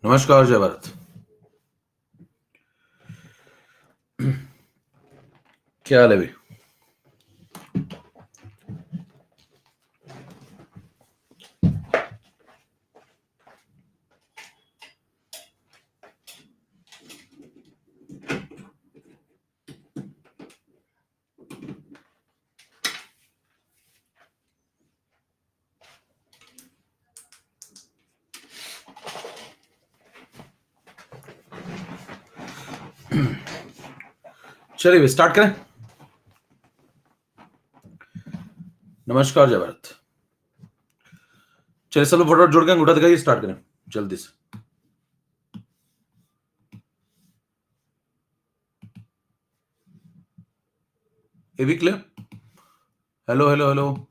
नमस्कार, जय भारत। क्या हाल है भाई? चलिए भाई, स्टार्ट करें। नमस्कार, जय भारत। चलिए सब लोग फटाफट जुड़ के अंगूठा दिखाइए, स्टार्ट करें जल्दी से। ए भी क्लियर? हेलो हेलो हेलो,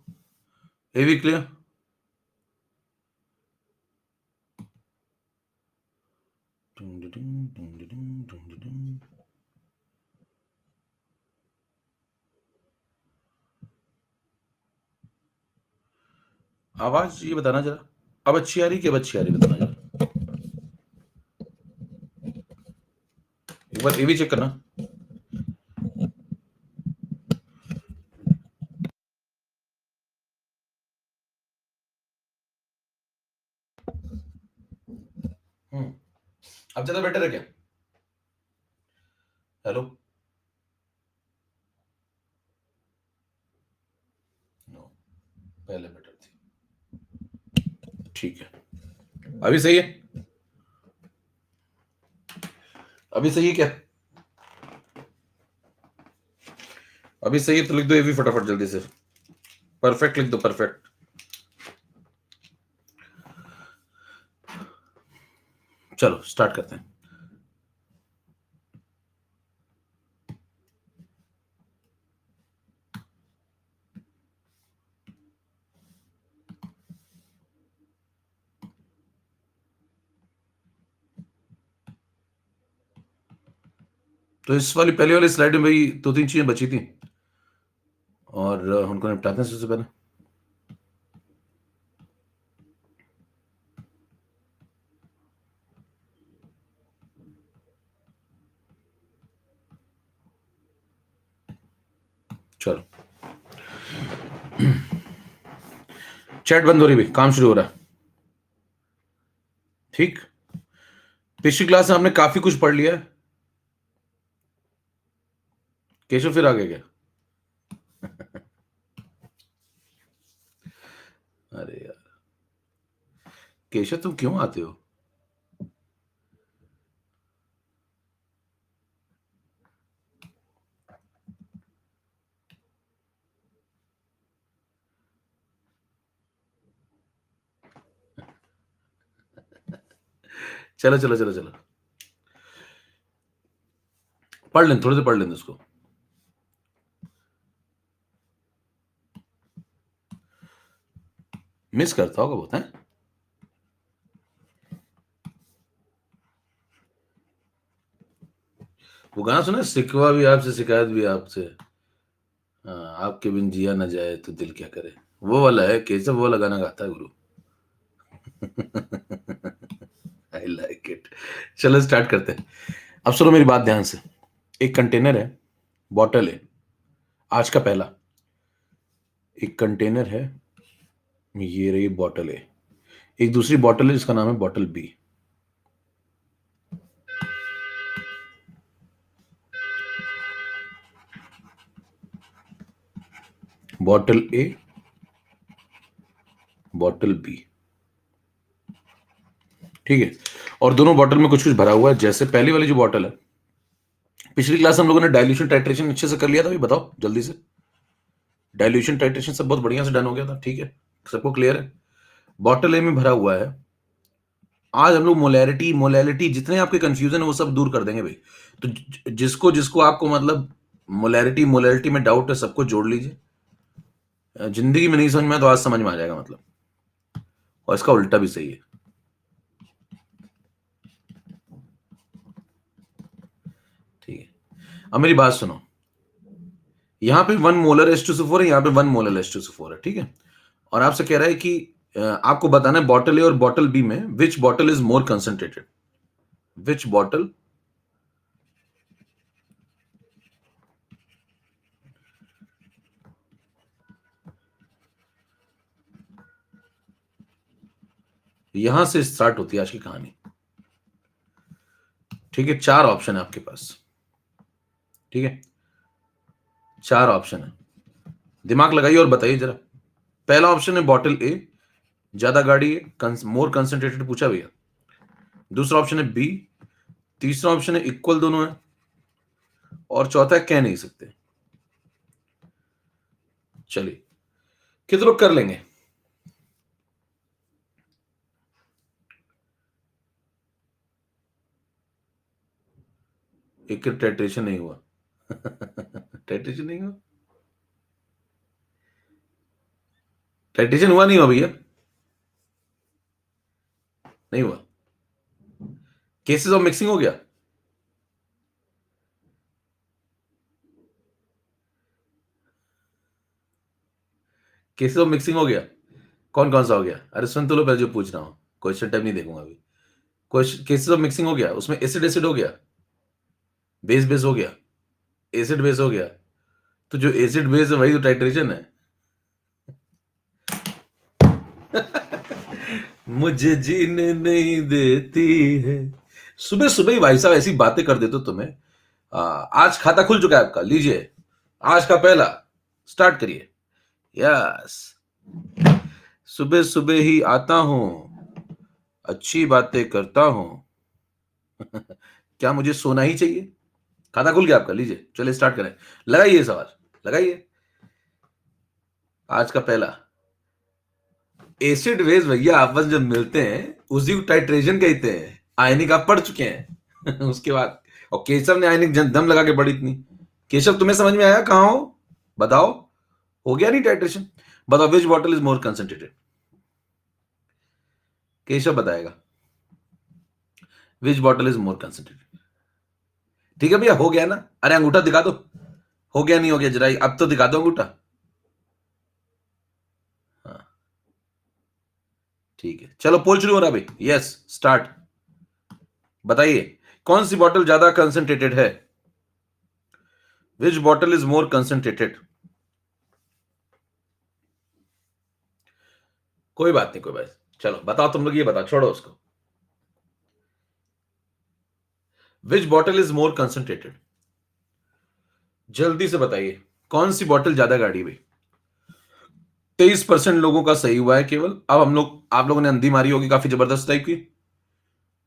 ए भी क्लियर? आवाज ये बताना जरा, अब अच्छी आ रही कि अब अच्छी आ रही, बताना जरा। एक बार ए भी चेक करना। अब ज्यादा बेटर है क्या? हेलो? नो, पहले बेटर थी। ठीक है, अभी सही है? अभी सही है क्या? अभी सही है तो लिख दो ए भी फटाफट जल्दी से। परफेक्ट लिख दो, परफेक्ट। चलो स्टार्ट करते हैं। तो इस वाली पहली वाली स्लाइड में भाई दो तीन चीजें बची थी और उनको निपटाते हैं सबसे पहले। चलो, चैट बंद हो रही भाई, काम शुरू हो रहा है। ठीक, पिछली क्लास में हमने काफी कुछ पढ़ लिया है। केशव फिर आ गया क्या? अरे यार केशव, तुम क्यों आते हो? चलो चलो चलो चलो, पढ़ लें, थोड़े से पढ़ लें उसको। मिस करता होगा बहुत है। वो गाना सुना है, सिकवा भी आपसे शिकायत भी आपसे। हाँ, आपके बिन जिया ना जाए तो दिल क्या करे। वो वाला है केशव, वो वाला गाना गाता है गुरु। I like it. चलो स्टार्ट करते हैं। अब सुनो मेरी बात ध्यान से। एक कंटेनर है, बॉटल है, आज का पहला। एक कंटेनर है, ये रही बॉटल है। एक दूसरी बॉटल है जिसका नाम है बॉटल बी। बॉटल ए, बॉटल बी, ठीक है। और दोनों बॉटल में कुछ कुछ भरा हुआ है। जैसे पहली वाली जो बॉटल है, पिछली क्लास हम लोगों ने डाइल्यूशन टाइट्रेशन अच्छे से कर लिया था, भाई बताओ जल्दी से। डाइल्यूशन टाइट्रेशन सब बहुत बढ़िया से डन हो गया था, ठीक है, सबको क्लियर है। बॉटल ए में भरा हुआ है। आज हम लोग मोलैरिटी मोलैलिटी जितने आपके कंफ्यूजन है वो सब दूर कर देंगे भाई। तो जिसको जिसको आपको मतलब मोलैरिटी मोलैलिटी में डाउट है, सबको जोड़ लीजिए। जिंदगी में नहीं समझ में आया तो आज समझ में आ जाएगा मतलब। और इसका उल्टा भी सही है, ठीक है। अब मेरी बात सुनो, यहां पे 1 मोलर H2SO4 है, यहां पे 1 मोलर H2SO4 है, ठीक है। और आपसे कह रहा है कि आपको बताना है बॉटल ए और बॉटल बी में which bottle is more concentrated. Which bottle यहां से स्टार्ट होती है आज की कहानी। ठीक है, 4 ऑप्शन है आपके पास। ठीक है, 4 ऑप्शन है, दिमाग लगाइए और बताइए जरा। पहला ऑप्शन है बॉटल ए, ज्यादा गाड़ी है, मोर कंसंट्रेटेड पूछा भैया। दूसरा ऑप्शन है बी, तीसरा ऑप्शन है इक्वल दोनों है, और चौथा है कह नहीं सकते। चलिए, कितने लोग कर लेंगे? एक टाइट्रेशन नहीं हुआ। टाइट्रेशन नहीं हुआ, टाइट्रेशन हुआ नहीं हुआ भैया? नहीं हुआ। केसेस ऑफ मिक्सिंग हो गया? केसेस ऑफ मिक्सिंग हो गया? कौन कौन सा हो गया? अरे सुन तो लो पहले जो पूछ रहा हूं, क्वेश्चन टाइम नहीं देखूंगा अभी। क्वेश्चन, केसेस ऑफ मिक्सिंग हो गया, उसमें एसिड एसिड हो गया, बेस बेस हो गया, एसिड बेस हो गया। तो जो एसिड बेस है वही तो टाइट्रेशन है। मुझे जीने नहीं देती है। सुबह सुबह ही भाई साहब ऐसी बातें कर देते हो तुम्हें। आज खाता खुल चुका है आपका, लीजिए आज का पहला, स्टार्ट करिए। यस, सुबह सुबह ही आता हूं, अच्छी बातें करता हूं। क्या मुझे सोना ही चाहिए? खाता खुल गया आपका, लीजिए चलिए स्टार्ट करें। लगाइए सवाल, लगाइए। आज का पहला, एसिड बेस भैया आपस जब मिलते हैं उसी को टाइट्रेशन कहते हैं। आयनिक आप पढ़ चुके हैं। उसके बाद, और केशव ने आयनिक दम लगा के पढ़ी इतनी। केशव तुम्हें समझ में आया कहां हो? बताओ, हो गया नहीं टाइट्रेशन? बताओ which bottle is more concentrated? Keshav बताएगा which bottle is more concentrated. ठीक है भैया, हो गया ना? अरे अंगूठा दिखा दो, हो गया नहीं हो गया जरा अब तो दिखा दो अंगूठा। हाँ ठीक है, चलो पोल शुरू हो रहा भाई। Yes, start. बताइए कौन सी बॉटल ज्यादा कंसंट्रेटेड है? विच बॉटल इज मोर कंसंट्रेटेड? कोई बात नहीं, कोई बात नहीं। चलो बताओ तुम लोग, ये बताओ, छोड़ो उसको। विच बॉटल इज मोर कंसंट्रेटेड? जल्दी से बताइए कौन सी बॉटल ज्यादा गाड़ी भाई। 23% लोगों का सही हुआ है केवल। अब हम लोग, आप लोगों ने अंधी मारी होगी काफी जबरदस्त टाइप की,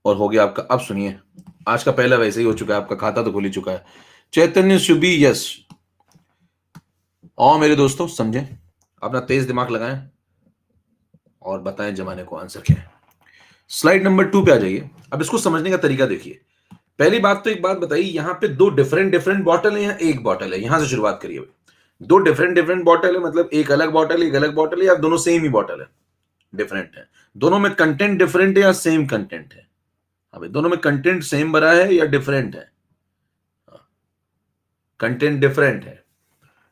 और हो गया आपका। अब सुनिए, आज का पहला वैसे ही हो चुका है, आपका खाता तो खुल ही चुका है। चैतन्य शुभी, यस। और मेरे दोस्तों समझें, अपना तेज दिमाग लगाएं और बताएं जमाने को आंसर क्या है। स्लाइड नंबर 2 पे आ जाइए। अब इसको समझने का तरीका देखिए। पहली बात तो एक बात बताइए, यहां पे दो डिफरेंट डिफरेंट बॉटल है या एक बॉटल है? यहां से शुरुआत करिए भाई। दो डिफरेंट डिफरेंट बॉटल है मतलब एक अलग बॉटल है, एक अलग बॉटल है, या दोनों सेम ही बॉटल है? डिफरेंट है। दोनों में कंटेंट डिफरेंट है या सेम कंटेंट है? अबे दोनों में कंटेंट सेम भरा है या डिफरेंट है? कंटेंट डिफरेंट है।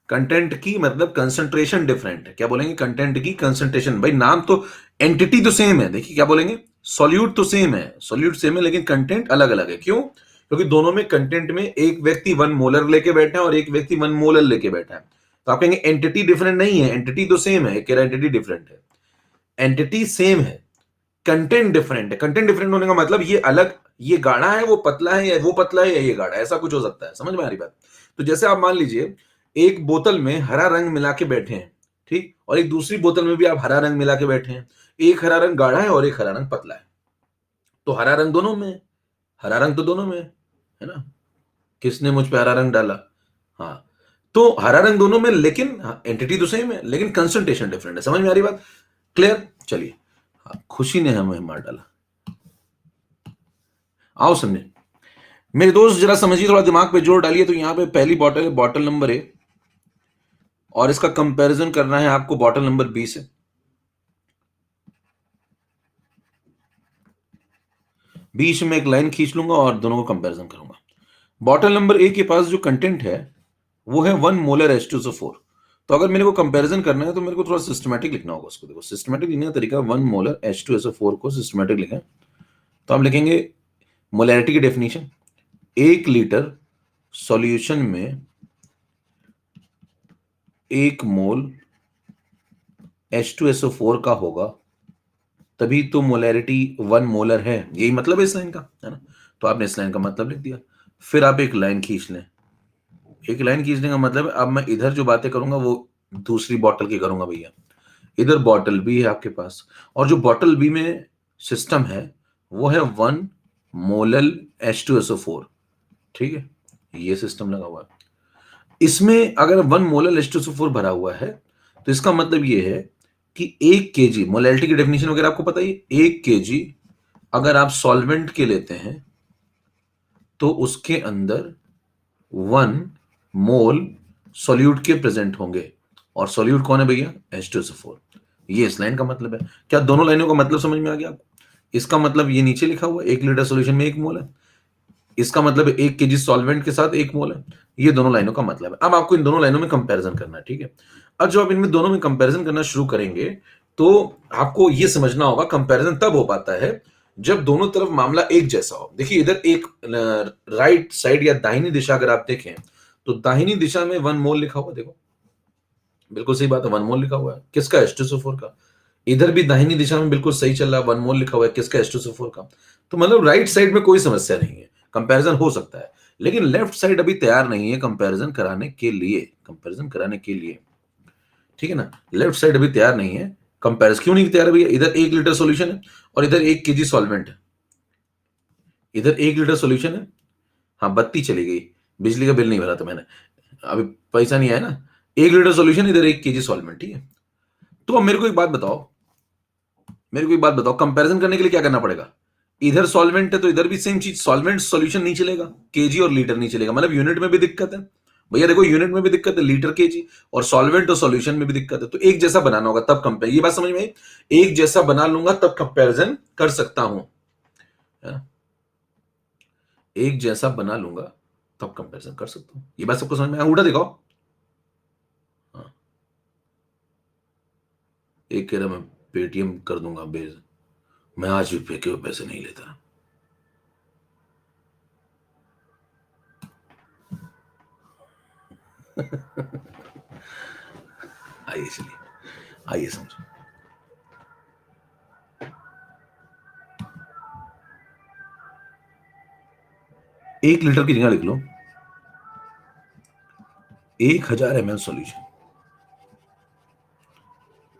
कंटेंट की मतलब कंसंट्रेशन डिफरेंट है। क्या बोलेंगे? कंटेंट की कंसंट्रेशन। भाई नाम तो, एंटिटी तो सेम है। देखिए क्या बोलेंगे, सॉल्यूट तो सेम है, सॉल्यूट सेम है, लेकिन कंटेंट अलग अलग है। क्यों? क्योंकि दोनों में कंटेंट में एक व्यक्ति 1 मोलर लेके बैठा है और एक व्यक्ति 1 मोलर लेके बैठा है। तो आप कहेंगे एंटिटी डिफरेंट नहीं है, एंटिटी तो सेम है। एक कह रहा एंटिटी डिफरेंट है, एंटिटी सेम है, कंटेंट डिफरेंट है। कंटेंट डिफरेंट होने का मतलब ये अलग, ये गाढ़ा है वो पतला है, या वो पतला है या ये गाढ़ा है, ऐसा कुछ हो सकता है। समझ में आ रही बात? तो जैसे आप मान लीजिए एक बोतल में हरा रंग मिला के बैठे हैं, ठीक, और एक दूसरी बोतल में भी आप हरा रंग मिला के बैठे हैं। एक हरा रंग गाढ़ा है और एक हरा रंग पतला है, तो हरा रंग दोनों में है। हरा रंग तो दोनों में है ना? किसने मुझ पे हरा रंग डाला? हाँ, तो हरा रंग दोनों में, लेकिन एंटिटी तो सेम है, लेकिन कंसंट्रेशन डिफरेंट है। समझ में आ रही बात? क्लियर? चलिए, खुशी ने हमें मार डाला। आओ समझे मेरे दोस्त, जरा समझिए, थोड़ा दिमाग पे जोर डालिए। तो यहां पे पहली बॉटल है, बॉटल नंबर ए, और इसका कंपैरिजन करना है आपको बॉटल नंबर बी से। बीच में एक लाइन खींच लूंगा और दोनों को कंपैरिजन करूंगा। बॉटल नंबर ए के पास जो कंटेंट है वो है 1 मोलर H2SO4। तो अगर मेरे को कंपैरिजन करना है तो मेरे को थोड़ा सिस्टमैटिक लिखना होगा उसको। देखो सिस्टमैटिक लिखने का तरीका, 1 मोलर H2SO4 को सिस्टमैटिक लिखें तो हम लिखेंगे मोलैरिटी की डेफिनेशन, 1 लीटर सॉल्यूशन में 1 मोल H2SO4 का होगा, तभी तो मोलैरिटी 1 मोलर है। यही मतलब है इस लाइन का, है ना? तो आपने इस लाइन का मतलब लिख दिया। फिर आप एक लाइन खींच लें। एक लाइन खींचने का मतलब है अब मैं इधर जो बातें करूंगा वो दूसरी बॉटल की करूंगा भैया। इधर बॉटल बी है आपके पास, और जो बॉटल बी में सिस्टम है वो है 1 मोलल H2SO4। ठीक है, ये सिस्टम लगा हुआ है। इसमें अगर 1 मोलल H2SO4 भरा हुआ है तो इसका मतलब ये है कि 1 kg, मोलैलिटी की डेफिनेशन वगैरह आपको पता ही, 1 kg अगर आप सॉल्वेंट के लेते हैं तो उसके अंदर 1 मोल सॉल्यूट के प्रेजेंट होंगे, और सॉल्यूट कौन है भैया? H2SO4। ये इस लाइन का मतलब है। क्या दोनों लाइनों का मतलब समझ में आ गया आपको? इसका मतलब ये नीचे लिखा हुआ है 1 लीटर सॉल्यूशन में 1 मोल है, इसका मतलब 1 kg सॉल्वेंट के साथ 1 मोल है। ये दोनों लाइनों का मतलब है। अब आपको इन दोनों लाइनों में कंपैरिजन करना है, ठीक है? अब जब आप इनमें दोनों में कंपैरिजन करना शुरू करेंगे तो आपको ये समझना होगा कंपैरिजन तब हो पाता है जब दोनों तरफ मामला एक जैसा हो। देखिए इधर एक राइट साइड या दाहिनी दिशा अगर आप देखें तो दाहिनी दिशा में 1 मोल लिखा हुआ, देखो बिल्कुल सही बात है, 1 मोल लिखा हुआ है, किसका? H2SO4 का। इधर भी दाहिनी दिशा में बिल्कुल सही चल रहा है, 1 मोल लिखा हुआ है, किसका? H2SO4 का। तो मतलब राइट साइड में कोई समस्या नहीं है, कंपैरिजन हो सकता है। लेकिन लेफ्ट साइड अभी तैयार नहीं है कंपैरिजन कराने के लिए, कंपैरिजन कराने के लिए, ठीक है ना? लेफ्ट साइड अभी तैयार नहीं है। कंपैरिजन क्यों नहीं तैयार है भैया? इधर 1 लीटर सॉल्यूशन है और इधर 1 kg सॉल्वेंट है। इधर 1 लीटर सॉल्यूशन है, हाँ बत्ती चली गई, बिजली का बिल नहीं भरा था मैंने, अभी पैसा नहीं आया ना। 1 लीटर सॉल्यूशन, इधर 1 kg सॉल्वेंट, ठीक है? तो अब मेरे को एक बात बताओ, मेरे को एक बात बताओ, कंपैरिजन करने के लिए क्या करना पड़ेगा? इधर सॉल्वेंट है तो इधर भी सेम चीज, सॉल्वेंट सॉल्यूशन नहीं चलेगा, केजी और लीटर नहीं चलेगा, मतलब यूनिट में भी दिक्कत है भैया। देखो यूनिट में भी दिक्कत है, लीटर केजी, और सॉल्वेंट और सॉल्यूशन में भी दिक्कत है। तो एक जैसा बनाना होगा तब कंपेयर, ये बात समझ में आई? एक जैसा बना लूंगा तब कंपैरिजन कर सकता हूं, है ना? एक जैसा बना लूंगा तब कंपैरिजन कर सकता हूं। ये बात सबको समझ में आया? उठा दिखाओ। हाँ, एक कह रहा मैं पेटीएम कर दूंगा बेज, मैं आज भी फेंके हुए पैसे नहीं लेता। आइए चलिए, आइए समझो। 1 लीटर की जगह लिख लो 1000 ml सॉल्यूशन,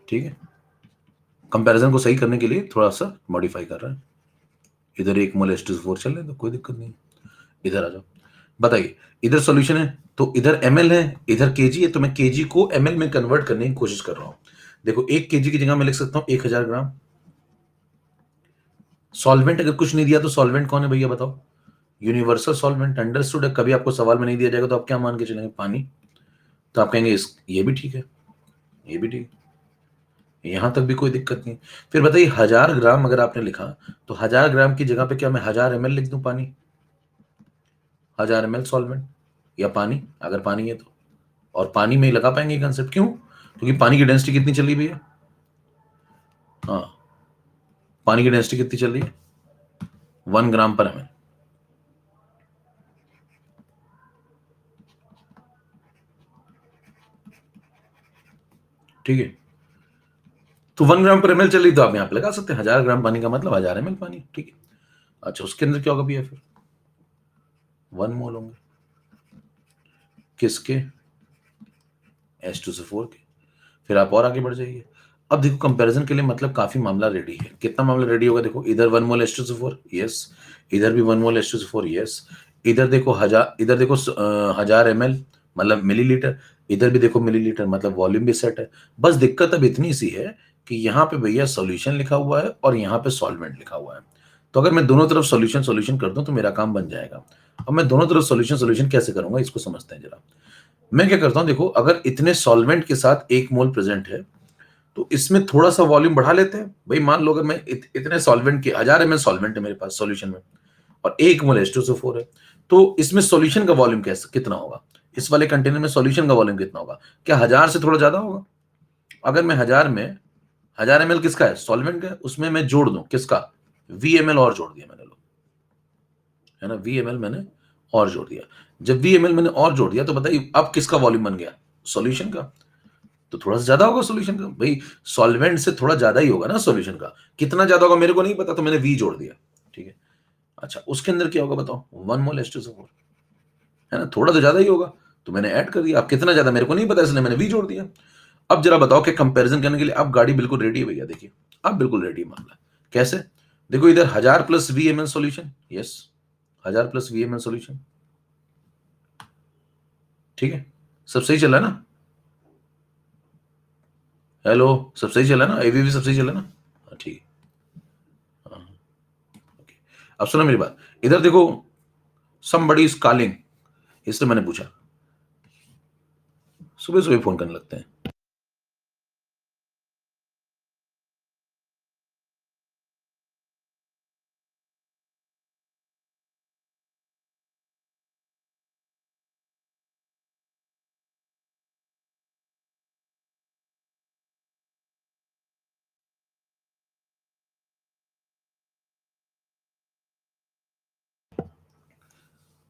ठीक है? कंपैरिजन को सही करने के लिए थोड़ा सा मॉडिफाई कर रहा है। इधर 1 मोल H2SO4 चल रहे हैं तो कोई दिक्कत नहीं। इधर आ जाओ, बताइए, इधर सॉल्यूशन है तो इधर ml है, इधर kg है, तो मैं kg को ml में कन्वर्ट करने की कोशिश कर रहा हूं। देखो 1 kg की जगह मैं लिख सकता हूं 1000 ग्राम। सॉल्वेंट अगर कुछ नहीं दिया तो सॉल्वेंट कौन है भैया बताओ? यूनिवर्सल सॉल्वेंट, अंडरस्टूड है। कभी आपको सवाल में नहीं दिया जाएगा तो आप क्या मान के चलेंगे? पानी। तो आप कहेंगे इस ये भी ठीक है, ये भी ठीक है, यहां तक भी कोई दिक्कत नहीं। फिर बताइए 1000 ग्राम अगर आपने लिखा तो 1000 ग्राम की जगह पे क्या मैं 1000 ml लिख दूं पानी? 1000 ml सॉल्वेंट या पानी, अगर पानी है तो। और पानी में ही लगा पाएंगे कंसेप्ट, क्यों? क्योंकि पानी की डेंसिटी कितनी चल रही है भैया? हाँ, पानी की डेंसिटी कितनी चल रही है? 1 ग्राम पर ml, ठीक है? तो 1 ग्राम पर ml चल रही तो आप यहां पे लगा सकते हैं 1000 ग्राम पानी का मतलब 1000 ml पानी, ठीक है? अच्छा, उसके अंदर क्या होगा भैया? फिर 1 मोल होंगे, किसके? H2SO4 के। फिर आप और आगे बढ़ जाइए। अब देखो कंपैरिजन के लिए मतलब काफी मामला रेडी है। कितना मामला रेडी होगा? देखो इधर 1 मोल H2SO4, यस। इधर भी 1 मोल H2SO4, यस। इधर देखो 1000, इधर देखो 1000 ml मतलब मिलीलीटर, इधर भी देखो मिलीलीटर मतलब वॉल्यूम भी सेट है। बस दिक्कत अब इतनी सी है कि यहाँ पे भैया सॉल्यूशन लिखा हुआ है और यहाँ पे सॉल्वेंट लिखा हुआ है। तो अगर मैं दोनों तरफ सॉल्यूशन सॉल्यूशन कर दूं तो मेरा काम बन जाएगा। अब मैं दोनों तरफ सॉल्यूशन सॉल्यूशन कैसे करूंगा इसको समझते हैं जरा। मैं क्या करता हूं, देखो अगर इतने सॉल्वेंट के साथ 1 मोल प्रेजेंट है तो इसमें थोड़ा सा वॉल्यूम बढ़ा लेते हैं भाई। मान लो अगर मैं इतने सॉल्वेंट के 1000 ml सॉल्वेंट है मेरे पास सॉल्यूशन में और 1 मोल H2SO4 है, तो इसमें सॉल्यूशन का वॉल्यूम कैसे कितना होगा? इस वाले कंटेनर में सॉल्यूशन का वॉल्यूम कितना होगा? क्या 1000 से थोड़ा ज्यादा होगा? अगर मैं 1000 ml किसका है? सॉल्वेंट का है, उसमें मैं जोड़ दूं किसका? VML और जोड़ दिया मैंने, लो है ना, VML मैंने और जोड़ दिया। जब VML मैंने और जोड़ दिया तो बताइए अब किसका वॉल्यूम बन गया, सॉल्यूशन का। तो थोड़ा सा ज्यादा होगा सॉल्यूशन का, भाई सॉल्वेंट से थोड़ा ज्यादा ही होगा ना सॉल्यूशन का। कितना ज्यादा होगा मेरे को नहीं पता, तो मैंने V जोड़ दिया, ठीक है। अच्छा, उसके अंदर क्या होगा बताओ, 1 मोल H2SO4, है ना, थोड़ा तो ज्यादा ही होगा, तो मैंने ऐड कर दिया। अब कितना ज्यादा मेरे को नहीं पता, इसलिए मैंने V जोड़ दिया। अब जरा बताओ कि कंपैरिजन करने के लिए अब गाड़ी बिल्कुल रेडी है भैया, देखिए अब बिल्कुल रेडी है मामला। कैसे, देखो इधर 1000 plus VML solution, yes 1000 plus VML solution, ठीक है, सब सही चला ना, हेलो सब सही चला ना, AV भी सब सही चला ना, हाँ, ठीक है, हाँ, ओके। अब सुनो मेरी बात, इधर देखो somebody is calling, इसलिए मैंने पूछा, सुबह सुबह फोन करने लगते हैं।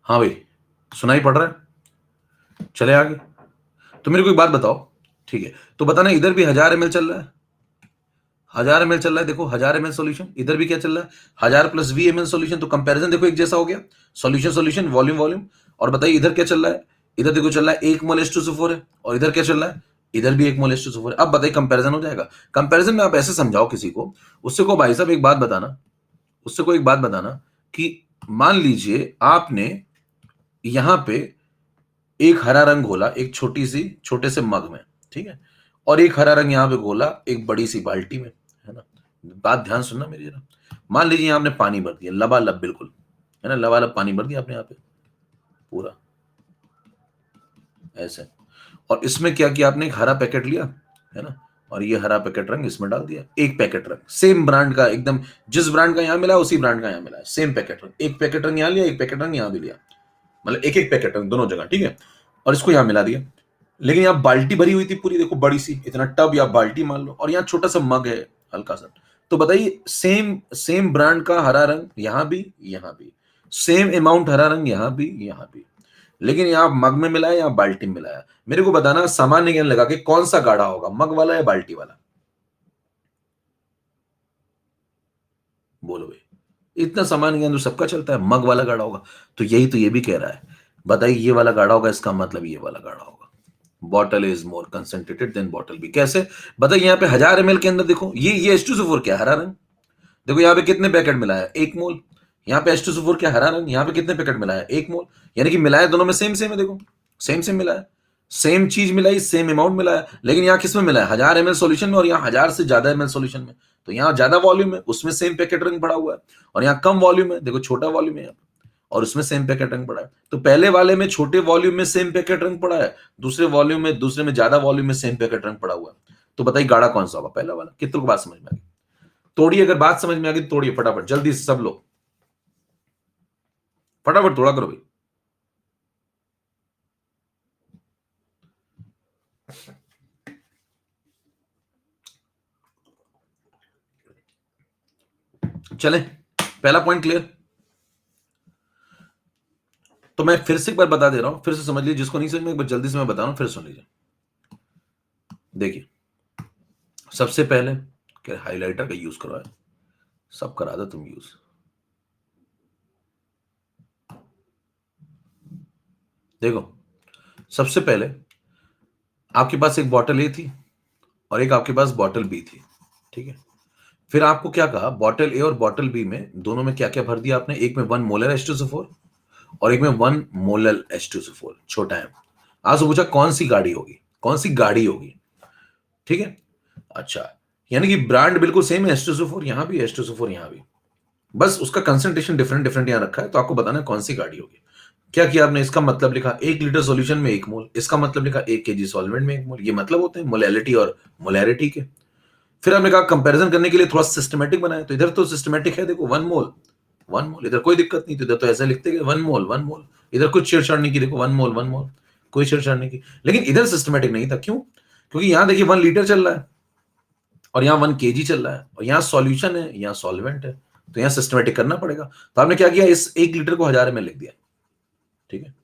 हाँ भाई, सुनाई पड़ रहा है, चले आगे। तो मेरे को एक बात बताओ, ठीक है, तो बताना इधर भी 1000 ml चल रहा है, 1000 ml चल रहा है, देखो 1000 ml सॉल्यूशन, इधर भी क्या चल रहा है, 1000 प्लस VML सॉल्यूशन, तो कंपैरिजन देखो एक जैसा हो गया, सॉल्यूशन सॉल्यूशन, वॉल्यूम वॉल्यूम। और बताइए इधर क्या चल रहा है, इधर देखो चल रहा है 1 मोल H2SO4 है, और इधर क्या चल रहा है, इधर भी 1 मोल H2SO4 है। अब बताइए कंपैरिजन हो जाएगा। कंपैरिजन में आप ऐसे समझाओ किसी को, उससे को भाई साहब एक बात बताना, उससे को एक बात बताना कि मान लीजिए आपने यहां पे एक हरा रंग घोला एक छोटी सी छोटे से मग में, ठीक है, और एक हरा रंग यहां पे घोला एक बड़ी सी बाल्टी में, है ना। बात ध्यान सुनना मेरी जरा, मान लीजिए आपने पानी भर दिया लबालब बिल्कुल, है ना, लबालब पानी भर दिया आपने यहाँ पे पूरा ऐसे, और इसमें क्या किया आपने, एक हरा पैकेट लिया, है ना, और ये हरा पैकेट रंग इसमें डाल दिया, एक पैकेट रंग सेम ब्रांड का एकदम, जिस ब्रांड का यहां मिला उसी ब्रांड का यहां मिला, सेम पैकेट रंग, एक पैकेट रंग यहां लिया एक पैकेट रंग यहां भी लिया, मतलब एक एक पैकेट रंग दोनों जगह, ठीक है, और इसको यहां मिला दिया। लेकिन यहाँ बाल्टी भरी हुई थी पूरी, देखो बड़ी सी, इतना टब या बाल्टी मान लो, और यहाँ छोटा सा मग है हल्का सा। तो बताइए सेम सेम ब्रांड का हरा रंग यहां भी यहां भी, सेम अमाउंट हरा रंग यहां भी यहां भी, लेकिन यहाँ मग में मिलाया या बाल्टी में मिलाया, मेरे को बताना सामान्य ज्ञान लगा के कौन सा गाढ़ा होगा, मग वाला या बाल्टी वाला, बोलो भाई। इतना सामान्य ज्ञान तो सबका चलता है, मग वाला गाढ़ा होगा। तो यही तो ये भी कह रहा है, बताइए ये वाला गाढ़ा होगा, इसका मतलब ये वाला गाढ़ा होगा। Bottle is more concentrated than bottle B, कैसे, बताइए यहाँ पे 1000 ml के अंदर देखो ये H2SO4 क्या हरा रंग, देखो यहाँ पे कितने पैकेट मिला है, 1 मोल। यहाँ पे H2SO4 क्या हरा रंग, यहाँ पे कितने पैकेट मिला है, 1 मोल। यानी कि मिलाया दोनों में सेम सेम है, देखो सेम सेम मिला है, सेम चीज मिलाई, सेम अमाउंट मिला है, लेकिन यहाँ किस में मिला है, 1000 ml सॉल्यूशन में, और यहाँ 1000 से ज्यादा ml सॉल्यूशन में। तो यहाँ ज्यादा वॉल्यूम है उसमें सेम पैकेट रंग पड़ा हुआ है, और यहाँ कम वॉल्यूम है, देखो छोटा वॉल्यूम है यहाँ, और उसमें सेम पैकेट रंग पड़ा है। तो पहले वाले में छोटे वॉल्यूम में सेम पैकेट रंग पड़ा है, दूसरे में ज्यादा वॉल्यूम में सेम पैकेट रंग पड़ा हुआ है। तो बताइए गाढ़ा कौन सा होगा, पहला वाला। कितनों को बात समझ में आ गई, तोड़िए, अगर बात समझ में आ गई तो तोड़िए फटाफट, जल्दी से सब लोग फटाफट तोड़ा करो भाई। चले, पहला पॉइंट क्लियर। तो मैं फिर से एक बार बता दे रहा हूं, फिर से समझ लीजिए, जिसको नहीं समझ में एक बार जल्दी से मैं बता रहा हूं, फिर सुन लीजिए। देखिए, सबसे पहले क्या हाइलाइटर का यूज करो है, सब करा दो तुम यूज। देखो, सबसे पहले आपके पास एक बॉटल ए थी और एक आपके पास बॉटल बी थी, ठीक है। फिर आपको क्या कहा, बॉटल ए और बॉटल बी में दोनों में क्या क्या भर दिया आपने, एक में 1 मोलर H2SO4 और एक में 1 मोलर H2SO4 छोटा है। आज पूछा कौन सी गाड़ी होगी, कौन सी गाड़ी होगी, ठीक है। अच्छा, यानी कि ब्रांड बिल्कुल सेम है, H2SO4 यहां भी H2SO4 यहां भी, बस उसका कंसंट्रेशन डिफरेंट डिफरेंट यहां रखा है, तो आपको बताना है कौन सी गाड़ी होगी। क्या किया आपने, इसका मतलब लिखा 1 लीटर सॉल्यूशन में 1 मोल, इसका मतलब लिखा 1 kg सॉल्वेंट में 1 मोल, ये मतलब होते हैं मोलैलिटी और मोलैरिटी के। फिर हमने कहा कंपैरिजन करने के लिए थोड़ा सिस्टमेटिक बनाया, तो इधर तो सिस्टमेटिक है, देखो 1 मोल 1 मोल, इधर कोई दिक्कत नहीं, तो इधर तो ऐसे लिखते गए 1 मोल 1 मोल, इधर कुछ छेड़छाड़ नहीं की, देखो 1 मोल 1 मोल, कोई छेड़छाड़ नहीं की। लेकिन इधर सिस्टमेटिक नहीं था, क्यों, क्योंकि यहां देखिए 1 लीटर चल रहा है और यहाँ 1 kg चल रहा है, और यहाँ सॉल्यूशन है यहाँ सॉल्वेंट है, तो यहां सिस्टमेटिक करना पड़ेगा। तो आपने क्या किया, इस 1 लीटर को 1000 ml लिख दिया, ठीक है,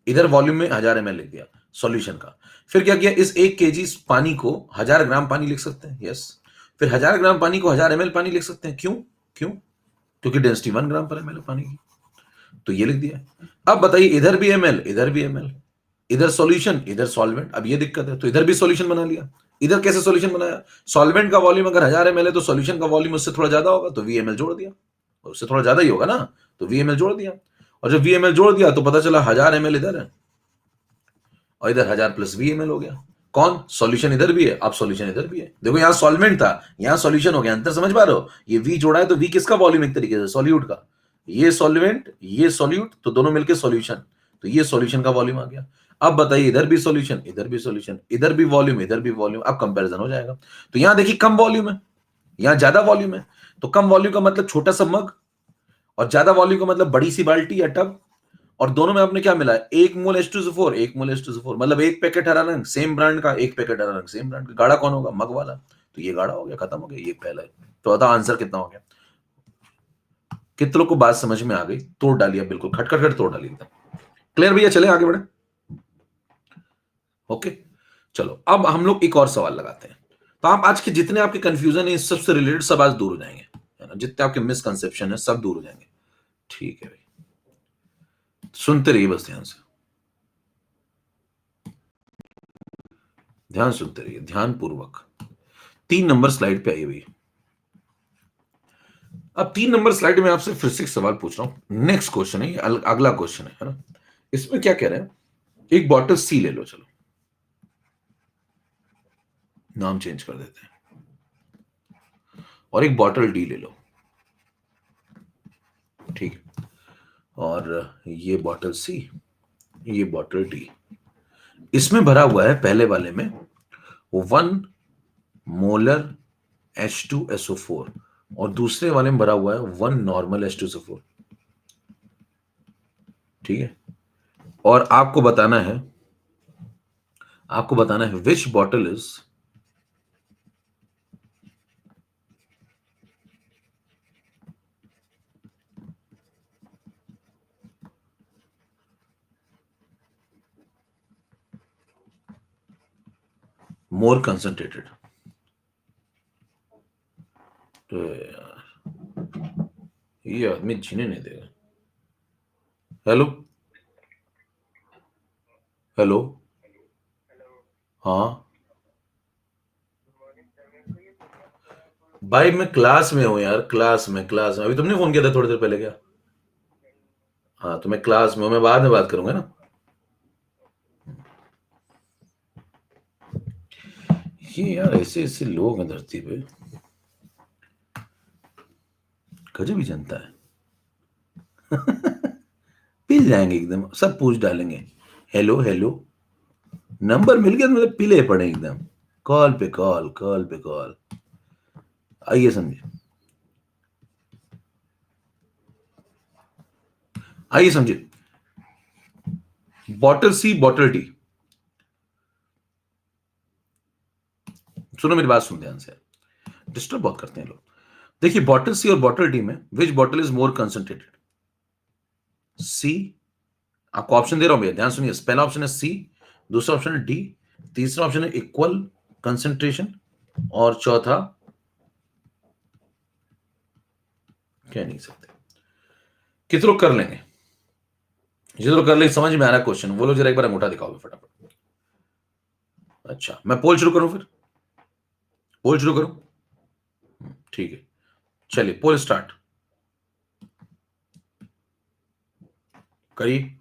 इधर वॉल्यूम में 1000 ml लिख दिया सॉल्यूशन का। फिर क्या किया, इस 1 kg पानी को 1000 ग्राम पानी लिख सकते हैं, यस। फिर 1000 ग्राम पानी को 1000 ml पानी लिख सकते हैं, क्यों? क्यों? क्योंकि डेंसिटी 1 ग्राम/ml है पानी की, तो ये लिख दिया। अब बताइए, इधर भी ml, इधर भी ml, इधर सॉल्यूशन, इधर सॉल्वेंट। अब ये दिक्कत है, तो इधर भी सॉल्यूशन बना लिया। इधर कैसे सॉल्यूशन बनाया, सॉल्वेंट का वॉल्यूम अगर 1000 ml है तो सॉल्यूशन का वॉल्यूम उससे थोड़ा ज्यादा होगा, तो VML जोड़ दिया, और उससे थोड़ा ज्यादा ही होगा ना, तो VML जोड़ दिया। और जब VML जोड़ दिया तो पता चला 1000 ml इधर है और इधर 1000 प्लस VML हो गया। कौन? सॉल्यूशन इधर भी है, अब सॉल्यूशन इधर भी है। देखो यहां सॉल्वेंट था, यहां सॉल्यूशन हो गया, अंतर समझ पा रहे हो? ये V जोड़ा है तो V किसका वॉल्यूम, एक तरीके से सॉल्यूट का। ये सॉल्वेंट, ये सॉल्यूट, तो दोनों मिलकर सॉल्यूशन, तो ये सॉल्यूशन का वॉल्यूम आ गया। अब बताइए, इधर भी सॉल्यूशन, इधर भी सॉल्यूशन, इधर भी वॉल्यूम, इधर भी वॉल्यूम, अब कंपैरिजन हो जाएगा। तो यहां देखिए कम वॉल्यूम है, यहां ज्यादा वॉल्यूम है, तो कम वॉल्यूम का मतलब छोटा सा मग, और ज्यादा वॉल्यूम का मतलब बड़ी सी बाल्टी या टब। और दोनों में आपने क्या मिला है, 1 मोल H2SO4, 1 मोल H2SO4, मतलब एक पैकेट हरा रंग सेम ब्रांड का, एक पैकेट हरा रंग सेम ब्रांड का। गाढ़ा कौन होगा, मग वाला, तो ये गाढ़ा हो गया, खत्म हो गया, ये पहला है। तो आता आंसर कितना हो गया? कितनों को बात समझ में आ गई? तोड़ डालिए बिल्कुल, खटखट खट तोड़ डालिए एकदम क्लियर। भैया चले आगे बढ़े, ओके। चलो अब हम लोग एक और सवाल लगाते हैं। तो आप आज के जितने आपके कंफ्यूजन है इस सबसे रिलेटेड सब आज दूर हो जाएंगे, है ना, जितने आपके मिसकंसेप्शन है सब दूर हो जाएंगे, ठीक है भाई। सुनते रहिए बस ध्यान से, ध्यान सुनते रहिए, ध्यान पूर्वक। 3 नंबर स्लाइड पे आइए भाई। अब 3 नंबर स्लाइड में आपसे फिर से एक सवाल पूछ रहा हूं, नेक्स्ट क्वेश्चन है, अगला क्वेश्चन है ना। इसमें क्या कह रहे हैं, एक बॉटल सी ले लो, चलो नाम चेंज कर देते हैं, और एक बॉटल डी ले लो, ठीक है, और ये बॉटल सी, ये बॉटल डी। इसमें भरा हुआ है पहले वाले में 1 मोलर H2SO4, और दूसरे वाले में भरा हुआ है 1 नॉर्मल H2SO4, ठीक है। और आपको बताना है, आपको बताना है विच बॉटल इज मोर कंसंट्रेटेड। तो ये आदमी जीने नहीं देगा। हेलो, हेलो, हाँ भाई, मैं क्लास में हूँ यार, क्लास में अभी तुमने फोन किया था थोड़ी देर पहले क्या? हाँ तो मैं क्लास में हूँ, मैं बाद में बात करूंगा ना। ये यार ऐसे ऐसे लोग हैं धरती पे, गजब ही जनता है। पिल जाएंगे एकदम, सब पूछ डालेंगे, हेलो हेलो, नंबर मिल गया तो मतलब पिले पड़े एकदम, कॉल पे कॉल, कॉल पे कॉल। आइए समझे, आइए समझे, बॉटल सी बॉटल डी, सुनो मेरी बात, सुन ध्यान से, डिस्टर्ब बहुत करते हैं लोग। देखिए बॉटल सी और बॉटल डी में which bottle is more concentrated? सी, आपको ऑप्शन दे रहा हूं भैया, ध्यान सुनिए। पहला ऑप्शन है सी, दूसरा ऑप्शन है डी, तीसरा ऑप्शन है इक्वल कंसंट्रेशन, और चौथा कह नहीं सकते। कितने लोग कर लेंगे? जितने लोग कर लेंगे, समझ में आ रहा है क्वेश्चन, वो लोग जरा एक बार अंगूठा दिखाओगे फटाफट। अच्छा मैं पोल शुरू करूं फिर, पोल शुरू करूं, ठीक है, चलिए पोल स्टार्ट करिए।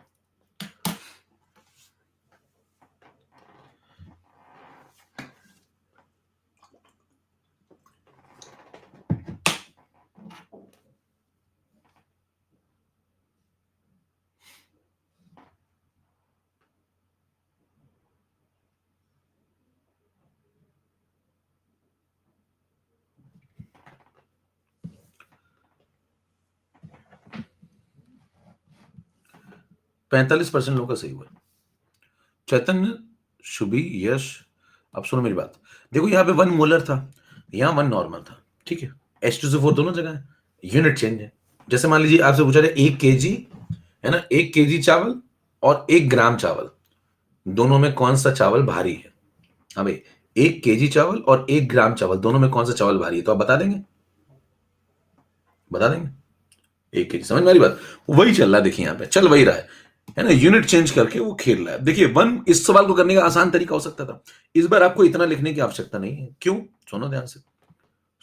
%45 लोगों का सही हुआ। चैतन्य, शुभी, यश, अब सुनो मेरी बात। देखो यहाँ पे 1 मोलर था, यहाँ 1 नॉर्मल था, ठीक है, H2SO4 दोनों जगह है, यूनिट चेंज है। जैसे मान लीजिए आपसे पूछा जाए 1 केजी, है ना, 1 केजी चावल और 1 ग्राम चावल, दोनों में कौन सा चावल भारी है? हाँ भाई, 1 केजी चावल और 1 ग्राम चावल, दोनों में कौन सा चावल भारी है? तो आप बता देंगे? बता देंगे? 1 केजी, समझ में आ रही बात? वही चल रहा है, देखिए यहाँ पे चल वही रहा है ना, यूनिट चेंज करके वो खेल रहा है। देखिए वन, इस सवाल को करने का आसान तरीका हो सकता था, इस बार आपको इतना लिखने की आवश्यकता नहीं है। क्यों? सुनो ध्यान से,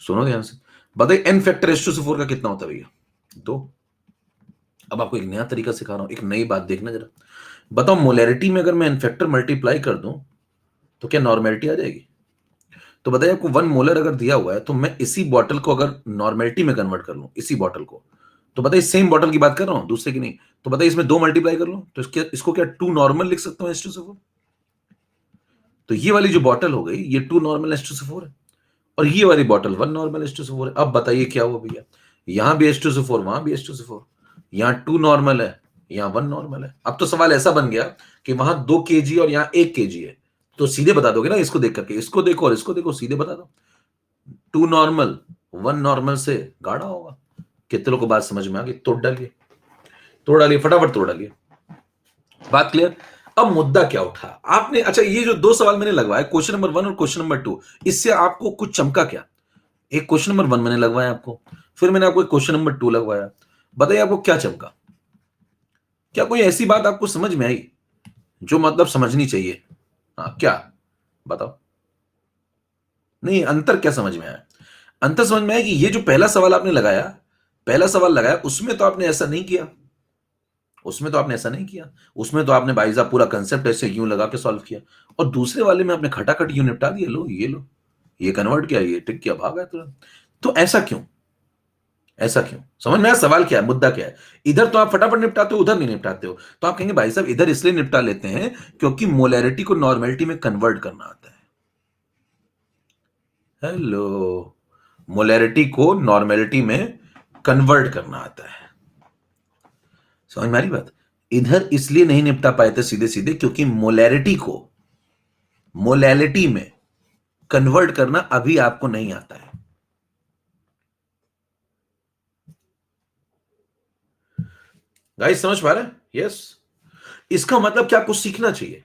सुनो ध्यान से। बताइए एन फैक्टर एस टू से 4 का कितना होता है भैया? 2। अब आपको एक नया तरीका सिखा रहा हूं, एक नई बात देखना जरा। बताओ मोलैरिटी में अगर मैं एन फैक्टर मल्टीप्लाई कर दूं तो क्या नॉर्मेलिटी आ जाएगी? तो बताइए आपको 1 मोलर अगर दिया हुआ है तो मैं इसी बॉटल को अगर नॉर्मेलिटी में कन्वर्ट कर लूं, इसी बॉटल को, तो बताइए सेम बॉटल की बात कर रहा हूं, दूसरे की नहीं, तो बताइए इसमें 2 मल्टीप्लाई कर लूं तो इसको क्या 2 नॉर्मल लिख सकता हूं एस टू से 4? तो ये वाली जो बॉटल हो गई ये 2 नॉर्मल एस टू से 4 है, और ये वाली बॉटल 1 नॉर्मल एस टू से 4 है। अब बताइए क्या हुआ भैया? यहां भी एस टू से 4, वहां भी एस टू से 4, यहां 2 नॉर्मल है, यहां 1 नॉर्मल है। अब तो सवाल ऐसा बन गया कि वहां 2 केजी और यहां 1 केजी है, तो सीधे बता दोगे ना, इसको देख करके, इसको देखो और इसको देखो, सीधे बता दो। 2 नॉर्मल 1 नॉर्मल से गाढ़ा होगा। कितने लोगों को बात समझ में आ गई? तोड़ डालिए, तोड़ डालिए, फटाफट तोड़ डालिए। बात क्लियर? अब मुद्दा क्या उठा आपने? अच्छा, ये जो 2 सवाल मैंने लगवाए, क्वेश्चन नंबर 1 और क्वेश्चन नंबर 2, इससे आपको कुछ चमका क्या? एक क्वेश्चन नंबर 1 मैंने लगवाया आपको, फिर मैंने आपको एक क्वेश्चन नंबर 2 लगवाया। बताइए आपको क्या चमका? क्या कोई ऐसी बात आपको समझ में आई जो मतलब समझनी चाहिए? हाँ, क्या? बताओ। नहीं, अंतर क्या समझ में आया? अंतर समझ में आया कि ये जो पहला सवाल आपने लगाया, पहला सवाल लगाया, उसमें तो आपने ऐसा नहीं किया, उसमें तो आपने ऐसा नहीं किया, उसमें तो आपने भाई साहब पूरा कंसेप्ट ऐसे यूं लगा के सॉल्व किया, और दूसरे वाले में आपने खटाखट यूं निपटा दिया, लो ये लो, ये कन्वर्ट किया, ये टिक किया, भागा तुरंत। तो ऐसा क्यों? ऐसा क्यों? समझ में आया सवाल क्या है, मुद्दा क्या है? इधर तो आप फटाफट निपटाते हो, उधर नहीं निपटाते हो। तो आप कहेंगे भाई साहब इधर इसलिए निपटा लेते हैं क्योंकि मोलैरिटी को नॉर्मेलिटी में कन्वर्ट करना आता है। हेलो, मोलैरिटी को नॉर्मेलिटी में कन्वर्ट करना आता है। समझ में आ रही बात? इधर इसलिए नहीं निपटा पाए थे सीधे सीधे क्योंकि मोलैरिटी को मोलैलिटी में कन्वर्ट करना अभी आपको नहीं आता है। गाइस समझ पा रहे हैं? यस। इसका मतलब क्या, आपको सीखना चाहिए।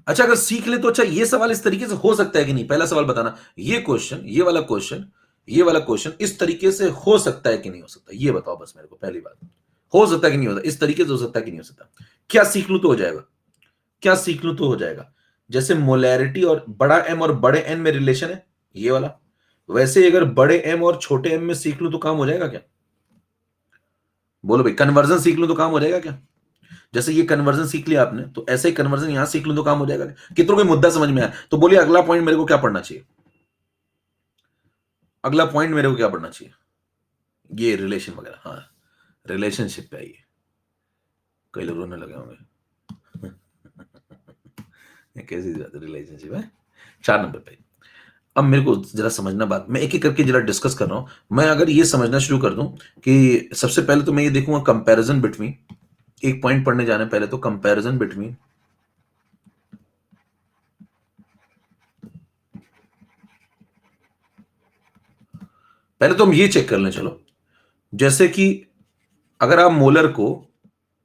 अच्छा, अगर सीख ले तो अच्छा, ये सवाल इस तरीके से हो सकता है कि नहीं? पहला सवाल बताना, ये क्वेश्चन, ये वाला क्वेश्चन, ये वाला क्वेश्चन इस तरीके से हो सकता है कि नहीं हो सकता? ये बताओ बस मेरे को, पहली बात। हो सकता है कि नहीं होता? इस तरीके से हो सकता है कि नहीं हो सकता? क्या सीख लूं तो हो जाएगा? क्या सीख लूं तो हो जाएगा? जैसे मोलैरिटी और बड़ा एम और बड़े एन में रिलेशन है, ये वाला, वैसे अगर बड़े एम और छोटे एम में सीख लूं तो काम हो जाएगा क्या? बोलो भाई, कन्वर्जन सीख लूं तो काम हो जाएगा क्या? जैसे ये कन्वर्जन सीख लिया आपने, तो ऐसे ही कन्वर्जन यहां सीख लूं तो काम हो जाएगा क्या? कितनों को मुद्दा समझ में आया? तो बोलिए अगला पॉइंट मेरे को क्या पढ़ना चाहिए? अगला पॉइंट मेरे को क्या पढ़ना चाहिए? ये रिलेशन वगैरह, हाँ, रिलेशनशिप पे आइए। कई लोग रोने लगे होंगे। ये कैसी बात है, रिलेशनशिप है? 4 नंबर पे। अब मेरे को जरा समझना बात, मैं एक एक करके जरा डिस्कस कर रहा हूं। मैं अगर ये समझना शुरू कर दूं कि सबसे पहले तो मैं ये देखूंगा कंपैरिजन बिटवीन, एक पॉइंट पढ़ने जाने पहले तो कंपैरिजन बिटवीन, पहले तो हम ये चेक कर लें चलो। जैसे कि अगर आप मोलर को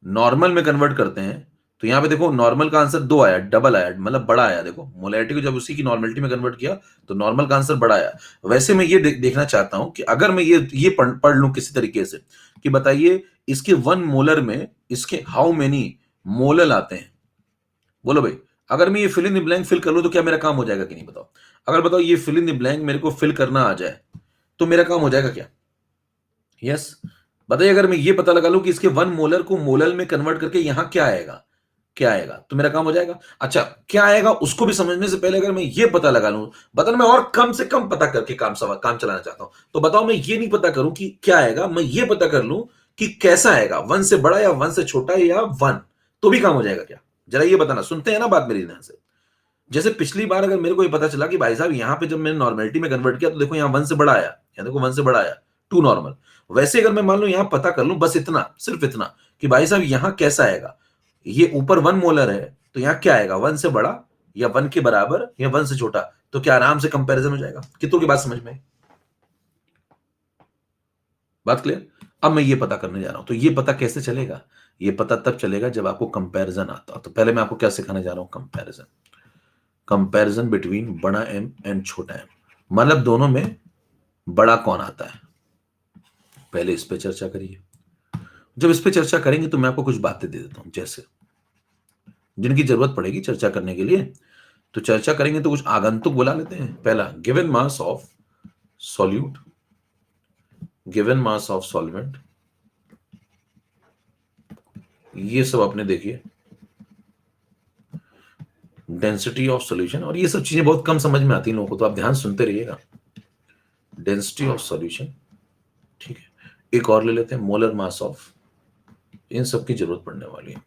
नॉर्मल में कन्वर्ट करते हैं तो यहां पे देखो नॉर्मल का आंसर 2 आया, डबल आया, मतलब बड़ा आया। देखो मोलैरिटी को जब उसी की नॉर्मलिटी में कन्वर्ट किया तो नॉर्मल का आंसर बड़ा आया। वैसे मैं ये देखना चाहता हूं कि अगर मैं ये पढ़ लूं किसी तरीके से कि बताइए इसके 1 मोलर में इसके हाउ मेनी मोलल आते हैं? बोलो भाई, अगर मैं ये fill in the blank fill कर लूं तो क्या मेरा काम हो जाएगा कि नहीं? बताओ। अगर बताओ ये फिल इन द ब्लैंक मेरे को फिल करना आ जाए तो मेरा काम हो जाएगा क्या? यस। बताइए अगर मैं ये पता लगा लूं कि इसके 1 मोलर को मोलल में कन्वर्ट करके यहां क्या आएगा, क्या आएगा, तो मेरा काम हो जाएगा। अच्छा, क्या आएगा उसको भी समझने से पहले अगर मैं ये पता लगा लूं, बता, मैं और कम से कम पता करके काम चलाना चाहता हूं। तो बताओ, मैं ये नहीं पता करूं कि क्या आएगा, मैं ये पता कर लूं कि कैसा आएगा, 1 से बड़ा या 1 से छोटा या 1, तो भी काम हो जाएगा क्या? जरा ये बताना, सुनते हैं ना बात मेरी ध्यान से। जैसे पिछली बार अगर मेरे को ये पता चला कि भाई साहब यहां पे जब मैंने नॉर्मेलिटी में कन्वर्ट किया तो देखो यहां 1 से बड़ा आया, यहां देखो 1 से बड़ा आया, 2 नॉर्मल। वैसे अगर मैं मान लो यहां पता कर लूं बस इतना, सिर्फ इतना, कि भाई साहब यहां कैसा आएगा, ये ऊपर 1 मोलर है तो यहां क्या आएगा, 1 से बड़ा या 1 के बराबर या 1 से छोटा, तो क्या आराम से कंपैरिजन हो जाएगा? कितनों की बात समझ में आई? बात क्लियर? अब मैं ये पता करने जा रहा हूं, तो ये पता कैसे चलेगा? ये पता तब चलेगा जब आपको कंपैरिजन आता हो। तो पहले मैं आपको क्या सिखाने जा रहा हूं? कंपैरिजन। कंपैरिजन बिटवीन बड़ा एम एंड छोटा एम, मतलब दोनों में बड़ा कौन आता है, पहले इस पे चर्चा करिए। जब इस पे चर्चा करेंगे तो मैं आपको कुछ बातें दे देता हूं, जैसे जिनकी जरूरत पड़ेगी चर्चा करने के लिए। तो चर्चा करेंगे तो कुछ आगंतुक बुला लेते हैं। पहला, given mass of solute, given mass of solvent, ये सब आपने देखिए। डेंसिटी ऑफ सॉल्यूशन, और ये सब चीजें बहुत कम समझ में आती हैं लोगों को, तो आप ध्यान सुनते रहिएगा। डेंसिटी ऑफ सॉल्यूशन, ठीक है। एक और ले लेते हैं, मोलर मास ऑफ, इन सब की जरूरत पड़ने वाली है,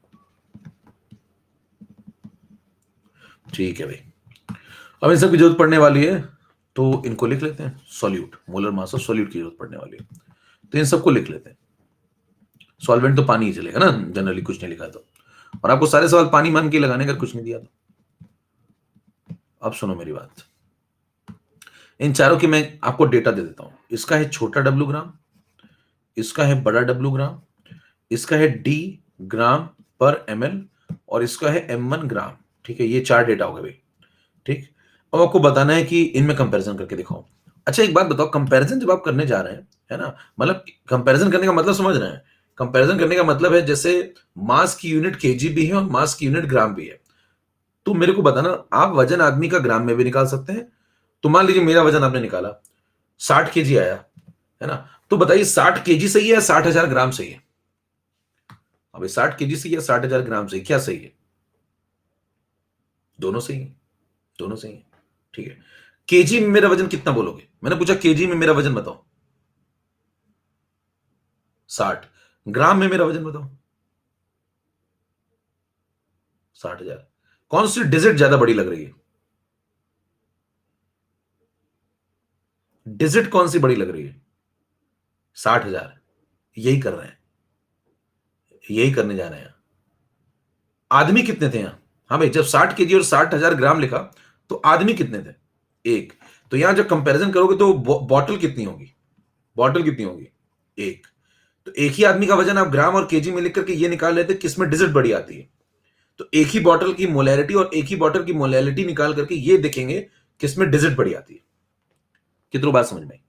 ठीक है भाई। अब इन सब की जरूरत पड़ने वाली है तो इनको लिख लेते हैं। Solute, molar mass of solute की जरूरत पड़ने वाली है, तो इन सबको लिख लेते हैं। सॉल्वेंट तो पानी ही चलेगा ना, जनरली कुछ नहीं लिखा तो। और आपको सारे सवाल पानी मान के लगाने, अगर कुछ नहीं दिया तो। अब सुनो मेरी बात, इन चारों की मैं आपको डेटा दे देता हूं। इसका है छोटा डब्ल्यू ग्राम, इसका है बड़ा डब्ल्यू ग्राम, इसका है डी ग्राम पर एमएल, और इसका है M1 ग्राम। ठीक है, ये चार डेटा हो गए भाई। ठीक, अब आपको बताना है कि इनमें कंपैरिजन करके दिखाओ। अच्छा एक बात बताओ, कंपैरिजन जब आप करने जा रहे हैं, है ना, मतलब कंपैरिजन करने का मतलब समझ रहे हैं? कंपैरिजन करने का मतलब है जैसे मास की यूनिट केजी भी है और मास की यूनिट ग्राम भी है। तो मेरे को बताना, आप वजन आदमी का ग्राम में भी निकाल सकते हैं। तो मान लीजिए मेरा वजन आपने निकाला, 60 kg आया, है ना, तो बताइए 60 kg सही है या 60,000 ग्राम सही है? अबे 60 kg सही है या 60,000 ग्राम सही, क्या सही है? दोनों सही है, दोनों सही है। ठीक है, केजी में मेरा वजन कितना बोलोगे? मैंने पूछा केजी में मेरा वजन बताओ। 60। ग्राम में मेरा वजन बताओ। 60,000। कौन सी डिजिट ज्यादा बड़ी लग रही है? डिजिट कौन सी बड़ी लग रही है? 60,000। यही कर रहे हैं, यही करने जा रहे हैं। आदमी कितने थे यहां? हाँ भाई, जब 60 kg और 60,000 ग्राम लिखा, तो आदमी कितने थे? एक। तो यहां जब कंपैरिजन करोगे तो बॉटल कितनी होगी? बॉटल कितनी होगी? एक। तो एक ही आदमी का वजन आप ग्राम और केजी में लिख करके ये निकाल लेते किसमें डिजिट बड़ी आती है। तो एक ही बॉटल की मोलैरिटी और एक ही बॉटल की मोलैरिटी निकाल करके ये देखेंगे किसमें डिजिट बड़ी आती है। कितनी बात समझ में आई?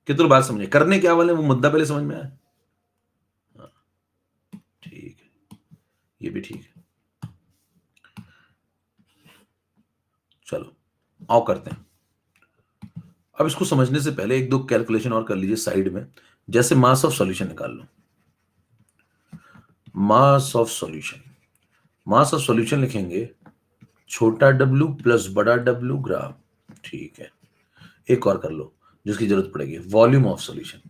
कितनी बात समझ में? करने क्या वाले वो मुद्दा पहले समझ में आया? हाँ, ठीक है, ये भी ठीक है। चलो आओ करते हैं। अब इसको समझने से पहले एक दो कैलकुलेशन और कर लीजिए साइड में। जैसे मास ऑफ सॉल्यूशन निकाल लो। Mass of solution, mass of solution लिखेंगे छोटा डब्ल्यू प्लस बड़ा डब्ल्यू ग्राम। ठीक है, एक और कर लो जिसकी जरूरत पड़ेगी, वॉल्यूम ऑफ सॉल्यूशन।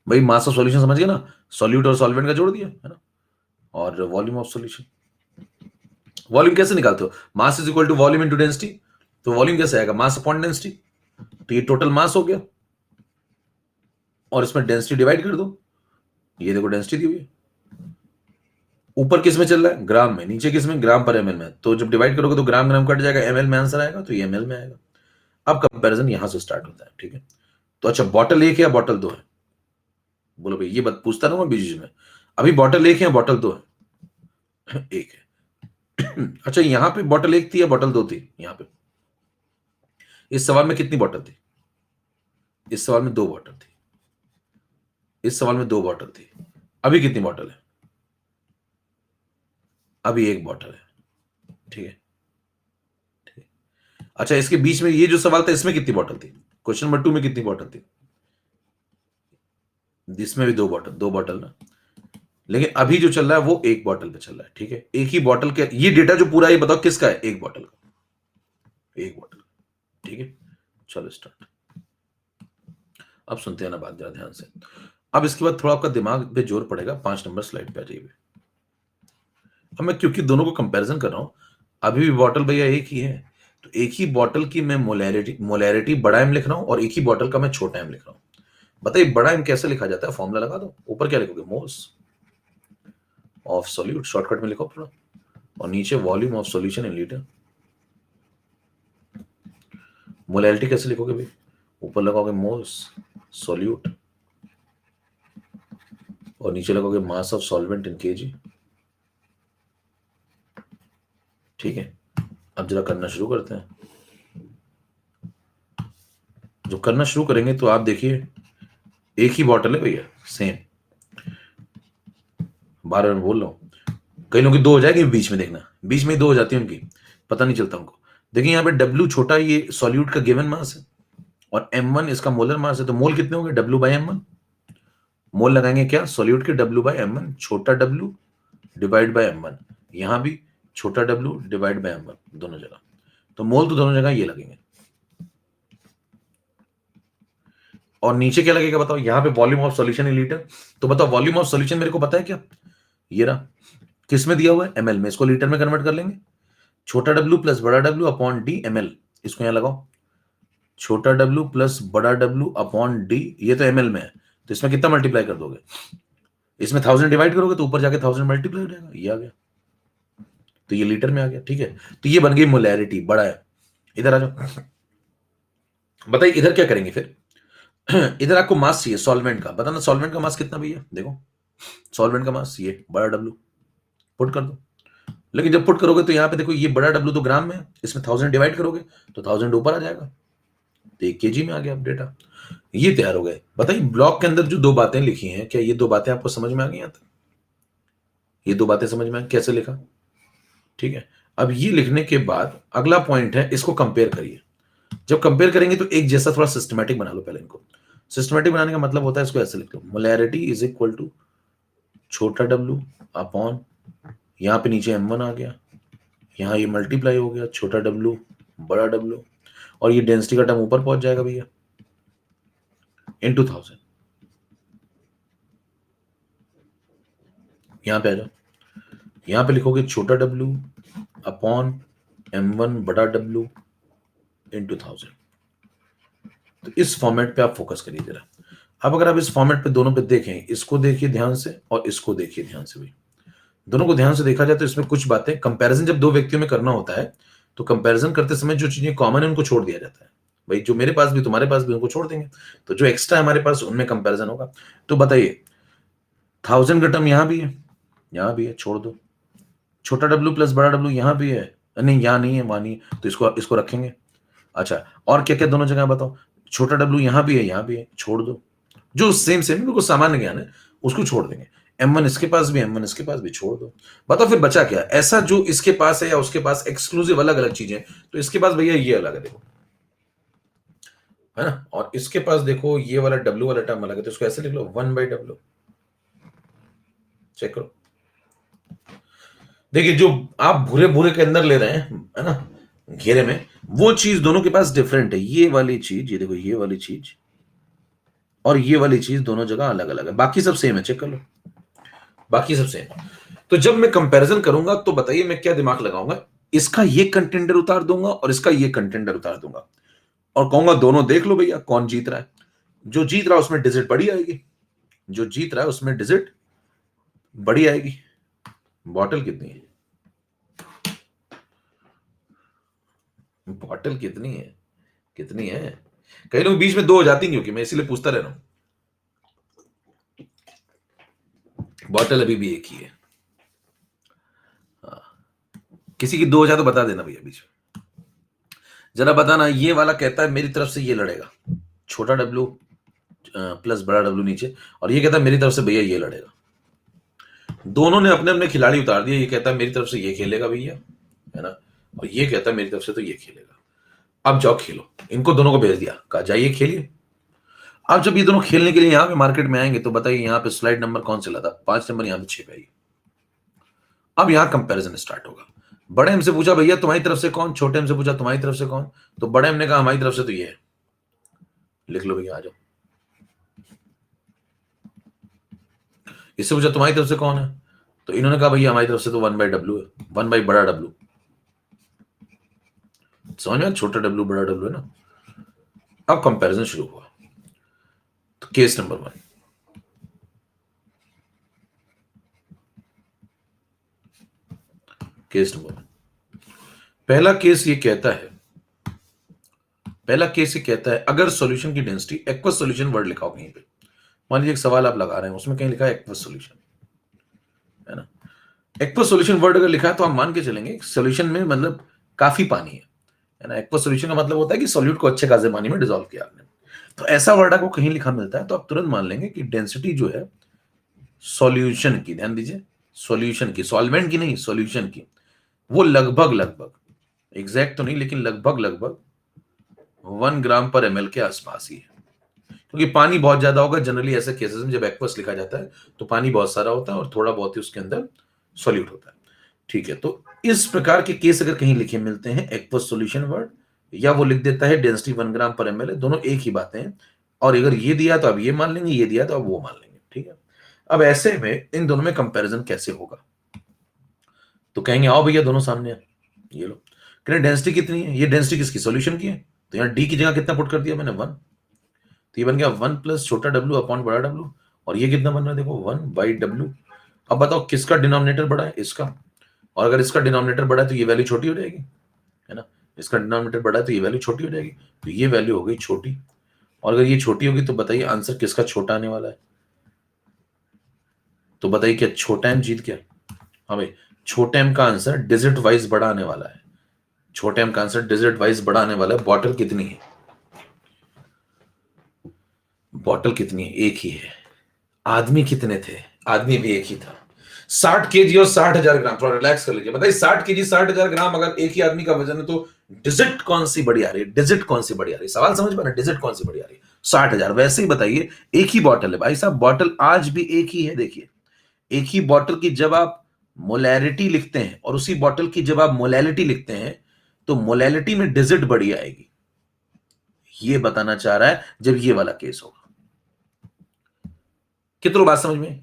भाई मास ऑफ सॉल्यूशन समझ गए ना, सॉल्यूट और सॉल्वेंट का जोड़ दिया है ना, और वॉल्यूम ऑफ सॉल्यूशन। वॉल्यूम कैसे निकालते हो? Mass is equal to volume into density. तो वॉल्यूम कैसे आएगा? Mass upon density. तो ये टोटल मास हो गया, और इसमें डेंसिटी डिवाइड कर दो। ये देखो डेंसिटी दी हुई है। ऊपर किस में चल रहा है? ग्राम में। नीचे किस में? ग्राम पर एमएल में। तो जब डिवाइड करोगे तो ग्राम ग्राम कट जाएगा, एमएल में आंसर आएगा, तो ये एमएल में आएगा। अब कंपैरिजन यहां से स्टार्ट होता है। ठीक है, तो अच्छा बॉटल एक है या बॉटल दो है? बोलो भाई, ये बात पूछता ना मैं बीच में। अभी बॉटल एक है या बॉटल दो है? एक है। अच्छा यहां पे बॉटल एक थी या बॉटल दो थी? यहां पे इस सवाल में कितनी बॉटल थी? इस सवाल में दो बॉटल थी। इस सवाल में दो बॉटल थी। अभी कितनी बॉटल है? अभी एक बॉटल है। ठीक है, ठीक है। अच्छा इसके बीच में ये जो सवाल था, इसमें कितनी बॉटल थी? क्वेश्चन नंबर 2 में कितनी बॉटल थी? इसमें भी दो बॉटल, दो बॉटल ना। लेकिन अभी जो चल रहा है वो एक बॉटल पे चल रहा है। ठीक है, एक ही बॉटल के, ये डेटा जो पूरा, ये बताओ किसका है? एक बॉटल का, एक बॉटल। ठीक है, चलो स्टार्ट। अब सुनते हैं ना बात जरा ध्यान से। अब इसके बाद थोड़ा आपका दिमाग पे जोर पड़ेगा। 5 नंबर स्लाइड पे आ जाइए। अब मैं क्योंकि दोनों को कंपैरिजन कर रहा हूं, अभी भी बॉटल भैया एक ही है, तो एक ही बॉटल की मैं मोलैरिटी, मोलैरिटी बड़ा एम लिख रहा हूं और एक ही बॉटल का मैं छोटा एम लिख रहा हूं। बताइए बड़ा एम कैसे लिखा जाता है? फॉर्मूला लगा दो। ऊपर क्या लिखोगे? मोल्स ऑफ सॉल्यूट, शॉर्टकट में लिखो पूरा, और नीचे volume of solution in litre. Molarity कैसे लिखोगे भाई? ऊपर लगाओगे मोल्स सॉल्यूट और नीचे लगाओगे mass of solvent in KG. ठीक है, अब जरा करना शुरू करते हैं। जो करना शुरू करेंगे तो आप देखिए एक ही बॉटल है भैया, सेम। बार बार बोल रहा हूं, कई लोगों की दो हो जाएगी बीच में, देखना बीच में ही दो हो जाती है उनकी, पता नहीं चलता उनको। देखिए यहाँ पे W छोटा, ये सॉल्यूट का गिवन मास है और M1 इसका मोलर मास है, तो मोल कितने होंगे? W/M1। मोल लगाएंगे क्या? सॉल्यूट के W/M1, छोटा W डिवाइड बाय M1। यहां भी छोटा W डिवाइड बाय M1 दोनों जगह, तो मोल तो दोनों जगह ये लगेंगे। और नीचे क्या लगेगा बताओ? यहाँ पे volume of solution in litre. तो बताओ वॉल्यूम ऑफ सॉल्यूशन मेरे को पता है क्या? ये रहा, किस में दिया हुआ है? ml में। इसको लीटर में कन्वर्ट कर लेंगे। छोटा W प्लस बड़ा W अपॉन D ml। इसको यहां लगाओ, छोटा W प्लस बड़ा W अपॉन D, ये तो ml में है, तो इसमें कितना मल्टीप्लाई कर दोगे? इसमें 1000 डिवाइड करोगे तो ऊपर जाके 1000 मल्टीप्लाई हो जाएगा, ये आ गया, तो ये लीटर में आ गया। ठीक है, तो ये बन गई मोलैरिटी, बड़ा है। इधर आ जाओ, बताइए इधर क्या करेंगे फिर? इधर आपको मास चाहिए सॉल्वेंट का, बताना सॉल्वेंट का मास कितना भैया? देखो सॉल्वेंट का मास ये बड़ा W, पुट कर दो। लेकिन जब पुट करोगे तो यहाँ पे देखो ये बड़ा W तो ग्राम में है, इसमें 1000 डिवाइड करोगे तो 1000 ऊपर आ जाएगा, तो 1 kg में आ गया डेटा। ये तैयार हो गए। बताइए ब्लॉक के अंदर जो दो बातें लिखी हैं, क्या ये दो बातें आपको समझ में आ गई? यहाँ तक ये दो बातें समझ में आ, कैसे लिखा? ठीक है, अब ये लिखने के बाद अगला पॉइंट है, इसको कंपेयर करिए। जब कंपेयर करेंगे तो एक जैसा थोड़ा सिस्टमैटिक बना लो पहले इनको। सिस्टमैटिक बनाने का मतलब होता है, इसको ऐसे लिख लो, मोलैरिटी इज इक्वल टू छोटा W अपॉन, यहाँ पे नीचे M1 आ गया, यहाँ ये मल्टीप्लाई हो गया, छोटा W बड़ा W, और ये डेंसिटी का टर्म ऊपर पहुंच जाएगा भैया, इनटू 1000। यहाँ पे आ जाओ, यहाँ पे लिखोगे छोटा W अपॉन M1 बड़ा W इनटू 1000। तो इस फॉर्मेट पे आप फोकस करिए जरा। अब अगर आप इस फॉर्मेट पे दोनों पे देखें, इसको देखिए ध्यान से और इसको देखिए ध्यान से भी, दोनों को ध्यान से देखा जाए तो इसमें कुछ बातें, कंपैरिजन जब दो व्यक्तियों में करना होता है तो कंपैरिजन करते समय जो चीजें कॉमन है उनको छोड़ दिया जाता है। भाई जो मेरे पास भी तुम्हारे पास भी उनको छोड़ देंगे, तो जो एक्स्ट्रा हमारे पास उनमें कंपैरिजन होगा। तो बताइए 1000 का टर्म यहाँ भी है, यहाँ भी है, छोड़ दो। छोटा W प्लस बड़ा W यहाँ भी है, नहीं यहाँ नहीं है, वहां नहीं है, तो इसको इसको रखेंगे। अच्छा, और क्या क्या दोनों जगह बताओ? छोटा W यहाँ भी है, यहाँ भी है, छोड़ दो। जो सेम सेम बिल्कुल सामान्य ज्ञान है उसको छोड़ देंगे। M1 इसके पास भी, M1 इसके पास भी, छोड़ दो। बताओ फिर बचा क्या ऐसा जो इसके पास है या उसके पास, एक्सक्लूसिव अलग अलग चीजें। तो इसके पास भैया ये अलग है देखो, है ना, और इसके पास देखो ये वाला W वाला टर्म अलग है, तो इसको ऐसे लिख लो 1/W। चेक करो, देखिए जो आप भूरे भूरे के अंदर ले रहे हैं, है ना, घेरे में, वो चीज दोनों के पास डिफरेंट है। ये वाली चीज, ये देखो ये वाली चीज और ये वाली चीज दोनों जगह अलग अलग है, बाकी सब सेम है, चेक कर लो, बाकी सब सेम है। तो जब मैं कंपैरिजन करूंगा तो बताइए मैं क्या दिमाग लगाऊंगा? इसका ये कंटेंडर उतार दूंगा और इसका ये कंटेंडर उतार दूंगा और कहूंगा दोनों देख लो भैया कौन जीत रहा है। जो जीत रहा है उसमें डिजिट बड़ी आएगी, जो जीत रहा है उसमें डिजिट बड़ी आएगी। बॉटल कितनी है? बॉटल कितनी है? कितनी है? कई लोग बीच में दो हो जाती हैं, क्योंकि मैं इसीलिए पूछता रह रहा हूं। बॉटल अभी भी एक ही है। हाँ, किसी की दो हो जाए तो बता देना भैया बीच में, जरा बताना। ये वाला कहता है मेरी तरफ से ये लड़ेगा, छोटा W प्लस बड़ा W नीचे, और ये कहता है मेरी तरफ से भैया ये लड़ेगा। दोनों ने अपने अपने खिलाड़ी उतार दिए, ये कहता है मेरी तरफ से ये खेलेगा भैया, है ना, और ये कहता है मेरी तरफ से तो ये खेलेगा। अब जाओ खेलो, इनको दोनों को भेज दिया, कहा जाइए खेलिए। अब जब ये दोनों खेलने के लिए यहाँ पे मार्केट में आएंगे तो बताइए यहाँ पे स्लाइड नंबर कौन से लाता? 5 नंबर यहाँ पे 6 पे आएगी। अब यहाँ कंपैरिजन स्टार्ट होगा। बड़े एम से पूछा भैया तुम्हारी तरफ से कौन, छोटे एम से पूछा तुम्हारी तरफ से कौन, तो बड़े एम ने कहा हमारी तरफ से तो ये है, लिख लो भैया आ जाओ। इससे पूछा तुम्हारी तरफ से कौन है, तो इन्होंने कहा भैया हमारी तरफ से तो 1/W है, 1 बड़ा W। समझ में, छोटा W बड़ा W है ना। अब कंपैरिजन शुरू हुआ। तो केस नंबर 1, केस नंबर 1, पहला केस ये कहता है पहला केस ये कहता है अगर सॉल्यूशन की डेंसिटी एक्वस सॉल्यूशन वर्ड लिखा हो कहीं पे, मान लीजिए एक सवाल आप लगा रहे हैं उसमें कहीं लिखा है एक्वस सॉल्यूशन, है ना। एक्वस सॉल्यूशन वर्ड अगर लिखा है तो आप मान के चलेंगे सॉल्यूशन में मतलब काफी पानी है ना। एक्वस सॉल्यूशन का मतलब होता है कि सॉल्यूट को अच्छे खासे पानी में डिसॉल्व किया आपने। तो ऐसा वर्ड आपको कहीं लिखा मिलता है तो आप तुरंत मान लेंगे कि डेंसिटी जो है सॉल्यूशन की, ध्यान दीजिए, सॉल्यूशन की, सॉल्वेंट की नहीं, सॉल्यूशन की, वो लगभग लगभग, एग्जैक्ट तो नहीं लेकिन लगभग लगभग 1 ग्राम पर एमएल के आसपास ही है। क्योंकि पानी बहुत ज्यादा होगा जनरली ऐसे केसेस में, जब एक्वस लिखा जाता है तो पानी बहुत सारा होता है और थोड़ा बहुत ही उसके अंदर सॉल्यूट होता है। ठीक है, तो इस प्रकार के केस अगर कहीं लिखे मिलते हैं एक्वस सॉल्यूशन वर्ड, या वो लिख देता है डेंसिटी 1 ग्राम पर एमएल है, दोनों एक ही बातें हैं। और अगर ये दिया तो आप ये मान लेंगे, ये दिया तो आप वो मान लेंगे। ठीक है, अब ऐसे में इन दोनों में कंपैरिजन कैसे होगा, तो कहेंगे आओ भैया दोनों सामने हैं, ये लो, कह डेंसिटी कितनी है, ये डेंसिटी किसकी, सॉल्यूशन की है, तो यहाँ डी की जगह कितना पुट कर दिया मैंने 1, तो ये बन गया 1 प्लस छोटा डब्ल्यू अपॉन बड़ा डब्ल्यू। और ये कितना बन रहा है देखो 1/W। अब बताओ किसका डिनोमिनेटर बड़ा है, इसका, और अगर इसका डिनोमिनेटर बड़ा है तो ये वैल्यू छोटी हो जाएगी, है ना। इसका डिनोमिनेटर बड़ा है तो ये वैल्यू छोटी हो जाएगी, तो ये वैल्यू हो गई छोटी। और अगर ये छोटी होगी तो बताइए आंसर किसका छोटा आने वाला है, तो बताइए क्या छोटा एम जीत गया। हाँ भाई, छोटे एम का आंसर डिजिट वाइज बड़ा आने वाला है, छोटे एम का आंसर डिजिट वाइज बड़ा आने वाला है। बॉटल कितनी है, बॉटल कितनी है, एक ही है। आदमी कितने थे, आदमी भी एक ही था। 60 kg और 60,000 ग्राम, थोड़ा रिलैक्स कर लीजिए। बताइए 60 kg 60,000 ग्राम अगर एक ही आदमी का वजन है तो डिजिट कौन सी बड़ी आ रही है, डिजिट कौन सी बड़ी आ रही है, सवाल समझ पा रहे हैं, डिजिट कौन सी बड़ी आ रही है, 60,000। वैसे ही बताइए एक ही बॉटल है भाई साहब, बॉटल आज भी एक ही है। देखिए एक ही बॉटल की जब आप मोलैरिटी लिखते हैं और उसी बॉटल की जब आप मोलैलिटी लिखते हैं तो मोलैलिटी में डिजिट बड़ी आएगी, ये बताना चाह रहा है जब ये वाला केस होगा। कितनी बात समझ में,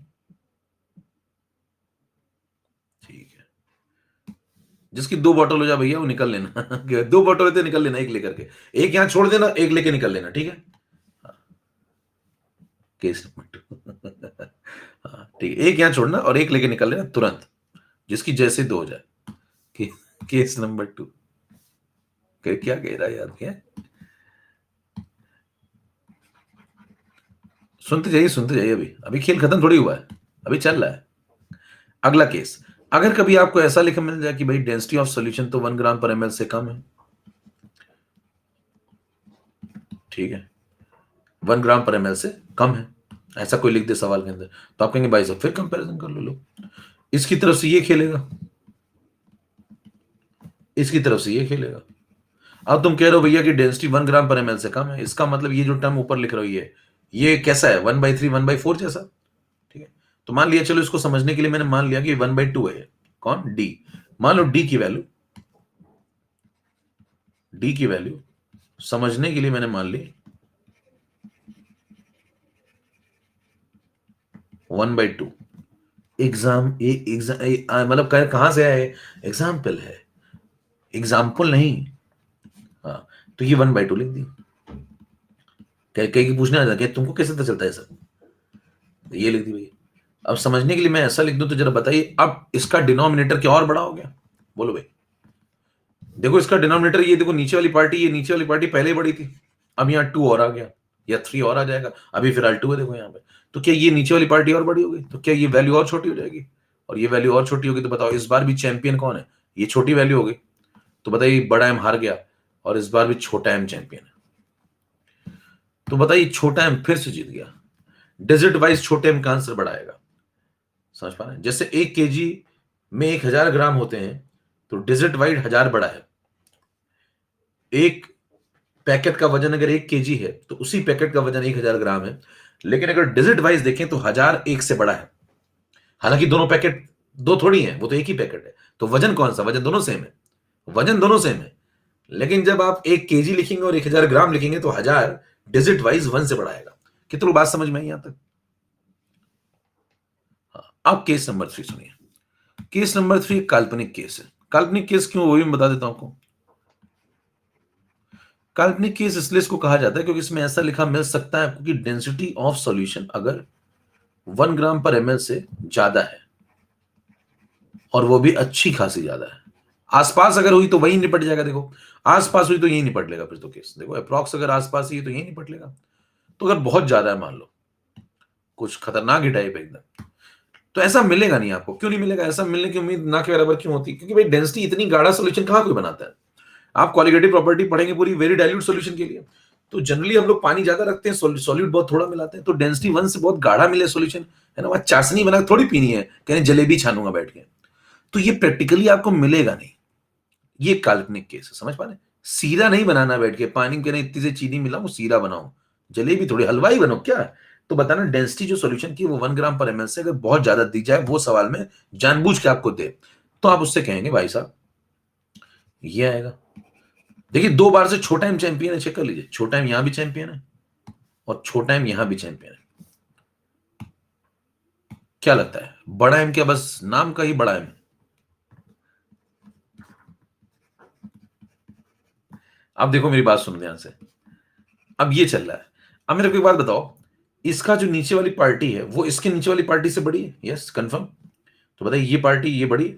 ठीक है। जिसकी 2 बॉटल हो जाए भैया वो निकल लेना 2 बॉटल होते निकल लेना, एक लेकर के, एक यहां छोड़ देना, एक लेके निकल लेना, ठीक है। हाँ, केस नंबर 2 हाँ ठीक है, एक यहां छोड़ना और एक लेके निकल लेना तुरंत, जिसकी जैसे 2 हो जाए। के, केस नंबर 2, क्या कह रहा है यार, क्या सुनते जाइए, अभी अभी खेल खत्म थोड़ी हुआ है, अभी चल रहा है। अगला केस, अगर कभी आपको ऐसा लिखा मिल जाए कि भाई डेंसिटी ऑफ सॉल्यूशन तो 1 ग्राम पर एमएल से कम है, ठीक है, 1 ग्राम पर एमएल से कम है, ऐसा कोई लिख दे सवाल के अंदर, तो आप कहेंगे भाई साहब फिर कंपैरिजन कर लो, इसकी तरफ से ये खेलेगा, इसकी तरफ से ये खेलेगा। अब तुम कह रहे हो भैया कि डेंसिटी 1 ग्राम पर एमएल से कम है, इसका मतलब ये जो टर्म ऊपर लिख रही है ये कैसा है, 1/3 1/4 जैसा, ठीक है। तो मान लिया, चलो इसको समझने के लिए मैंने मान लिया कि 1/2 है, कौन, डी। मान लो डी की वैल्यू समझने के लिए मैंने मान ली 1/2। एग्जाम मतलब कहां से आए, एग्जाम्पल है, एग्जाम्पल नहीं। हाँ, तो ये 1/2 लिख दी। कह कह के पूछने आ जाता तुमको कैसे पता चलता है सर, तो ये लिख दी भैया। अब समझने के लिए मैं ऐसा लिख दूं तो जरा बताइए, अब इसका डिनोमिनेटर क्या और बड़ा हो गया, बोलो भाई। देखो इसका डिनोमिनेटर, ये देखो नीचे वाली पार्टी, ये नीचे वाली पार्टी पहले ही बड़ी थी, अब यहाँ 2 और आ गया या 3 और आ जाएगा, अभी फिलहाल 2 है देखो यहाँ पे। तो क्या ये नीचे वाली पार्टी और बड़ी हो गई, तो क्या ये वैल्यू और छोटी हो जाएगी, और ये वैल्यू और छोटी होगी, तो बताओ इस बार भी चैंपियन कौन है, ये छोटी वैल्यू हो गई, तो बताइए बड़ा एम हार गया और इस बार भी छोटा एम चैंपियन है। तो बताइए छोटा एम फिर से जीत गया, डिजिट वाइज छोटे एम का आंसर बढ़ाएगा, समझ पा रहे हैं। जैसे 1 kg में 1000 ग्राम होते हैं तो डिजिट वाइज 1000 बड़ा है। एक पैकेट का वजन अगर 1 kg है तो उसी पैकेट का वजन 1000 ग्राम है, लेकिन अगर डिजिट वाइज देखें तो 1000 एक से बड़ा है। हालांकि दोनों पैकेट दो थोड़ी है, वो तो एक ही पैकेट है, तो वजन कौन सा, वजन दोनों सेम है, वजन दोनों सेम है। लेकिन जब आप 1 kg लिखेंगे और 1000 ग्राम लिखेंगे तो 1000 डिजिट वाइज 1 से बढ़ाएगा। कितनी बात समझ में आई यहां तक। हाँ, अब केस नंबर 3 सुनिए। केस नंबर 3 काल्पनिक केस है। काल्पनिक केस क्यों, वो भी मैं बता देता हूं आपको। काल्पनिक केस इसलिए इसको कहा जाता है क्योंकि इसमें ऐसा लिखा मिल सकता है आपको कि डेंसिटी ऑफ सॉल्यूशन अगर 1 ग्राम पर एमएल से ज्यादा है, और वो भी अच्छी खासी ज्यादा है, आसपास अगर हुई तो वही निपट जाएगा। देखो आसपास हुई तो यही निपट लेगा फिर तो केस। देखो अप्रॉक्स अगर आसपास ही है तो यही निपट लेगा। तो अगर बहुत ज्यादा है, मान लो कुछ खतरनाक ही टाइप है एकदम, तो ऐसा मिलेगा नहीं आपको। क्यों नहीं मिलेगा? ऐसा मिलने की उम्मीद ना के बराबर क्यों होती है? क्योंकि भाई डेंसिटी इतनी गाढ़ा सोल्यूशन कहां कोई बनाता है। आप क्वालिटेटिव प्रॉपर्टी पढ़ेंगे पूरी वेरी डाइल्यूट सॉल्यूशन के लिए, तो जनरली हम लोग पानी ज्यादा रखते हैं, सॉल्यूट बहुत थोड़ा मिलाते हैं। तो डेंसिटी 1 से बहुत गाढ़ा मिले सॉल्यूशन, है ना, वहां चाशनी बना के थोड़ी पीनी है, कहीं जलेबी छानूंगा बैठ के। तो ये प्रैक्टिकली आपको मिलेगा नहीं। ये काल्पनिक केस है, समझ पा रहे हैं? सीरा नहीं बनाना बैठ के, पानी के इतनी से चीनी मिलाऊं सीरा बनाऊं, जलेबी थोड़ी, हलवाई बनो क्या है? तो बताना डेंसिटी जो सॉल्यूशन की वो 1 ग्राम/ml से अगर बहुत ज्यादा दी जाए वो सवाल में जानबूझ के आपको दे, तो आप उससे कहेंगे भाई साहब ये आएगा। देखिए 2 बार से छोटा एम चैंपियन है, चेक कर लीजिए, छोटा एम यहां भी चैंपियन है और छोटा एम यहां भी चैंपियन है। क्या लगता है बड़ा एम क्या बस नाम का ही बड़ा एम? अब देखो मेरी बात सुन ध्यान से। अब ये चल रहा है। अब मेरे को एक बात बताओ, इसका जो नीचे वाली पार्टी है वो इसके नीचे वाली पार्टी से बड़ी है? Yes confirm. तो बताइए ये पार्टी ये बड़ी है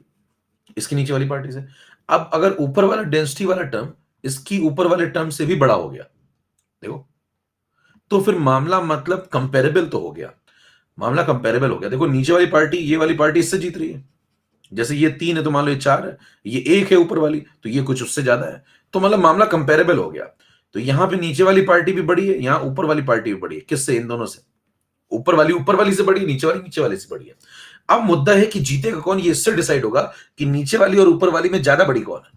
इसकी नीचे वाली पार्टी से। अब अगर ऊपर वाला डेंसिटी वाला टर्म इसकी ऊपर वाले टर्म से भी बड़ा हो गया, देखो, तो फिर मामला मतलब कंपेरेबल तो हो गया। मामला कंपेरेबल हो गया। देखो नीचे वाली पार्टी ये वाली पार्टी इससे जीत रही है। जैसे ये 3 है तो मान लो ये 4 है, ये 1 है ऊपर वाली, तो ये कुछ उससे ज्यादा है। तो मतलब मामला कंपेरेबल हो गया। तो यहां पे नीचे वाली पार्टी भी बड़ी है, यहां ऊपर वाली पार्टी भी बड़ी है। किससे? इन दोनों से। ऊपर वाली से बड़ी है, नीचे वाली से बड़ी है। अब मुद्दा है कि जीतेगा कौन, ये इससे डिसाइड होगा कि नीचे वाली और ऊपर वाली में ज्यादा बड़ी कौन है।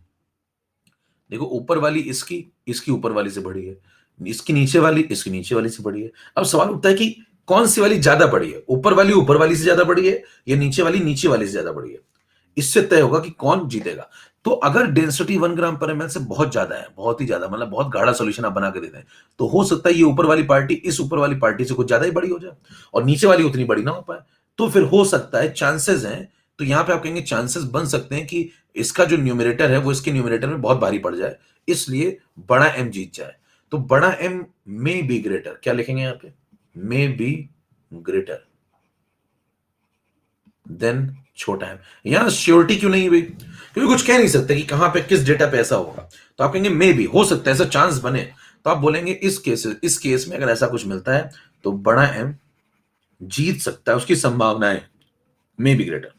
देखो ऊपर वाली इसकी इसकी ऊपर वाली से बड़ी है, इसकी नीचे वाली से बड़ी है। अब सवाल उठता है कि कौन सी वाली ज्यादा बड़ी है, ऊपर वाली से ज्यादा बड़ी है या नीचे वाली से ज्यादा बड़ी है। इससे तय होगा कि कौन जीतेगा। तो अगर डेंसिटी 1 ग्राम/ml से बहुत ज्यादा है, बहुत ही ज्यादा, मतलब बहुत गाढ़ा सॉल्यूशन आप बना के देते हैं, तो हो सकता है ये ऊपर वाली पार्टी इस ऊपर वाली पार्टी से कुछ ज्यादा ही बड़ी हो जाए और नीचे वाली उतनी बड़ी ना हो पाए। तो फिर हो सकता है चांसेस हैं, तो यहां पे आप कहेंगे चांसेस बन सकते हैं कि इसका जो न्यूमरेटर है वो इसके न्यूमरेटर में बहुत भारी पड़ जाए, इसलिए बड़ा एम जीत जाए। तो बड़ा एम मे बी ग्रेटर, क्या लिखेंगे यहां पे? मे बी ग्रेटर देन छोटा एम। यहां श्योरिटी क्यों नहीं हुई? क्योंकि कुछ कह नहीं सकते कि कहां पे किस डेटा पे ऐसा होगा। तो आप कहेंगे मे बी, हो सकता है ऐसा चांस बने। तो आप बोलेंगे इस केस में अगर ऐसा कुछ मिलता है तो बड़ा एम जीत सकता है, उसकी संभावनाएं मे बी ग्रेटर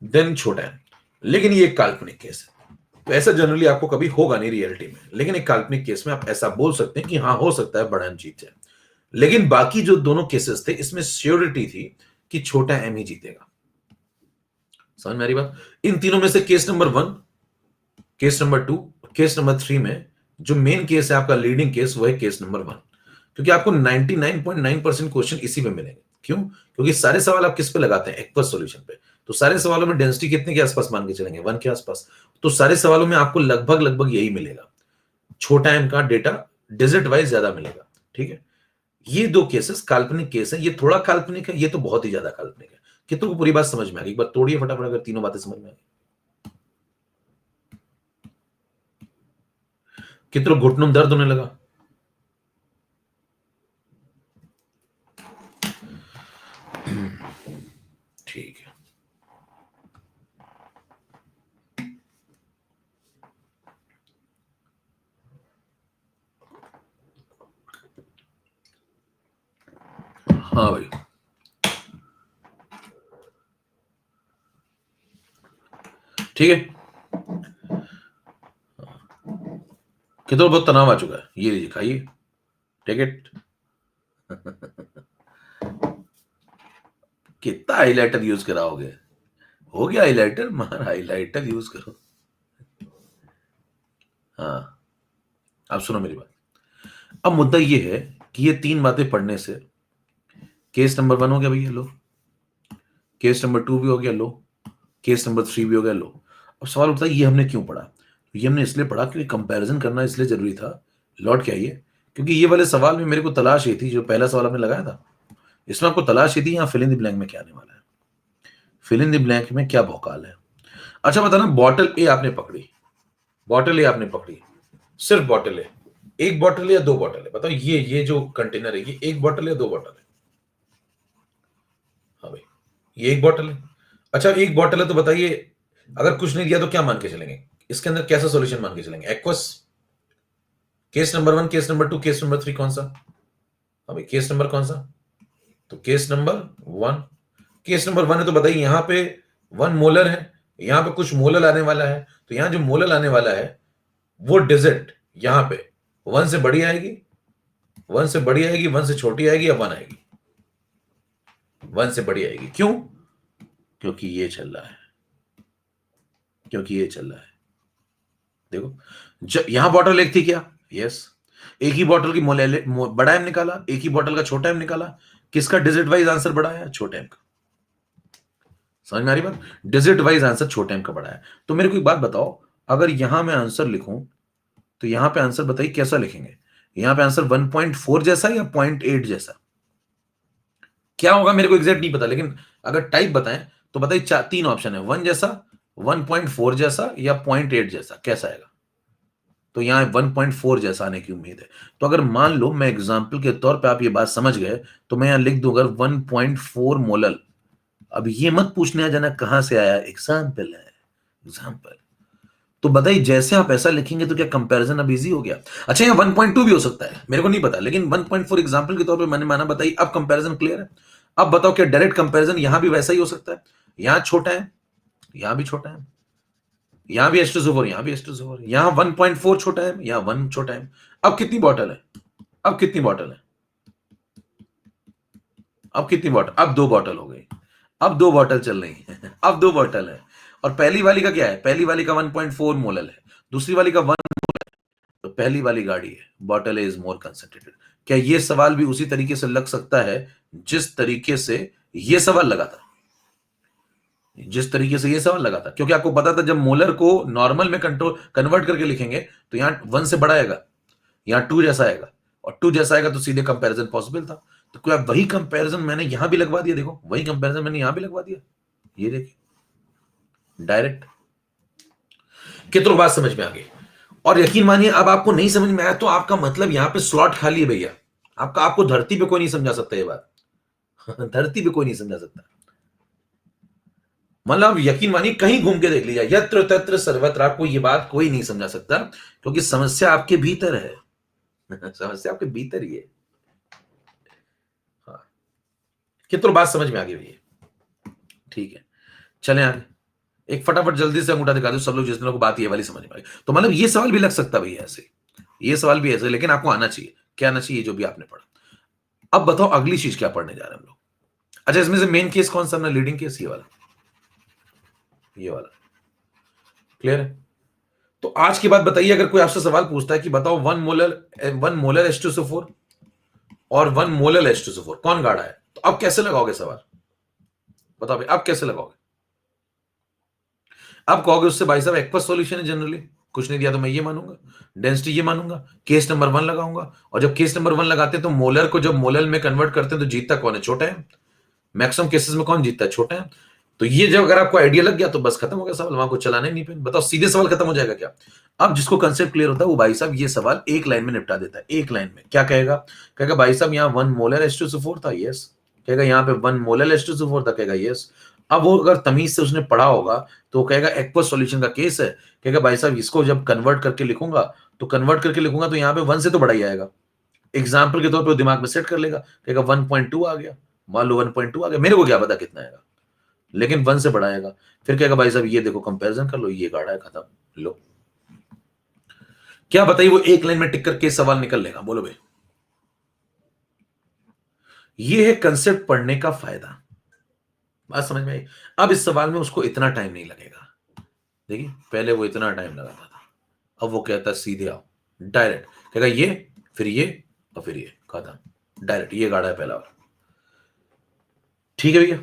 देन छोटा एम। लेकिन ये एक काल्पनिक केस है, तो ऐसा जनरली आपको कभी होगा नहीं रियलिटी में। लेकिन एक काल्पनिक केस में आप ऐसा बोल सकते हैं कि हाँ हो सकता है बड़ा एम जीत जाए। लेकिन बाकी जो दोनों केसेस थे इसमें श्योरिटी थी कि छोटा एम ही जीतेगा। समझ में आ रही बात? इन तीनों में से case number 1, case number 2, case number 3 में जो मेन केस है आपका लीडिंग केस वो है केस नंबर 1। क्योंकि आपको 99.9% क्वेश्चन इसी में मिलेंगे। क्यों? क्योंकि सारे सवाल आप किस पे लगाते हैं? एक्वस सॉल्यूशन पे। तो सारे सवालों में डेंसिटी कितने के आसपास मान के चलेंगे? 1 के आसपास। तो सारे सवालों में आपको लगभग लगभग यही मिलेगा। छोटा एम का डेटा डिजिट वाइज ज्यादा मिलेगा। ठीक है? ये दो केसेस काल्पनिक केस है। ये थोड़ा काल्पनिक है, ये तो बहुत ही ज्यादा काल्पनिक है। कितनों को पूरी बात समझ में आ गई? एक बार तोड़िए फटाफट अगर तीनों बातें समझ में आ गई। कितनों घुटनों में दर्द होने लगा? ठीक है। हाँ भाई, ठीक है। कितनों बहुत तनाव आ चुका है, ये लीजिए खाइए, टेक इट। कितना हाइलाइटर यूज कराओगे? हो गया हाइलाइटर, मार हाइलाइटर यूज करो। हाँ, अब सुनो मेरी बात। अब मुद्दा ये है कि ये 3 बातें पढ़ने से केस नंबर 1 हो गया भैया, लो। केस नंबर 2 भी हो गया, लो। केस नंबर 3 भी हो गया, लो। अब सवाल उठता है ये हमने क्यों पढ़ा? तो ये हमने इसलिए पढ़ा क्योंकि कंपैरिजन करना इसलिए जरूरी था। लौट के आइए, क्योंकि ये वाले सवाल में मेरे को तलाश ये थी, जो पहला सवाल हमने लगाया था इसमें आपको तलाश ये थी यहाँ फिल इन द ब्लैंक में क्या आने वाला है। फिल इन द ब्लैंक में क्या भौकाल है? अच्छा बताना, बॉटल ए आपने पकड़ी, बॉटल ए आपने पकड़ी, सिर्फ बॉटल ए, एक बॉटल है या 2 बॉटल है? बताओ, ये जो कंटेनर है ये एक बॉटल है या 2 बॉटल है? हाँ भाई, ये एक बॉटल है। अच्छा एक बॉटल है तो बताइए अगर कुछ नहीं दिया तो क्या मान के चलेंगे, इसके अंदर कैसा सॉल्यूशन मान के चलेंगे, aqueous. Case number 1, case number 2, case number 3 कौन सा? अभी केस नंबर कौन सा? तो केस नंबर 1। केस नंबर 1 है तो बताइए यहां पे 1 मोलर है, यहां पे कुछ मोलर आने वाला है, तो यहां जो मोलर आने वाला है वो डिजिट यहां पे 1 से बड़ी आएगी, 1 से बड़ी आएगी, 1 से छोटी आएगी, या 1 आएगी? 1 से बड़ी आएगी। क्यों? क्योंकि ये चल रहा है, क्योंकि ये चल रहा है। देखो यहां बॉटल एक थी क्या? यस। एक ही बॉटल की बड़ा एम निकाला, एक ही बॉटल का छोटा एम निकाला। किसका डिजिट वाइज आंसर बड़ा है? छोटे एम का। समझ में आ रही बात? डिजिट वाइज आंसर छोटे एम का बड़ा है। तो मेरे को एक बात बताओ, अगर यहां मैं आंसर लिखूं तो यहां पे आंसर बताइए कैसा लिखेंगे? यहां पे आंसर 1.4 जैसा या 0.8 जैसा? क्या होगा मेरे को एग्जैक्ट नहीं पता, लेकिन अगर टाइप बताएं तो बताइए, 3 ऑप्शन है, 1 जैसा, 1.4 जैसा, या 0.8 जैसा, कैसा आएगा? तो यहां 1.4 जैसा आने की उम्मीद है। तो अगर मान लो मैं एग्जाम्पल के तौर पे आप ये बात समझ गए, तो मैं यहां लिख दूंगा 1.4 मोलल। अब ये मत पूछने आ जाना कहां से आया, एग्जाम्पल है, एग्जाम्पल। तो बताइए जैसे आप ऐसा लिखेंगे तो क्या कंपैरिजन अब इजी हो गया? अच्छा यहाँ 1.2 भी हो सकता है, मेरे को नहीं पता, लेकिन 1.4 एग्जाम्पल के तौर पे मैंने माना। बताइए अब कंपैरिजन क्लियर है? अब बताओ क्या डायरेक्ट कंपैरिजन यहां भी वैसा ही हो सकता है? यहां छोटा है, यहां भी छोटा है, यहां भी एस्ट्रोसोफोर, यहां भी एस्ट्रोसोफोर, यहां 1.4 छोटा है, यहां 1 छोटा है। अब कितनी बॉटल है? अब कितनी बॉटल है? अब कितनी बॉटल? अब 2 बॉटल हो गई। अब 2 बॉटल चल रही है अब 2 बॉटल है। और पहली वाली का क्या है? पहली वाली का 1.4 मोलल है, दूसरी वाली का 1। तो पहली वाली गाड़ी है, बॉटल इज मोर कंसेंट्रेटेड। क्या ये सवाल भी उसी तरीके से लग सकता है जिस तरीके से ये सवाल लगा था? जिस तरीके से ये सवाल लगा था, क्योंकि आपको पता था जब मोलर को नॉर्मल में कंट्रोल कन्वर्ट करके लिखेंगे तो यहां 1 से बड़ा आएगा, यहां 2 जैसा आएगा, और 2 जैसा आएगा तो सीधे कंपैरिजन पॉसिबल था। तो क्या वही कंपैरिजन मैंने यहां भी लगवा दिया? देखो वही कंपैरिजन मैंने यहां भी लगवा दिया, ये देखिए डायरेक्ट। कितनों बात समझ में आ गई? और यकीन मानिए अब आपको नहीं समझ में आया तो आपका मतलब यहां पे स्लॉट खाली है भैया। आपको धरती पे कोई नहीं समझा सकता ये बात धरती पे कोई नहीं समझा सकता। मतलब आप यकीन मानिए कहीं घूम के देख लीजिए, यत्र तत्र सर्वत्र आपको ये बात कोई नहीं समझा सकता, क्योंकि समस्या आपके भीतर है समस्या आपके भीतर ही है। हाँ, कितनों बात समझ में आ गई भैया? ठीक है, चले आगे। एक फटाफट जल्दी से अंगूठा दिखा दो सब लोग जिस दिनों को बात ये वाली समझ में आ गई। तो मतलब ये सवाल भी लग सकता भैया ऐसे, ये सवाल भी ऐसे, लेकिन आपको आना चाहिए। क्या आना चाहिए? जो भी आपने पढ़ा। अब बताओ अगली चीज क्या पढ़ने जा रहे हैं हम लोग। अच्छा इसमें से मेन केस कौन सा अपना? लीडिंग केस ये वाला, ये वाला। क्लियर है? तो आज की बात बताइए, अगर कोई आपसे सवाल पूछता है कि बताओ 1 मोलर H2SO4 और 1 मोलर H2SO4 कौन गाढ़ा है, तो अब कैसे लगाओगे सवाल? बताओ भाई अब कैसे लगाओगे? अब कहोगे उससे भाई साहब एक्वस सॉल्यूशन है जनरली, कुछ नहीं दिया तो मैं ये मानूंगा, डेंसिटी ये मानूंगा, केस नंबर 1 लगाऊंगा। और जब केस नंबर 1 लगाते हैं तो मोलर को जब मोलर में कन्वर्ट करते हैं तो जीतता कौन है? छोटा है। मैक्सिमम केसेस में कौन जीतता है? छोटा है। तो ये जब अगर आपको आइडिया लग गया तो बस खत्म हो गया सवाल, वहां को चलाना ही नहीं पे। बताओ सीधे सवाल खत्म हो जाएगा क्या? अब जिसको कंसेप्ट क्लियर होता है वो भाई साहब ये सवाल एक लाइन में निपटा देता है। एक लाइन में क्या कहेगा? कहेगा भाई साहब यहाँ 1 मोलर H2SO4 था, यस। कहेगा यहाँ पे 1 मोलर H2SO4 था, कहेगा यस। अब वो अगर तमीज से उसने पढ़ा होगा तो वो कहेगा एक्वस सॉल्यूशन का केस है। कहेगा भाई साहब इसको जब कन्वर्ट करके लिखूंगा तो यहाँ पे 1 से तो बड़ा ही आएगा। एग्जाम्पल के तौर पर दिमाग में सेट कर लेगा, कहेगा 1.2 आ गया, मान लो 1.2 आ गया, मेरे को क्या पता कितना आएगा, लेकिन 1 से बढ़ाएगा। फिर कहेगा भाई साहब ये देखो कंपैरिजन कर लो, ये गाढ़ा है, खत्म। लो क्या बताइए वो एक लाइन में टिक करके सवाल निकल लेगा? बोलो भाई। ये है कंसेप्ट पढ़ने का फायदा। बात समझ में आई? अब इस सवाल में उसको इतना टाइम नहीं लगेगा। देखिए पहले वो इतना टाइम लगाता था, अब वो कहता है सीधे आओ डायरेक्ट, कहेगा ये, फिर ये, और फिर ये, खत्म डायरेक्ट। ये गाढ़ा है पहला वाला, ठीक है भैया?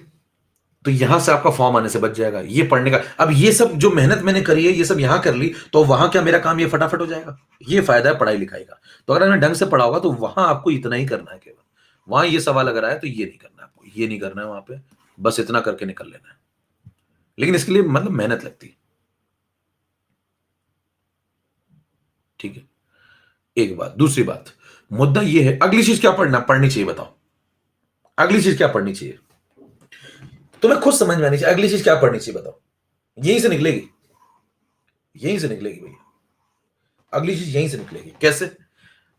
तो यहां से आपका फॉर्म आने से बच जाएगा ये पढ़ने का। अब ये सब जो मेहनत मैंने करी है ये सब यहां कर ली, तो वहां क्या मेरा काम ये फटाफट हो जाएगा। ये फायदा है पढ़ाई लिखाई का। तो अगर मैंने ढंग से पढ़ा होगा तो वहां आपको इतना ही करना है केवल। वहां ये सवाल अगर आया तो ये नहीं करना है आपको, ये नहीं करना है वहां पे, बस इतना करके निकल लेना है। लेकिन इसके लिए मतलब मेहनत लगती है। ठीक है, एक बात। दूसरी बात, मुद्दा ये है अगली चीज क्या पढ़नी चाहिए बताओ? अगली चीज क्या पढ़नी चाहिए? तुम्हें खुद समझ में आनी चाहिए अगली चीज क्या पढ़नी चाहिए, बताओ? यहीं से निकलेगी, यहीं से निकलेगी भैया, अगली चीज यहीं से निकलेगी। कैसे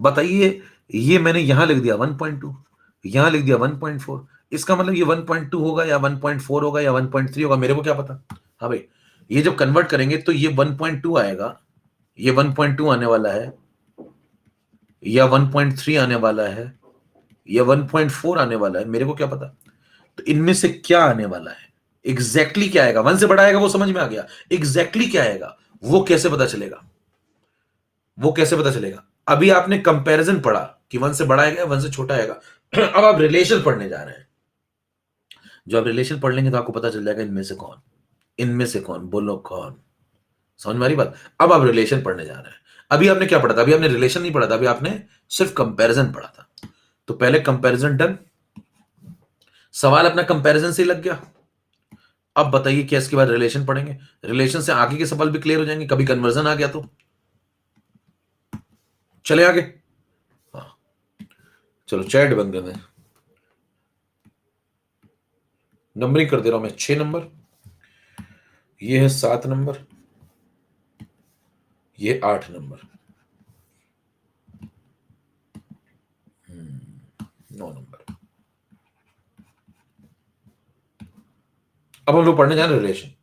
बताइए? ये मैंने यहां लिख दिया 1.2, यहां लिख दिया 1.4, इसका मतलब ये 1.2 होगा या 1.4 होगा या 1.3 होगा, मेरे को क्या पता। हाँ भाई, ये जब कन्वर्ट करेंगे तो ये 1.2 आएगा, ये 1.2 आने वाला है, या 1.3 आने वाला है, या 1.4 आने वाला है, मेरे को क्या पता। तो इनमें से क्या आने वाला है, एग्जैक्टली क्या आएगा, वन से बड़ा आएगा वो समझ में आ गया, एग्जैक्टली क्या आएगा वो कैसे पता चलेगा, वो कैसे पता चलेगा। अभी आपने कंपैरिजन पढ़ा कि वन से बड़ा आएगा वन से छोटा आएगा, अब आप रिलेशन पढ़ने जा रहे हैं। जो आप रिलेशन पढ़ लेंगे तो आपको पता चल जाएगा इनमें से कौन, इनमें से कौन, बोलो कौन। समझ में आ रही बात? अब आप रिलेशन पढ़ने जा रहे हैं। अभी आपने क्या पढ़ा था? अभी आपने रिलेशन नहीं पढ़ा था, अभी आपने सिर्फ कंपैरिजन पढ़ा था। तो पहले कंपैरिजन डन, सवाल अपना कंपैरिजन से ही लग गया। अब बताइए क्या इसके बाद रिलेशन पढ़ेंगे? रिलेशन से आगे के सवाल भी क्लियर हो जाएंगे, कभी कन्वर्जन आ गया तो। चले आगे, हाँ चलो चैट बंद कर दें, नंबरिंग कर दे रहा हूं मैं। 6 नंबर, ये है 7 नंबर, ये 8 नंबर, 9 नंबर। अब हम लोग पढ़ने जा रहे हैं रिलेशन।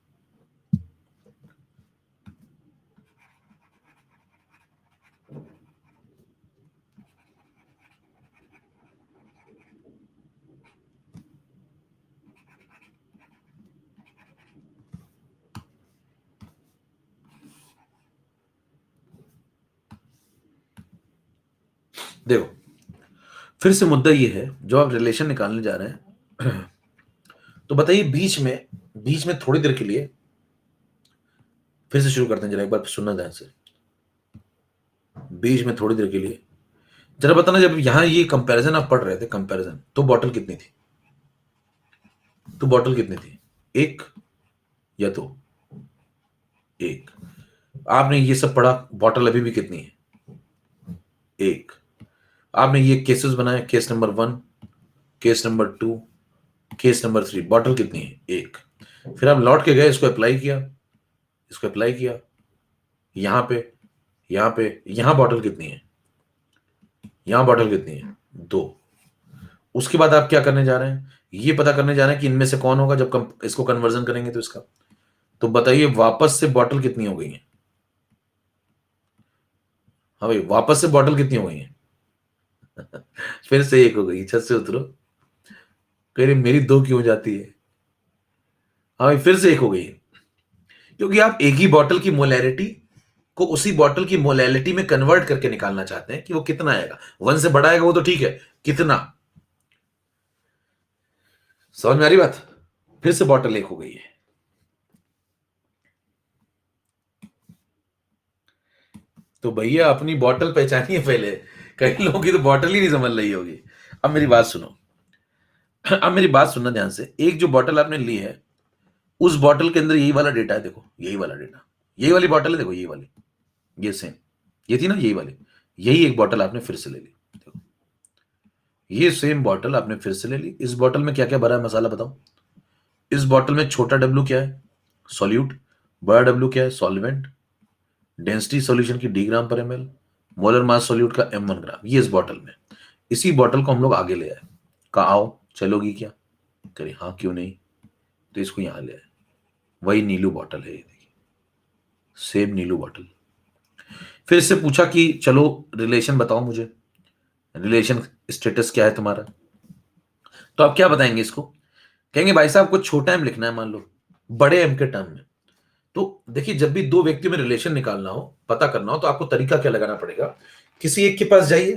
देखो, फिर से मुद्दा ये है, जो आप रिलेशन निकालने जा रहे हैं, तो बताइए बीच में थोड़ी देर के लिए, फिर से शुरू करते हैं, जरा एक बार सुनना ध्यान से। बीच में थोड़ी देर के लिए जरा बताना, जब यहां ये कंपैरिजन आप पढ़ रहे थे, कंपैरिजन, तो बॉटल कितनी थी? तो बॉटल कितनी थी? एक या दो? एक। आपने ये सब पढ़ा, बॉटल अभी भी कितनी है? एक। आपने ये केसेस बनाए, case number 1, case number 2, case number 3, bottle कितनी है? एक। फिर आप लौट के गए, इसको अप्लाई किया, इसको अप्लाई किया, यहां पे, यहां पे, यहां बॉटल कितनी है? यहां बॉटल कितनी है? दो। उसके बाद आप क्या करने जा रहे हैं? ये पता करने जा रहे हैं कि इनमें से कौन होगा जब इसको कन्वर्जन करेंगे तो इसका। तो बताइए वापस से बॉटल कितनी हो गई है? हाँ भाई, वापस से बॉटल कितनी हो गई है? फिर से एक हो गई, छत से उतरो। कह रहे मेरी दो क्यों हो जाती है? हाँ भाई, फिर से एक हो गई है, क्योंकि आप एक ही बॉटल की मोलैरिटी को उसी बॉटल की मोलैलिटी में कन्वर्ट करके निकालना चाहते हैं कि वो कितना आएगा। वन से बड़ा आएगा वो तो ठीक है, कितना? समझ में आ रही बात? फिर से बॉटल एक हो गई है। तो भैया अपनी बॉटल पहचानिए पहले, कई लोगों की तो बॉटल ही नहीं समझ रही होगी। अब मेरी बात सुनो, अब मेरी बात सुनना ध्यान से। एक जो बॉटल आपने ली है, उस बॉटल के अंदर यही वाला डेटा है, देखो यही वाला डेटा, यही वाली बॉटल है, देखो यही वाली, ये सेम, ये थी ना यही वाली, यही एक बॉटल आपने फिर से ले ली, देखो ये सेम बॉटल आपने फिर से ले ली। इस बॉटल में क्या क्या भरा है मसाला बताओ? इस बॉटल में छोटा डब्ल्यू क्या है? सॉल्यूट। बड़ा डब्ल्यू क्या है? सॉल्वेंट। डेंसिटी सॉल्यूशन की डी ग्राम पर एमएल, मोलर मास सॉल्यूट का m1 ग्राम, ये इस बॉटल में। इसी बॉटल को हम लोग आगे ले आए, कहा आओ चलोगी क्या? करी हाँ क्यों नहीं। तो इसको यहां ले आए, वही नीलू बॉटल है, ये देखिए सेम नीलू बॉटल। फिर इससे पूछा कि चलो रिलेशन बताओ मुझे, रिलेशन स्टेटस क्या है तुम्हारा? तो आप क्या बताएंगे इसको? कहेंगे भाई साहब कुछ छोटा एम लिखना है, मान लो बड़े एम के टर्म में। तो देखिए, जब भी दो व्यक्तियों में रिलेशन निकालना हो, पता करना हो, तो आपको तरीका क्या लगाना पड़ेगा? किसी एक के पास जाइए,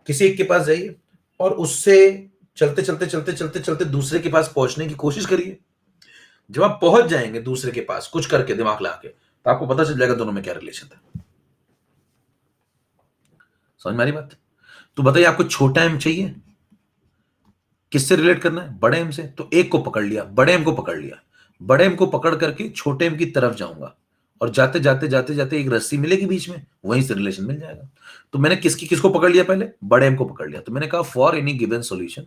किसी एक के पास जाइए, और उससे चलते चलते चलते चलते चलते दूसरे के पास पहुंचने की कोशिश करिए। जब आप पहुंच जाएंगे दूसरे के पास कुछ करके, दिमाग लगा के, तो आपको पता चल जाएगा दोनों में क्या रिलेशन था। समझ में आ रही बात? तो बताइए आपको छोटा एम चाहिए, किससे रिलेट करना है? बड़े एम से। तो एक को पकड़ लिया, बड़े एम को पकड़ लिया, बड़े एम को पकड़ करके छोटे एम की तरफ जाऊंगा, और जाते जाते जाते जाते एक रस्सी मिलेगी बीच में, वहीं से रिलेशन मिल जाएगा। तो मैंने किसको पकड़ लिया? पहले बड़े एम को पकड़ लिया। तो मैंने कहा for any given solution,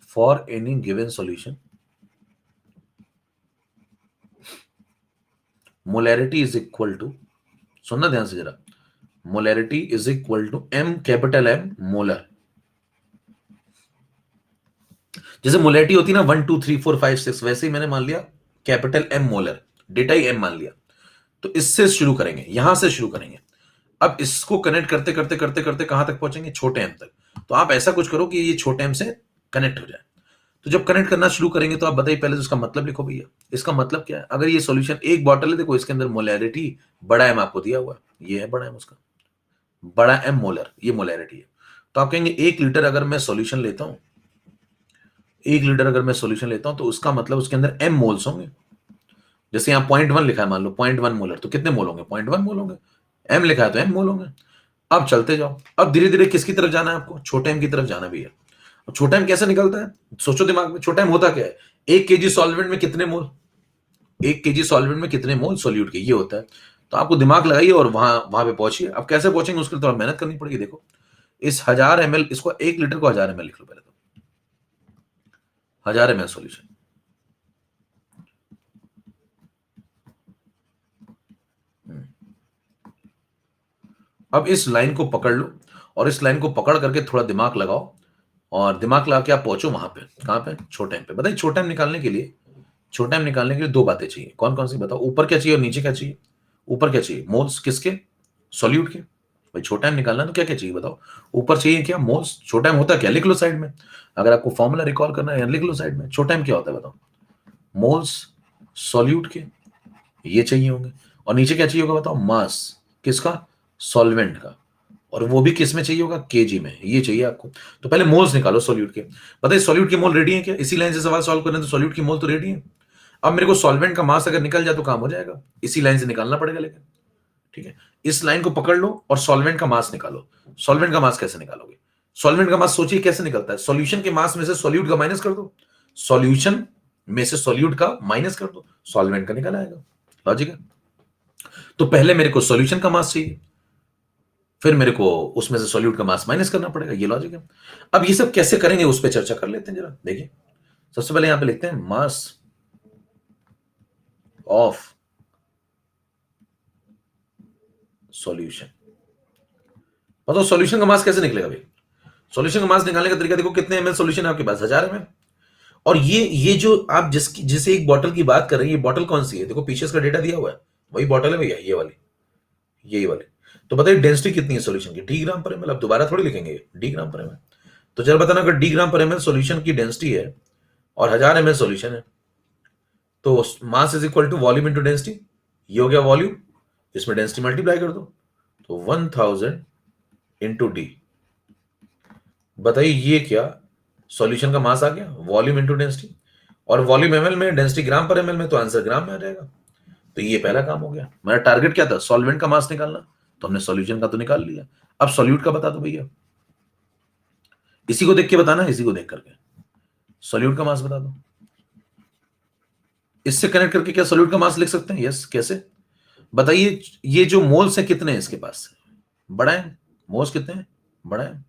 for any given solution molarity is equal to, सुनना ध्यान से जरा, molarity is equal to M capital M molar. जैसे मोलैरिटी होती है ना 1 2 3 4 5 6, वैसे ही मैंने मान लिया कैपिटल एम मोलर, डेटा ही एम मान लिया। तो इससे शुरू करेंगे, यहां से शुरू करेंगे। अब इसको कनेक्ट करते करते करते करते कहां तक पहुंचेंगे, छोटे एम तक। तो आप ऐसा कुछ करो कि ये छोटे एम से कनेक्ट हो जाए। तो जब कनेक्ट करना शुरू करेंगे तो आप बताइए पहले तो इसका मतलब लिखो भैया। इसका मतलब क्या है, अगर ये सॉल्यूशन एक बॉटल है, देखो इसके अंदर मोलैरिटी बड़ा एम आपको दिया हुआ है, ये है बड़ा एम उसका, बड़ा एम मोलर, ये मोलैरिटी है। तो आप कहेंगे 1 लीटर अगर मैं सॉल्यूशन लेता हूं, 1 लीटर अगर मैं सॉल्यूशन लेता हूं तो उसका मतलब उसके अंदर एम मोल्स होंगे। जैसे यहाँ 0.1 लिखा है, मान लो 0.1 मोलर, तो कितने मोल होंगे, 0.1 मोल होंगे। एम लिखा है तो एम मोल होंगे। अब चलते जाओ, अब धीरे धीरे किसकी तरफ जाना है आपको, छोटे एम की तरफ जाना भी है। अब छोटा एम कैसे निकलता है, सोचो दिमाग में, छोटा एम होता क्या है, 1 kg सॉल्वेंट में कितने मोल, 1 kg सॉल्वेंट में कितने मोल सोल्यूट के, ये होता है। तो आपको दिमाग लगाइए और वहां वहां पे पहुंचिए। अब कैसे पहुंचेंगे उसके लिए थोड़ा मेहनत करनी पड़ेगी। देखो इस 1000 ml, इसको 1 लीटर को 1000 ml लिख लो पहले तो, 1000 ml सॉल्यूशन। अब इस लाइन को पकड़ लो और इस लाइन को पकड़ करके थोड़ा दिमाग लगाओ, और दिमाग लगा के आप पहुंचो वहां पे, कहां पे, छोटे एम पे। बताइए छोटा एम निकालने के लिए, छोटा एम निकालने के लिए 2 बातें चाहिए, कौन कौन सी बताओ, ऊपर क्या चाहिए और नीचे क्या चाहिए। ऊपर क्या चाहिए, मोल्स किसके, सॉल्यूट के। भाई छोटा एम निकालना तो क्या क्या चाहिए बताओ। ऊपर चाहिए क्या, मोल्स। छोटा एम होता क्या, लिख लो साइड में, अगर आपको फॉर्मूला रिकॉल करना है लिख लो साइड में। छोटा एम क्या होता है बताओ, मोल्स सॉल्यूट के, ये चाहिए होंगे। और नीचे क्या चाहिए होगा बताओ, मास किसका, सॉल्वेंट का, और वो भी किस में चाहिए होगा, केजी में, ये चाहिए आपको। तो पहले मोल्स निकालो सॉल्यूट के। बताइए सॉल्यूट के मोल रेडी है क्या, इसी लाइन से सवाल सॉल्व करना है तो सॉल्यूट के मोल तो रेडी है। अब मेरे को सॉल्वेंट का मास अगर निकल जाए तो काम हो जाएगा, इसी लाइन से निकालना पड़ेगा लेकिन, ठीक है। इस लाइन को पकड़ लो और सॉल्वेंट का मास निकालो। सॉल्वेंट का मास कैसे निकालोगे, सॉल्वेंट का मास सोचिए कैसे निकलता है, सॉल्यूशन के मास में से सॉल्यूट का माइनस कर दो, सॉल्यूशन में से सॉल्यूट का माइनस कर दो, सॉल्वेंट का निकल आएगा। लॉजिक है। तो पहले मेरे को सॉल्यूशन का मास चाहिए, फिर मेरे को उसमें से सॉल्यूट का मास माइनस करना पड़ेगा, ये लॉजिक है। अब ये सब कैसे करेंगे उस पर चर्चा कर लेते हैं जरा, देखिए। सबसे पहले यहां पे लिखते हैं मास ऑफ सॉल्यूशन। बताओ सॉल्यूशन का मास कैसे निकलेगा भाई, सॉल्यूशन का मास निकालने का तरीका देखो, कितने एमएल सॉल्यूशन है आपके पास, 1000 ml। और ये जो आप जिसे एक बॉटल की बात कर रहे हैं, ये बॉटल कौन सी है, देखो पीछे इसका डेटा दिया हुआ है, वही बॉटल है भैया, ये वाली, यही वाली। तो बताइए डेंसिटी कितनी है सॉल्यूशन की, डी ग्राम पर एमएल। अब दोबारा थोड़ी लिखेंगे, डी ग्राम पर एमएल। तो जरा बताना, अगर डी ग्राम पर एमएल सॉल्यूशन की डेंसिटी है और 1000 ml सॉल्यूशन है, तो mass is equal to volume into density, ये हो गया वॉल्यूम, इसमें डेंसिटी मल्टीप्लाई कर दो, तो 1000 इंटू डी। बताइए ये क्या, सॉल्यूशन का मास आ गया, वॉल्यूम इंटू डेंसिटी, और वॉल्यूम एमएल में, डेंसिटी ग्राम पर एमएल में, तो आंसर ग्राम में आ जाएगा। तो ये पहला काम हो गया। मेरा टारगेट क्या था, सॉल्वेंट का मास निकालना, तो हमने सॉल्यूशन का तो निकाल लिया। अब सॉल्यूट का बता दो भैया, इसी को देख के बताना, इसी को देख करके सॉल्यूट का मास बता दो। इससे कनेक्ट करके क्या सॉल्यूट का मास लिख सकते हैं, यस, कैसे बताइए। ये जो मोल्स है कितने हैं इसके पास, बड़ा है, मोल्स कितने हैं, बड़ा है,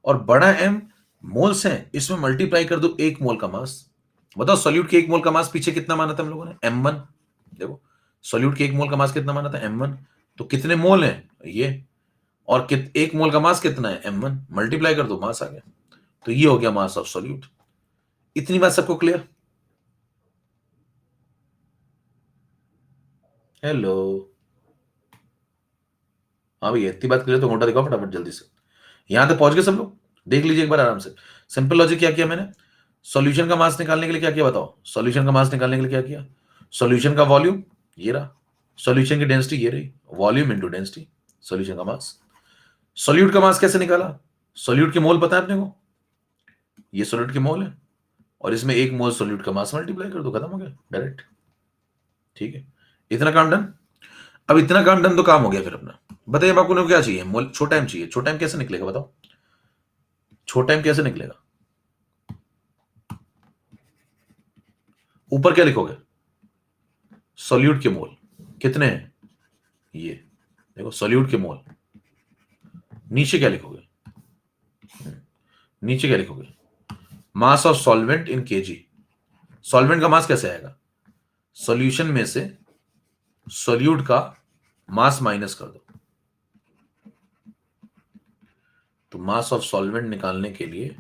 और बड़ा एम मोल्स हैं, इसमें मल्टीप्लाई कर दो 1 मोल का मास। बताओ सॉल्यूट के 1 मोल का मास पीछे कितना माना था हम लोगों ने, m1। देखो सॉल्यूट के 1 मोल का मास कितना माना था, m1। तो कितने मोल हैं ये, और 1 मोल का मास कितना है, m1, मल्टीप्लाई कर दो, मास आ गया। तो ये हो गया मास ऑफ सॉल्यूट। इतनी बात सबको क्लियर, हेलो। हाँ भैया इतनी बात क्लियर, तो मोटा दिखाओ फटाफट जल्दी से। यहां तक पहुंच गए सब लोग, देख लीजिए एक बार आराम से। सिंपल लॉजिक क्या किया मैंने, सॉल्यूशन का मास निकालने के लिए क्या किया बताओ, सॉल्यूशन का मास निकालने के लिए क्या किया, सॉल्यूशन का वॉल्यूम ये रहा, सॉल्यूशन की डेंसिटी ये रही, वॉल्यूम इनटू डेंसिटी, सॉल्यूशन का मास। सॉल्यूट का मास कैसे निकाला, सॉल्यूट के मोल पता है अपने को, ये सॉल्यूट के मोल है, और इसमें 1 मोल सॉल्यूट का मास मल्टीप्लाई कर दो, खत्म हो गया डायरेक्ट। ठीक है, इतना काम डन। अब इतना काम डन तो काम हो गया फिर अपना। बताइए अब आपको क्या चाहिए, मोल, छोटा एम चाहिए। छोटा एम कैसे निकलेगा बताओ, छोटा एम कैसे निकलेगा, ऊपर क्या लिखोगे, सॉल्यूट के मोल कितने हैं, ये देखो सॉल्यूट के मोल। नीचे क्या लिखोगे, नीचे क्या लिखोगे, mass of solvent in KG. Solvent का मास कैसे आएगा, सॉल्यूशन में से सॉल्यूट का मास माइनस कर दो। तो मास ऑफ सॉल्वेंट निकालने के लिए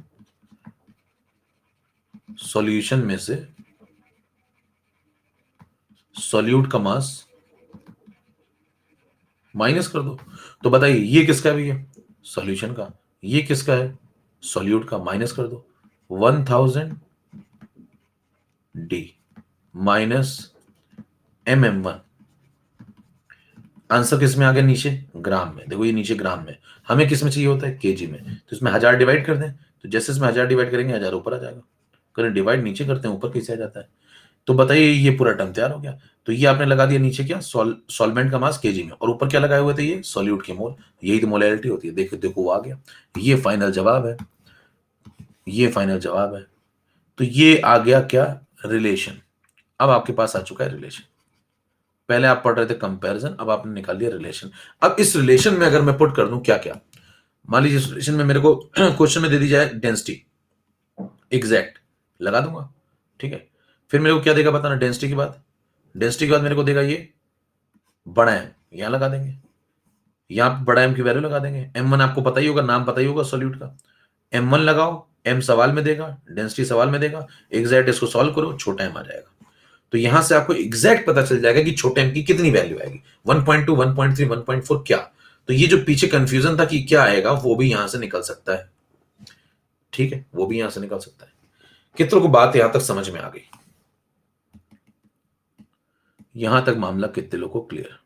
सॉल्यूशन में से सॉल्यूट का मास माइनस कर दो। तो बताइए ये किसका भी है? सॉल्यूशन का। ये किसका है? सॉल्यूट का। माइनस कर दो 1000 डी माइनस MM1। आंसर किस में आ गया? नीचे ग्राम में। देखो ये नीचे ग्राम में, हमें किस में चाहिए होता है? केजी में। तो इसमें 1000 डिवाइड कर दें, तो जैसे इसमें 1000 डिवाइड करेंगे 1000 ऊपर आ जाएगा। करें डिवाइड नीचे करते हैं, ऊपर कैसे आ जाता है? तो बताइए ये पूरा टर्म तैयार हो गया। तो ये आपने लगा दिया नीचे क्या? सॉल्वेंट का मास केजी में, और ऊपर क्या लगाए हुए थे? ये सॉल्यूट के मोल। यही तो मोलैरिटी होती है। देखो देखो वो आ गया। ये फाइनल जवाब है, ये फाइनल जवाब है। तो ये आ गया क्या? रिलेशन। अब आपके पास आ चुका है रिलेशन। पहले आप पढ़ रहे थे कंपैरिजन, अब आपने निकाल दिया रिलेशन। अब इस रिलेशन में अगर मैं पुट कर दूं क्या क्या, मान लीजिए इस रिलेशन में मेरे को क्वेश्चन में दे दी जाए डेंसिटी, एग्जैक्ट लगा दूंगा। ठीक है, फिर मेरे को क्या देगा बताना? डेंसिटी के बाद, डेंसिटी के बाद मेरे को देगा ये बड़ा एम, यहां लगा देंगे। यहां पे बड़ा एम की वैल्यू लगा देंगे। M1 आपको पता ही होगा, नाम पता ही होगा सॉल्यूट का। M1 लगाओ, एम सवाल में देगा, डेंसिटी सवाल में देगा, एग्जैक्ट इसको सॉल्व करो, छोटा एम आ जाएगा। तो यहां से आपको एग्जैक्ट पता चल जाएगा कि छोटे एम की कितनी वैल्यू आएगी, 1.2, 1.3, 1.4 क्या। तो ये जो पीछे कंफ्यूजन था कि क्या आएगा, वो भी यहां से निकल सकता है। ठीक है, वो भी यहां से निकल सकता है। कितनों को बात यहां तक समझ में आ गई? यहां तक मामला कितने लोगों को क्लियर?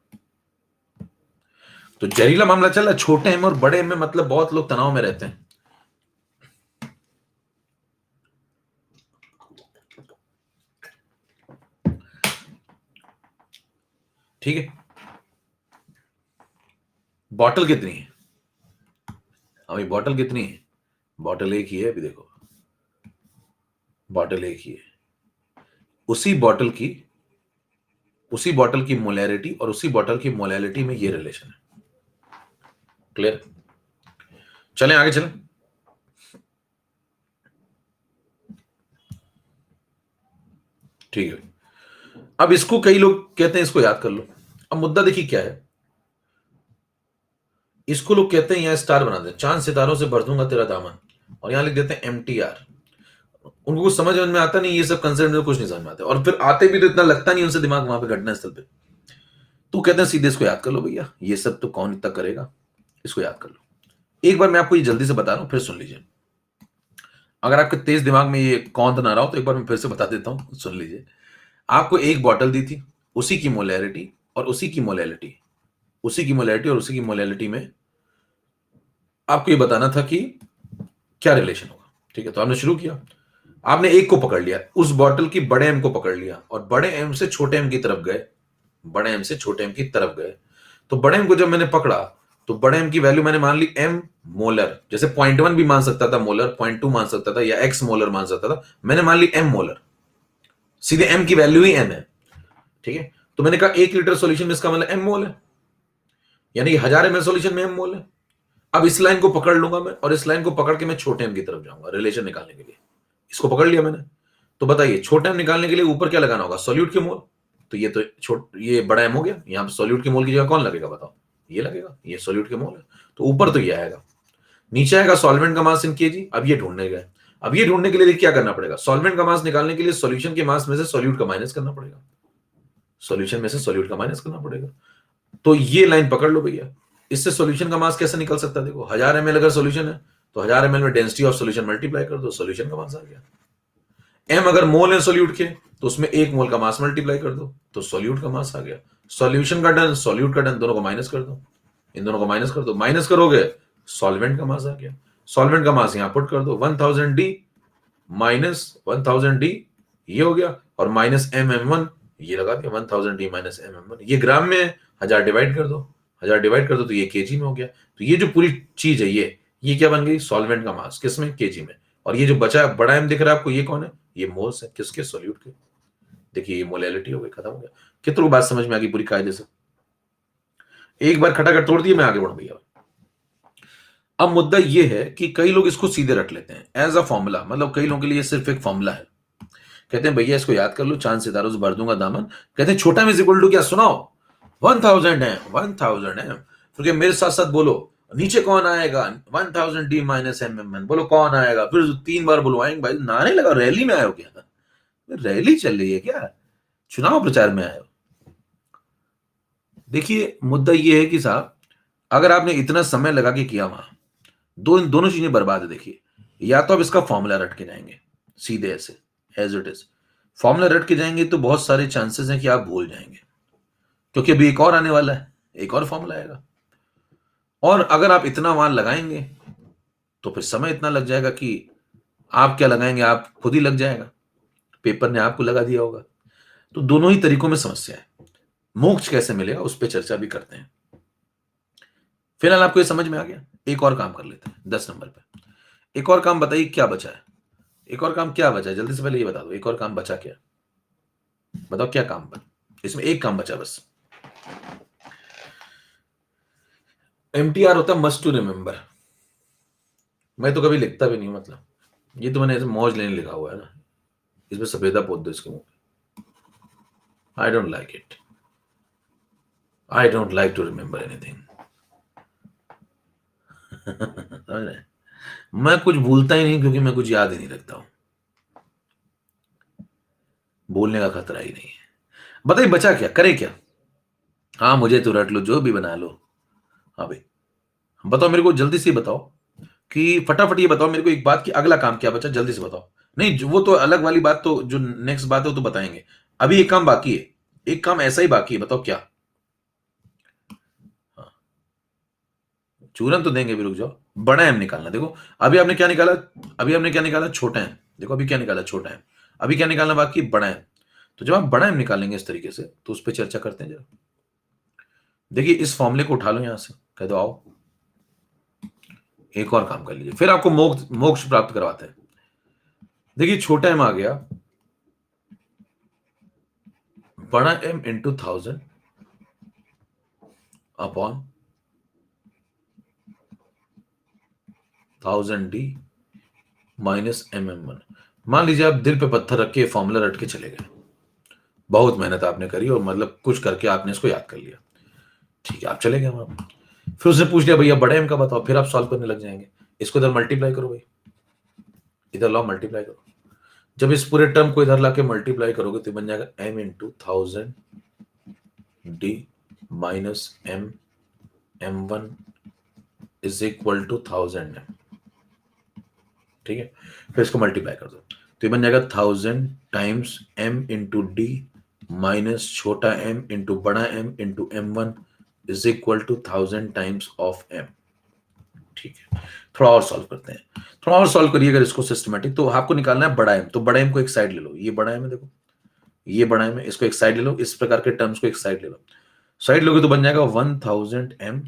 तो जहरीला मामला चल रहा है। छोटे एम और बड़े एम में मतलब बहुत लोग तनाव में रहते हैं। ठीक है, बॉटल कितनी है? अभी बॉटल कितनी है? बॉटल एक ही है। अभी देखो बॉटल एक ही है। उसी बॉटल की, उसी बॉटल की मोलैरिटी और उसी बॉटल की मोलैरिटी में ये रिलेशन है। क्लियर? चलें आगे चलें। ठीक है, अब इसको कई लोग कहते हैं इसको याद कर लो। अब मुद्दा देखिए क्या है। इसको लोग कहते हैं यहां स्टार बना दे, चांद सितारों से भर दूंगा तेरा दामन, और यहां लिख देते हैं MTR। उनको कुछ समझ में आता नहीं, ये सब कंसेप्ट में कुछ नहीं समझ में आता, और फिर आते भी तो इतना लगता नहीं उनसे दिमाग वहां पे घटना स्थल पे। तो कहते हैं सीधे इसको याद कर लो भैया, ये सब तो कौन इतना करेगा, इसको याद कर लो। एक बार मैं आपको ये जल्दी से बता रहा हूं, फिर सुन लीजिए। अगर आपके तेज दिमाग में ये कौन ना रहा हो तो एक बार मैं फिर से बता देता हूं, सुन लीजिए। आपको एक बॉटल दी थी, उसी की मोलैरिटी और उसी की मोलैरिटी, उसी की मोलैरिटी और उसी की मोलैरिटी में आपको ये बताना था कि क्या रिलेशन होगा। ठीक है, तो आपने शुरू किया। आपने एक को पकड़ लिया, उस बॉटल की बड़े एम को पकड़ लिया, और बड़े एम से छोटे एम की तरफ गए, बड़े एम से छोटे एम की तरफ गए। तो बड़े एम को जब मैंने पकड़ा, तो बड़े एम की वैल्यू मैंने मान ली एम मोलर। जैसे 0.1 भी मान सकता था मोलर, 0.2 मान सकता था, या एक्स मोलर मान सकता था। मैंने मान ली एम मोलर, सीधे एम की वैल्यू ही एम है। ठीक है, तो मैंने कहा 1 लीटर सॉल्यूशन में इसका मतलब एम मोल है, यानी कि 1000 ml सॉल्यूशन में एम मोल है। अब इस लाइन को पकड़ लूंगा मैं, और इस लाइन को पकड़ के मैं छोटे एम की तरफ जाऊंगा रिलेशन निकालने के लिए। इसको पकड़ लिया मैंने। तो बताइए छोटे एम निकालने के लिए ऊपर क्या लगाना होगा? सॉल्यूट के मोल। तो ये बड़ा एम हो गया, यहां पर सॉल्यूट के मोल की जगह कौन लगेगा बताओ? ये लगेगा, ये सॉल्यूट के मोल है। तो ऊपर तो ये आएगा, नीचे आएगा सॉल्वेंट का मास इन केजी। अब ये ढूंढने गए, अब ये ढूंढने के लिए क्या करना पड़ेगा? सॉल्वेंट का मास निकालने के लिए सॉल्यूशन के मास में से सॉल्यूट का माइनस करना पड़ेगा, सॉल्यूशन में से सॉल्यूट का माइनस करना पड़ेगा। तो ये लाइन पकड़ लो भैया। इससे सॉल्यूशन का मास कैसे निकल सकता है? देखो 1000 ml अगर सॉल्यूशन है, तो 1000 ml में डेंसिटी ऑफ सॉल्यूशन मल्टीप्लाई कर दो, सॉल्यूशन का मास आ गया। एम अगर मोल है सॉल्यूट के, तो उसमें 1 मोल का मास मल्टीप्लाई कर दो, तो सॉल्यूट का मास आ गया। सॉल्यूशन का डन, सॉल्यूट का डन, दोनों को माइनस कर दो, इन दोनों को माइनस कर दो, माइनस करोगे सॉल्वेंट का मास आ गया। सॉल्वेंट का मास यहां पुट कर दो, 1000 डी माइनस 1000 डी, ये हो गया, और माइनस MM1 ये लगा दिया, 1000 डी माइनस MM1। ये ग्राम में है, 1000 डिवाइड कर दो, 1000 डिवाइड कर दो, तो ये केजी में हो गया। तो ये जो पूरी चीज है, ये क्या बन गई? सॉल्वेंट का मास, किसमें? केजी में। और ये जो बचा बड़ा एम दिख रहा है आपको, ये कौन है? ये मोल्स है, किसके? सॉल्यूट के। देखिए ये मोलैलिटी हो गई, खत्म हो गया। कितनों को बात समझ में आ गई पूरी कायदे से? एक बार खटाखट तोड़ दिए, मैं आगे बढ़ भैया। अब मुद्दा ये है कि कई लोग इसको सीधे रख लेते हैं एज अ फॉर्मूला, मतलब कई लोगों के लिए ये सिर्फ एक फॉर्मूला है। कहते हैं भैया इसको याद कर लो, चांद सितारों से भर दूंगा दामन। कहते हैं छोटा में इक्वल टू क्या? सुनाओ, 1000 है, 1000 है। फिर मेरे साथ साथ बोलो, नीचे कौन आएगा? 1000 D minus M M N, बोलो कौन आएगा? फिर 3 बार बुलवाएंगे। भाई नारे लगा, रैली में आए हो क्या? रैली चल रही है क्या? चुनाव प्रचार में आए हो? देखिए मुद्दा ये है कि साहब, अगर आपने इतना समय लगा के किया वहां, दोनों चीजें बर्बाद है। देखिए, या तो आप इसका फॉर्मूला रट के जाएंगे सीधे ऐसे एज इट इज, फॉर्मूला रट के जाएंगे तो बहुत सारे चांसेस हैं कि आप भूल जाएंगे, क्योंकि अभी एक और आने वाला है, एक और फॉर्मूला आएगा। और अगर आप इतना वहां लगाएंगे तो फिर समय इतना लग जाएगा कि आप क्या लगाएंगे, आप खुद ही लग जाएगा, पेपर ने आपको लगा दिया होगा। तो दोनों ही तरीकों में समस्या है। मोक्ष कैसे मिलेगा उस पर चर्चा भी करते हैं। फिलहाल आपको ये समझ में आ गया? एक और काम कर लेते हैं 10 नंबर पे। एक और काम बताइए क्या बचा है? एक और काम क्या बचा है? जल्दी से पहले ये बता दो, एक और काम बचा क्या? बताओ क्या काम बचा? इसमें एक काम बचा बस। MTR होता है मस्ट टू रिमेंबर। मैं तो कभी लिखता भी नहीं हूं, मतलब ये तो मैंने ऐसे मौज लेने लिखा हुआ है ना, इसमें सफेदा पोत दो इसके मुंह पे। I don't like it, I don't like to remember anything. समझ रहे हैं? मैं कुछ भूलता ही नहीं, क्योंकि मैं कुछ याद ही नहीं रखता हूं। भूलने का खतरा ही नहीं है। बताइए बचा क्या, करे क्या? हाँ मुझे तो रट लो, जो भी बना लो। हाँ भाई बताओ मेरे को, जल्दी से बताओ कि फटाफट ये बताओ मेरे को एक बात, कि अगला काम क्या बचा, जल्दी से बताओ। नहीं वो तो अलग वाली बात, तो जो नेक्स्ट बात है वो तो बताएंगे। अभी एक काम बाकी है, एक काम ऐसा ही बाकी है, बताओ क्या? हाँ, चूरन तो देंगे भी, रुक जाओ। बड़ा एम निकालना। देखो अभी आपने क्या निकाला, अभी आपने क्या निकाला? छोटा एम। देखो अभी क्या निकाला? छोटा एम। अभी क्या निकालना बाकी? बड़ा एम। तो जब आप बड़ा एम निकालेंगे इस तरीके से, तो उस पर चर्चा करते हैं जरा। देखिए इस फॉर्मूले को उठा लो यहां से, कह दो आओ एक और काम कर लीजिए, फिर आपको मोक्ष मोक्ष प्राप्त करवाते हैं। देखिए छोटा एम आ गया, बड़ा M into 1000 upon 1000 D minus MM1। मान लीजिए आप दिल पे पत्थर रख के फॉर्मूला रट के चले गए, बहुत मेहनत आपने करी और मतलब कुछ करके आपने इसको याद कर लिया, ठीक है आप चले गए वहां। फिर उसने पूछ लिया भैया बड़े एम का बताओ, फिर आप सॉल्व करने लग जाएंगे। इसको इधर मल्टीप्लाई करो भाई, इधर लाओ मल्टीप्लाई करो। जब इस पूरे टर्म को इधर लाके मल्टीप्लाई करोगे तो बन जाएगा m into 1000 D minus M1 is equal to 1000 m। ठीक है, फिर इसको मल्टीप्लाई कर दो तो ये बन जाएगा 1000 times m into D minus छोटा m इंटू बड़ा m into M1 is equal to 1000 times of m। ठीक है, थोड़ा और सॉल्व करते हैं, थोड़ा और सॉल्व करिए अगर इसको सिस्टमेटिक। तो आपको निकालना है बड़ा एम, तो बड़ा एम को एक साइड ले लो, ये बड़ा एम है, देखो ये बड़ा एम है, इसको एक साइड ले लो, इस प्रकार के टर्म्स को एक साइड ले लो। साइड लोगे तो बन जाएगा 1000 m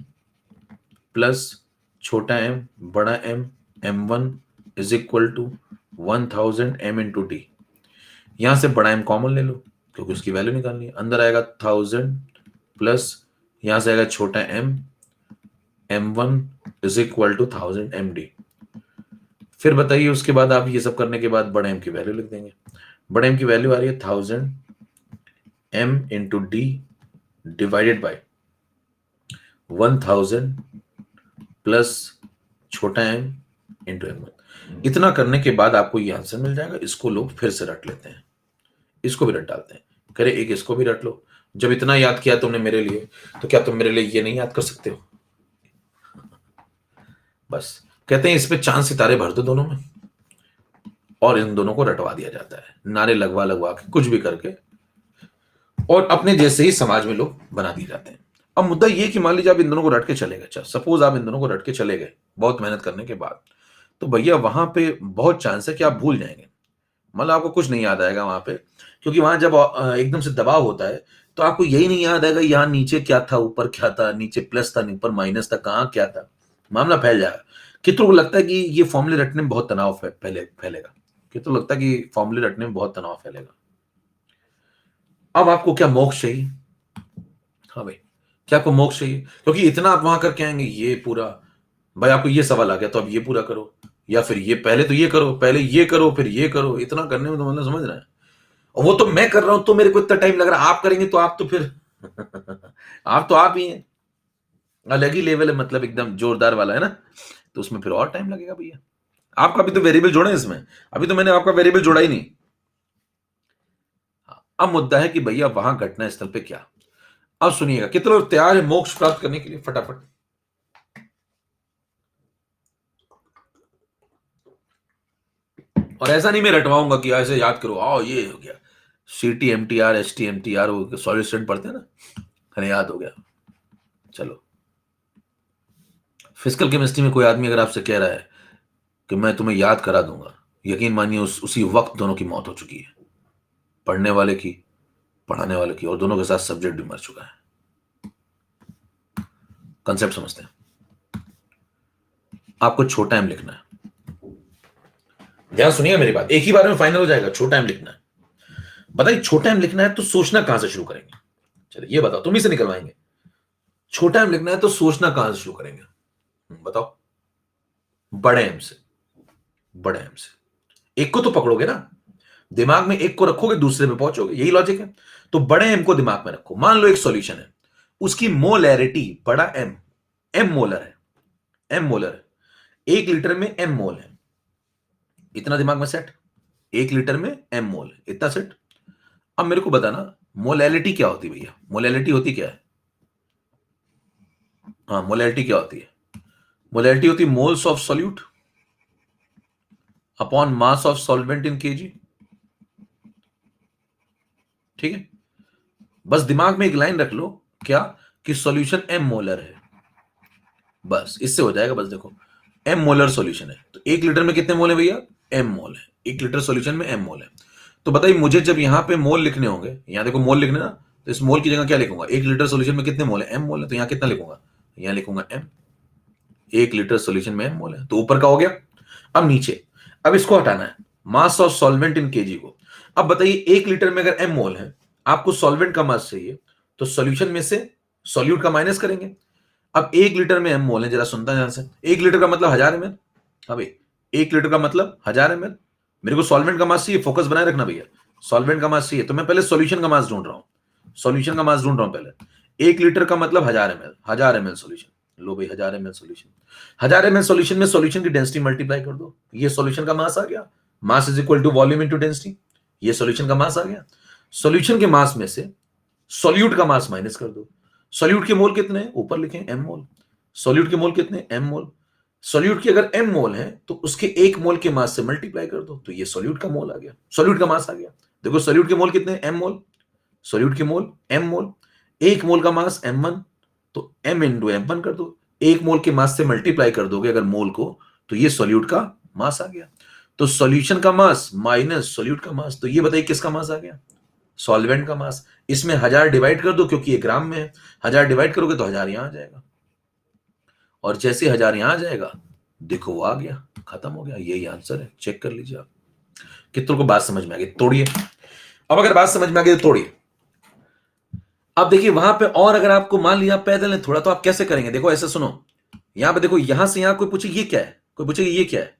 प्लस छोटा m बड़ा m M1 is equal to 1000 m into D. यहां से बड़ा m कॉमन ले लो क्योंकि उसकी वैल्यू निकालनी है। अंदर आएगा 1000 प्लस यहां से आएगा छोटा m M1 is equal to 1000 md। फिर बताइए उसके बाद आप ये सब करने के बाद बड़े m की वैल्यू लिख देंगे। बड़े m की वैल्यू आ रही है 1000 m into D divided by 1000 plus छोटा m इंटू M1। इतना करने के बाद आपको ये आंसर मिल जाएगा। इसको लोग फिर से रट लेते हैं, इसको भी रट डालते हैं, करे एक इसको भी रट लो। जब इतना याद किया तुमने मेरे लिए, तो क्या तुम मेरे लिए ये नहीं याद कर सकते हो? बस कहते हैं इस पे चांद सितारे भर दो दोनों में, और इन दोनों को रटवा दिया जाता है, नारे लगवा लगवा के कुछ भी करके, और अपने जैसे ही समाज में लोग बना दिए जाते हैं। अब मुद्दा ये कि मान लीजिए आप इन दोनों को रट के चले गए, अच्छा सपोज आप इन दोनों को रट के चले गए बहुत मेहनत करने के बाद, तो भैया वहां पे बहुत चांस है कि आप भूल जाएंगे, मतलब आपको कुछ नहीं याद आएगा वहां पे, क्योंकि वहां जब एकदम से दबाव होता है तो आपको यही नहीं याद आएगा यहाँ नीचे क्या था, ऊपर क्या था, नीचे प्लस था, ऊपर माइनस था, कहाँ क्या था, मामला फैल जाएगा। कितनों को लगता है कि ये फॉर्मूले रटने में बहुत तनाव फैलेगा? कितनों लगता है कि फॉर्मूले रटने में बहुत तनाव फैलेगा? अब आपको क्या मोक्ष चाहिए? हाँ भाई, क्या आपको मोक्ष चाहिए? क्योंकि इतना आप वहां करके आएंगे ये पूरा, भाई आपको ये सवाल आ गया तो अब ये पूरा करो, या फिर ये पहले तो ये करो, पहले ये करो, फिर ये करो, इतना करने में तो मतलब समझ रहे हैं। और वो तो मैं कर रहा हूं तो मेरे को इतना टाइम लग रहा है, आप करेंगे तो आप तो फिर आप तो आप ही हैं, अलग ही लेवल है, मतलब एकदम जोरदार वाला है ना, तो उसमें फिर और टाइम लगेगा भैया। आपका भी तो वेरिएबल जोड़े हैं इसमें, अभी तो मैंने आपका वेरिएबल जोड़ा ही नहीं। हाँ, अब मुद्दा है कि भैया वहां घटना स्थल पे क्या। अब सुनिएगा, कितने लोग तैयार है मोक्ष प्राप्त करने के लिए, फटाफट। और ऐसा नहीं मैं रटवाऊंगा कि ऐसे याद करो, आओ ये हो गया, CT MTR ST MTR वो सॉलिड स्टूडेंट पढ़ते हैं ना, अरे याद हो गया। चलो, फिजिकल केमिस्ट्री में कोई आदमी अगर आपसे कह रहा है कि मैं तुम्हें याद करा दूंगा, यकीन मानिए उसी वक्त दोनों की मौत हो चुकी है, पढ़ने वाले की, पढ़ाने वाले की, और दोनों के साथ सब्जेक्ट भी मर चुका है। कंसेप्ट समझते हैं। आपको छोटा एम लिखना है, ध्यान सुनिए मेरी बात, एक ही बार में फाइनल हो जाएगा। छोटा एम लिखना है, बताइए छोटा एम लिखना है तो सोचना कहां से शुरू करेंगे? चलिए ये बताओ, तुम ही से निकलवाएंगे। छोटा एम लिखना है तो सोचना कहां से शुरू करेंगे? बताओ। बड़े एम से, बड़े एम से। एक को तो पकड़ोगे ना, दिमाग में एक को रखोगे, दूसरे पे पहुंचोगे, यही लॉजिक है। तो बड़े एम को दिमाग में रखो। मान लो एक सॉल्यूशन है, उसकी मोलैरिटी बड़ा एम, एम मोलर है, एम मोलर है, 1 लीटर में एम मोल है, इतना दिमाग में सेट। 1 लीटर में एम मोल है, इतना सेट। अब मेरे को बताना मोलैलिटी क्या होती है भैया? मोलैलिटी होती क्या है? हाँ, मोलैलिटी क्या होती है? मोलैलिटी होती है moles of solute upon mass of solvent in KG. ठीक है, बस दिमाग में एक लाइन रख लो, क्या? कि सॉल्यूशन एम मोलर है, बस इससे हो जाएगा। बस देखो, एम मोलर सॉल्यूशन है, तो 1 लीटर में कितने मोल है भैया? एम मोल है, 1 लीटर सॉल्यूशन में एम मोल है। तो बताइए मुझे जब यहां पे मोल लिखने होंगे, यहां देखो मोल लिखने ना, तो इस मोल की जगह क्या लिखूंगा? 1 लीटर सॉल्यूशन में कितने मोल है? एम मोल है, तो यहां कितना लिखूंगा? यहां लिखूंगा एम। 1 लीटर सॉल्यूशन में एम मोल है, तो ऊपर का हो गया। अब नीचे, अब इसको हटाना है, mass of solvent in KG को। अब बताइए 1 लीटर में अगर एम मोल है, आपको सॉल्वेंट का मास चाहिए, तो सॉल्यूशन में से सॉल्यूट का माइनस करेंगे। अब 1 लीटर में एम मोल है, जरा सुनता ध्यान से। 1 लीटर का मतलब 1000 ml। अभी 1 लीटर का मतलब 1000 ml। मेरे को सॉल्वेंट का मास चाहिए, फोकस बनाए रखना भैया। सॉल्वेंट का मास चाहिए, तो मैं पहले सॉल्यूशन का मास ढूंढ रहा हूं, सॉल्यूशन का मास ढूंढ रहा हूं पहले। 1 लीटर का मतलब 1000 ml, 1000 ml सॉल्यूशन। लो भाई, 1000 ml सॉल्यूशन, 1000 ml सॉल्यूशन में सॉल्यूशन की डेंसिटी मल्टीप्लाई कर दो, ये सॉल्यूशन का मास आ गया। Mass is equal to volume into density, ये सॉल्यूशन का मास आ गया। सॉल्यूशन के मास में से सॉल्यूट का मास माइनस कर दो। सॉल्यूट के मोल कितने हैं? ऊपर लिखें एम मोल। सॉल्यूट के मोल कितने? M mole. सॉल्यूट के अगर एम मोल है तो उसके 1 मोल के मास से मल्टीप्लाई कर दो, तो ये सॉल्यूट का मोल आ गया, सॉल्यूट का मास आ गया। देखो सॉल्यूट के मोल कितने? M mole. सॉल्यूट के मोल एम मोल, 1 मोल का मास M1, तो m इंटू M1 कर दो। 1 मोल के मास से मल्टीप्लाई कर दोगे अगर मोल को, तो ये सॉल्यूट का मास आ गया। तो सॉल्यूशन का मास माइनस सॉल्यूट का मास, तो ये बताइए किसका मास आ गया? सॉल्वेंट का मास। इसमें 1000 डिवाइड कर दो, क्योंकि ये ग्राम में है, 1000 डिवाइड करोगे तो 1000 यहां आ जाएगा, और जैसे 1000 यहां आ जाएगा, देखो वो आ गया, खत्म हो गया, यही आंसर है। चेक कर लीजिए आप, कितनों को बात समझ में आ गई? तोड़िए। अब अगर बात समझ में आ गई तो तोड़िए। अब देखिए वहां पे, और अगर आपको मान लिया पैदल है थोड़ा, तो आप कैसे करेंगे? देखो ऐसे सुनो, यहां पे देखो, यहां से यहां कोई पूछे ये क्या है, कोई पूछे ये क्या है,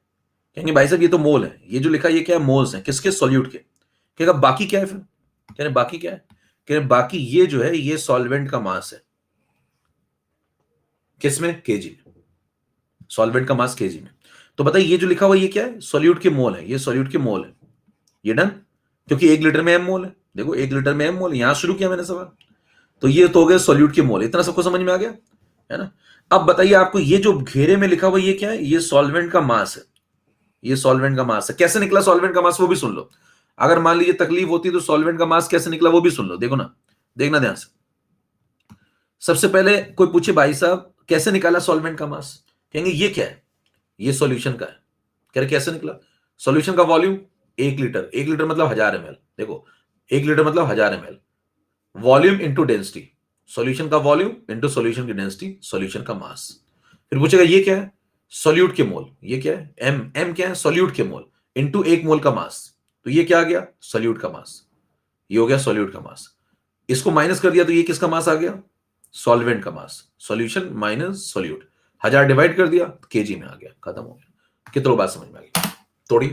कहेंगे भाई साहब ये तो मोल है, ये जो लिखा है ये क्या है? मोल्स है, किसके? सॉल्यूट के। कहेगा बाकी क्या है? फिर कह रहे बाकी क्या है? कह रहे बाकी ये जो है ये सॉल्वेंट का मास है, किसमें? केजी में, सॉल्वेंट का मास केजी में। तो बताइए ये जो लिखा हुआ ये क्या है? सॉल्यूट के मोल है, ये सॉल्यूट के मोल है, ये डन, क्योंकि 1 लीटर में एम मोल है। देखो 1 लीटर में एम मोल, यहां शुरू किया मैंने सवाल, तो ये तो हो गए सॉल्यूट के मोल। इतना सबको समझ में आ गया है ना? अब बताइए आपको ये जो घेरे में लिखा हुआ ये क्या है? ये सॉल्वेंट का मास है, ये सॉल्वेंट का मास है। कैसे निकला सॉल्वेंट का मास वो भी सुन लो, अगर मान लीजिए तकलीफ होती तो सॉल्वेंट का मास कैसे निकला वो भी सुन लो। देखो ना, देखना ध्यान से। सबसे पहले कोई पूछे भाई साहब कैसे निकाला सॉल्वेंट का मास, कहेंगे ये क्या है? ये सॉल्यूशन का है। कह रहे कैसे निकला? सॉल्यूशन का वॉल्यूम 1 लीटर, 1 लीटर मतलब 1000 ml। देखो 1 लीटर मतलब 1000 ml, volume into density, solution का वॉल्यूम इंटू सॉल्यूशन की डेंसिटी, सॉल्यूशन का मास। फिर पूछेगा ये क्या है? सॉल्यूट के मोल। ये क्या है? एम, एम क्या है? सॉल्यूट के मोल इंटू 1 मोल का मास, तो ये क्या आ गया? सॉल्यूट का मास। ये हो गया सॉल्यूट का मास। इसको माइनस कर दिया तो ये किसका मास आ गया? सॉल्वेंट का मास। सॉल्यूशन माइनस सॉल्यूट, 1000 डिवाइड कर दिया केजी में आ गया, खत्म हो गया। कितनों को बात समझ में आ गई? थोड़ी,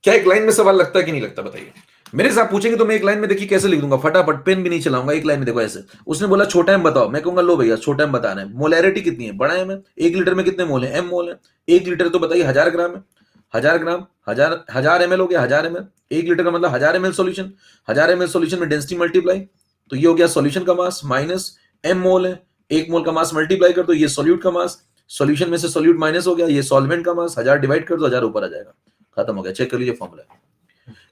क्या एक लाइन में सवाल लगता है कि नहीं लगता बताइए? मेरे से आप पूछेंगे तो मैं एक लाइन में देखिए कैसे लिख दूंगा, फटाफट, पेन भी नहीं चलाऊंगा, एक लाइन में देखो ऐसे। उसने बोला छोटा एम बताओ, मैं कहूंगा लो भैया छोटा एम बताना है, मोलैरिटी कितनी है, बड़ा एम है, 1 लीटर में कितने मोल है, एम मोल है, 1 लीटर तो बताइए 1000 ग्राम है, 1000 ग्राम, 1000 ml हो गया, 1000 ml, 1 लीटर का मतलब 1000 ml सॉल्यूशन, 1000 ml सॉल्यूशन में डेंसिटी मल्टीप्लाई, तो ये हो गया सॉल्यूशन का मास माइनस एम मोल है, 1 मोल का मास मल्टीप्लाई कर दो, ये सॉल्यूट का मास, सॉल्यूशन में से सॉल्यूट माइनस हो गया, ये सॉल्वेंट का मास, 1000 डिवाइड कर दो, 1000 ऊपर आ जाएगा, खत्म हो गया। चेक कर लीजिए फॉर्मूला।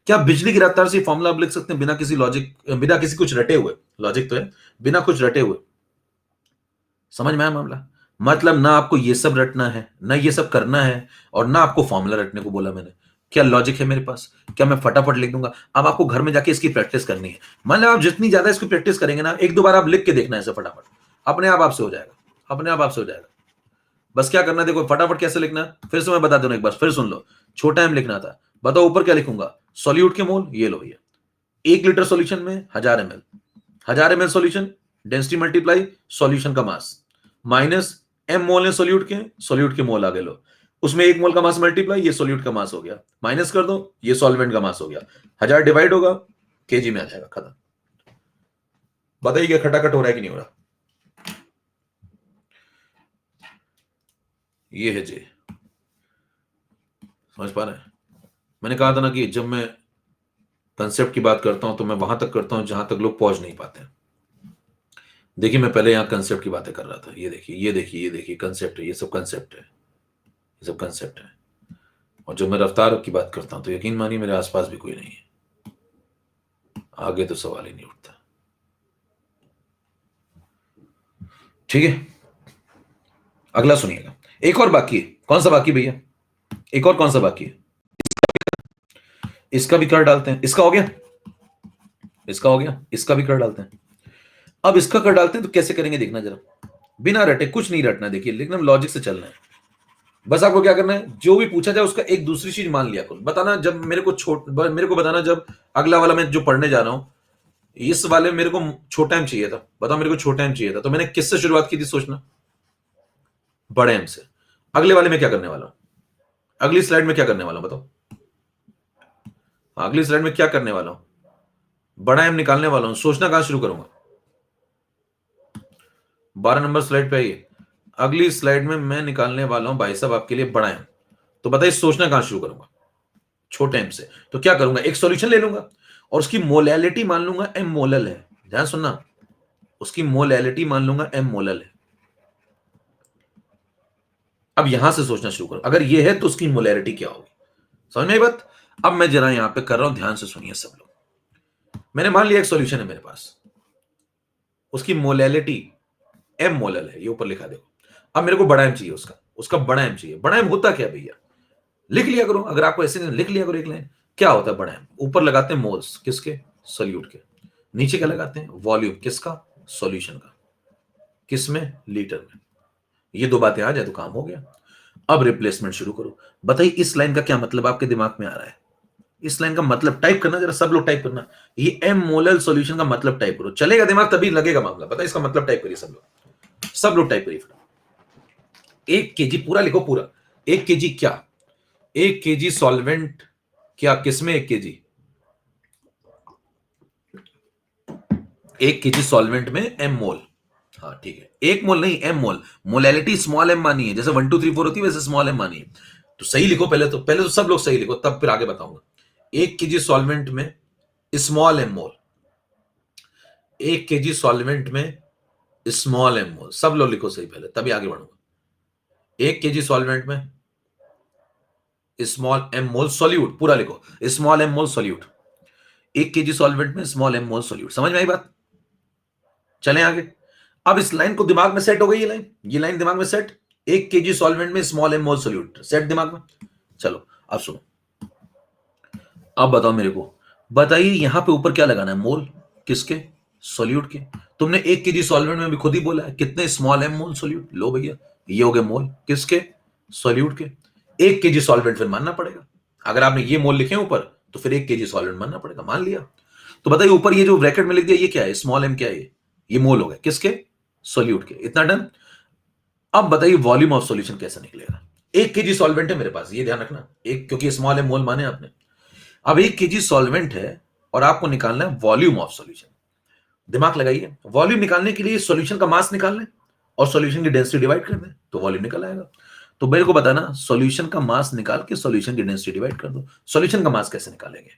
क्या बिजली की रफ्तार से फॉर्मूला आप लिख सकते हैं बिना किसी लॉजिक, बिना किसी कुछ रटे हुए, लॉजिक तो है, बिना कुछ रटे हुए। समझ में आया मामला? मतलब ना आपको ये सब रटना है, ना ये सब करना है, और ना आपको फॉर्मूला रटने को बोला मैंने। क्या लॉजिक है मेरे पास, क्या मैं फटाफट लिख दूंगा? अब आपको घर में जाके इसकी प्रैक्टिस करनी है। मतलब आप जितनी ज्यादा इसकी प्रैक्टिस करेंगे ना, एक दो बार आप लिख के देखना है इसे फटाफट, अपने आप आपसे हो जाएगा, अपने आप आपसे हो जाएगा। बस क्या करना है देखो, फटाफट कैसे लिखना है फिर से मैं बता दूं, एक बार फिर सुन लो। छोटा एम लिखना था, बताओ ऊपर क्या लिखूंगा, सॉल्यूट के मोल, ये लो भैया, 1 लीटर सॉल्यूशन में 1000 ml, 1000 ml solution, density multiply solution का मास, माइनस एम मोल है सॉल्यूट के मोल आगे लो, उसमें 1 मोल का मास मल्टीप्लाई, ये सॉल्यूट का मास हो गया, माइनस कर दो, ये सॉल्वेंट का मास हो गया, 1000 डिवाइड होगा केजी में आ जाएगा, खत्म। बताइए क्या खटाखट हो रहा है कि नहीं हो रहा? ये है जी, समझ पा रहे हैं? मैंने कहा था ना कि जब मैं कंसेप्ट की बात करता हूं तो मैं वहां तक करता हूं जहां तक लोग पहुंच नहीं पाते। देखिए मैं पहले यहां कंसेप्ट की बातें कर रहा था, ये देखिए ये देखिए ये देखिए कंसेप्ट है, ये सब कंसेप्ट है, ये सब कंसेप्ट है। और जब मैं रफ्तार की बात करता हूं तो यकीन मानिए मेरे आसपास भी कोई नहीं है, आगे तो सवाल ही नहीं उठता। ठीक है, अगला सुनिएगा। एक और बाकी है, कौन सा बाकी भैया? एक और कौन सा बाकी है? इसका भी कर डालते हैं, इसका हो गया, इसका हो गया, इसका भी कर डालते हैं। अब इसका कर डालते हैं तो कैसे करेंगे देखना जरा, बिना रटे, कुछ नहीं रटना, देखिए लेकिन हम लॉजिक से चलना है। बस आपको क्या करना है, जो भी पूछा जाए उसका एक दूसरी चीज मान लिया करो, बताना जब मेरे को बताना जब अगला वाला मैं जो पढ़ने जा रहा हूं, इस वाले मेरे को छोटा एम चाहिए था, बताओ मेरे को छोटा एम चाहिए था, तो मैंने किससे शुरुआत की थी सोचना, बड़े एम से। अगले वाले में क्या करने वाला हूं, अगली स्लाइड में क्या करने वाला हूं बताओ, अगली स्लाइड में क्या करने वाला हूं, बड़ा एम निकालने वाला हूं, सोचना कहां शुरू करूंगा, 12 नंबर स्लाइड पे आइए, अगली स्लाइड में मैं निकालने वाला हूं भाई साहब आपके लिए बड़ा एम। तो बताइए सोचना कहां शुरू करूंगा, छोटे एम से। तो क्या करूंगा, एक सॉल्यूशन ले लूंगा और उसकी मोलैलिटी मान लूंगा एम मोलल है, ध्यान सुनना, उसकी मोलैलिटी मान लूंगा एम मोलल है। अब यहां से सोचना शुरू करो, अगर ये है तो उसकी मोलैरिटी क्या होगी, समझ में आई बात? अब मैं जरा यहां पे कर रहा हूं, ध्यान से सुनिए सब लोग। मैंने मान लिया एक सॉल्यूशन है मेरे पास, उसकी मोलैलिटी एम मोलल है, ये ऊपर लिखा देखो। अब मेरे को बड़ा एम चाहिए, उसका उसका बड़ा एम चाहिए। बड़ा एम होता क्या भैया, लिख लिया करो, अगर आपको ऐसे नहीं लिख लिया करो एक लाइन। क्या होता है बड़ा एम, ऊपर लगाते हैं मोल्स किसके, सॉल्यूट के, नीचे क्या लगाते हैं, वॉल्यूम किसका, सॉल्यूशन का, किसमें, लीटर में। ये दो बातें आ जाए तो काम हो गया। अब रिप्लेसमेंट शुरू करो। बताइए इस लाइन का क्या मतलब आपके दिमाग में आ रहा है, इस लाइन का मतलब टाइप करना जरा, सब लोग टाइप करना, ये एम मोलल सॉल्यूशन का मतलब टाइप करो, चलेगा दिमाग तभी लगेगा मामला। बताइए इसका मतलब टाइप करिए सब लोग, सब लोग टाइप करिए। 1 kg पूरा लिखो पूरा, 1 kg क्या, 1 kg सॉल्वेंट क्या, किसमें 1 kg, 1 kg सॉल्वेंट में एम मोल, हाँ ठीक है, 1 मोल नहीं एम मोल, मोलैलिटी स्मॉल एम मानी है, जैसे 1 2 3 4 होती है वैसे स्मॉल एम मानी है। तो सही लिखो पहले तो सब लोग सही लिखो, तब फिर आगे बताऊंगा। 1 kg सॉल्वेंट में small M mole, 1 kg solvent में स्मॉल एम मोल, सब लोग लिखो सही पहले तभी आगे बढ़ूंगा। 1 kg सॉल्वेंट में स्मॉल एम मोल सॉल्यूट, पूरा लिखो, small M mole solute, 1 kg solvent में स्मॉल एम मोल सॉल्यूट। समझ में आई बात? चलें आगे। अब इस लाइन को दिमाग में सेट हो गई, ये लाइन दिमाग में सेट, 1 kg सॉल्वेंट में small M mole solute set दिमाग में। चलो अब सुनो, अब बताओ मेरे को, बताइए यहां पे ऊपर क्या लगाना है, मोल किसके, सॉल्यूट के। तुमने 1 kg सॉल्वेंट में भी खुद ही बोला है कितने, स्मॉल एम मोल सॉल्यूट, लो भैया ये हो गए मोल किसके, सॉल्यूट के। 1 kg सॉल्वेंट फिर मानना पड़ेगा, अगर आपने ये मोल लिखे ऊपर तो फिर 1 kg सॉल्वेंट मानना पड़ेगा, मान लिया। तो बताइए ऊपर ये जो ब्रैकेट में लिख दिया ये क्या है, स्मॉल एम क्या है, ये मोल हो गए किसके, सॉल्यूट के, इतना डन। अब बताइए वॉल्यूम ऑफ सॉल्यूशन कैसा निकलेगा, 1 kg सॉल्वेंट है मेरे पास, ये ध्यान रखना, एक क्योंकि स्मॉल एम मोल माने आपने। अब 1 kg सॉल्वेंट है और आपको निकालना है वॉल्यूम ऑफ सॉल्यूशन। दिमाग लगाइए, वॉल्यूम निकालने के लिए सॉल्यूशन का मास निकाल लें और सॉल्यूशन की डेंसिटी डिवाइड कर दें तो वॉल्यूम निकल आएगा। तो मेरे को बताना, सॉल्यूशन का मास निकाल के सॉल्यूशन की डेंसिटी डिवाइड कर दो। सॉल्यूशन का मास कैसे निकालेंगे?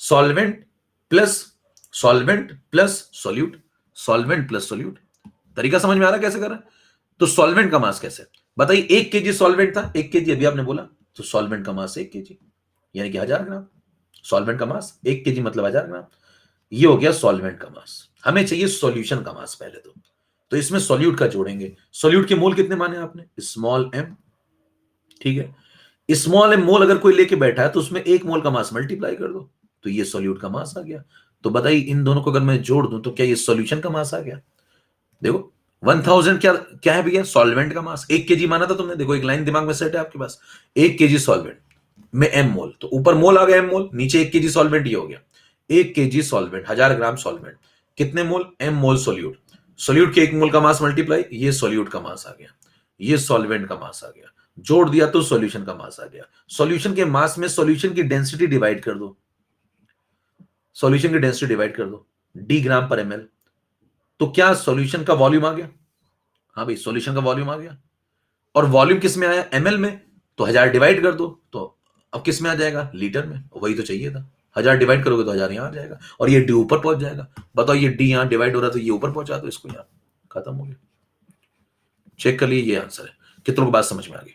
Solvent plus solute, solvent plus solute. तरीका समझ में आ रहा है कैसे कर रहा है? तो सॉल्वेंट का मास कैसे बताइए? 1 केजी सॉल्वेंट था, 1 केजी अभी आपने बोला, तो सॉल्वेंट का मास 1 केजी यानी कि 1000 ग्राम। सॉल्वेंट का मास 1 केजी मतलब 1000 ग्राम। ये हो गया सॉल्वेंट का मास। हमें चाहिए सॉल्यूशन का मास पहले तो इसमें सॉल्यूट का जोड़ेंगे। सॉल्यूट के मोल कितने माने आपने? स्मॉल m, ठीक है। स्मॉल m मोल अगर कोई लेके बैठा है तो उसमें 1 मोल का मास मल्टीप्लाई कर दो तो ये सॉल्यूट का मास आ गया। तो बताइए इन दोनों को अगर मैं जोड़ दूं तो क्या ये सॉल्यूशन का मास आ गया? देखो 1000 क्या क्या है भैया? सॉल्वेंट का मास। 1 केजी माना था तुमने, देखो एक लाइन दिमाग में सेट है आपके पास। 1 केजी सॉल्वेंट में m मोल, तो ऊपर मोल आ गया m मोल, नीचे 1 केजी सॉल्वेंट, ये हो गया 1 केजी सॉल्वेंट, 1000 ग्राम सॉल्वेंट, कितने मोल? m मोल सॉल्यूट। सॉल्यूट के 1 मोल का मास मल्टीप्लाई, ये सॉल्यूट का मास आ गया, ये सॉल्वेंट का मास आ गया, जोड़ दिया तो सॉल्यूशन का मास आ गया। सॉल्यूशन के मास में सॉल्यूशन की डेंसिटी डिवाइड कर दो, सॉल्यूशन की डेंसिटी डिवाइड कर दो, डी ग्राम पर ml, तो क्या सॉल्यूशन का वॉल्यूम आ गया? हाँ भाई, सॉल्यूशन का वॉल्यूम आ गया। और वॉल्यूम किस में आया? ml में, तो 1000 डिवाइड कर दो तो अब किस में आ जाएगा? लीटर में। वही तो चाहिए था, 1000 डिवाइड करोगे तो 1000 यहां आ जाएगा और ये डी ऊपर पहुंच जाएगा। बताओ ये डी यहां डिवाइड हो रहा है तो ये ऊपर पहुंचा दो इसको, यहां खत्म हो गया। चेक कर लिए, ये आंसर है। कितनों को बात समझ में आ गई?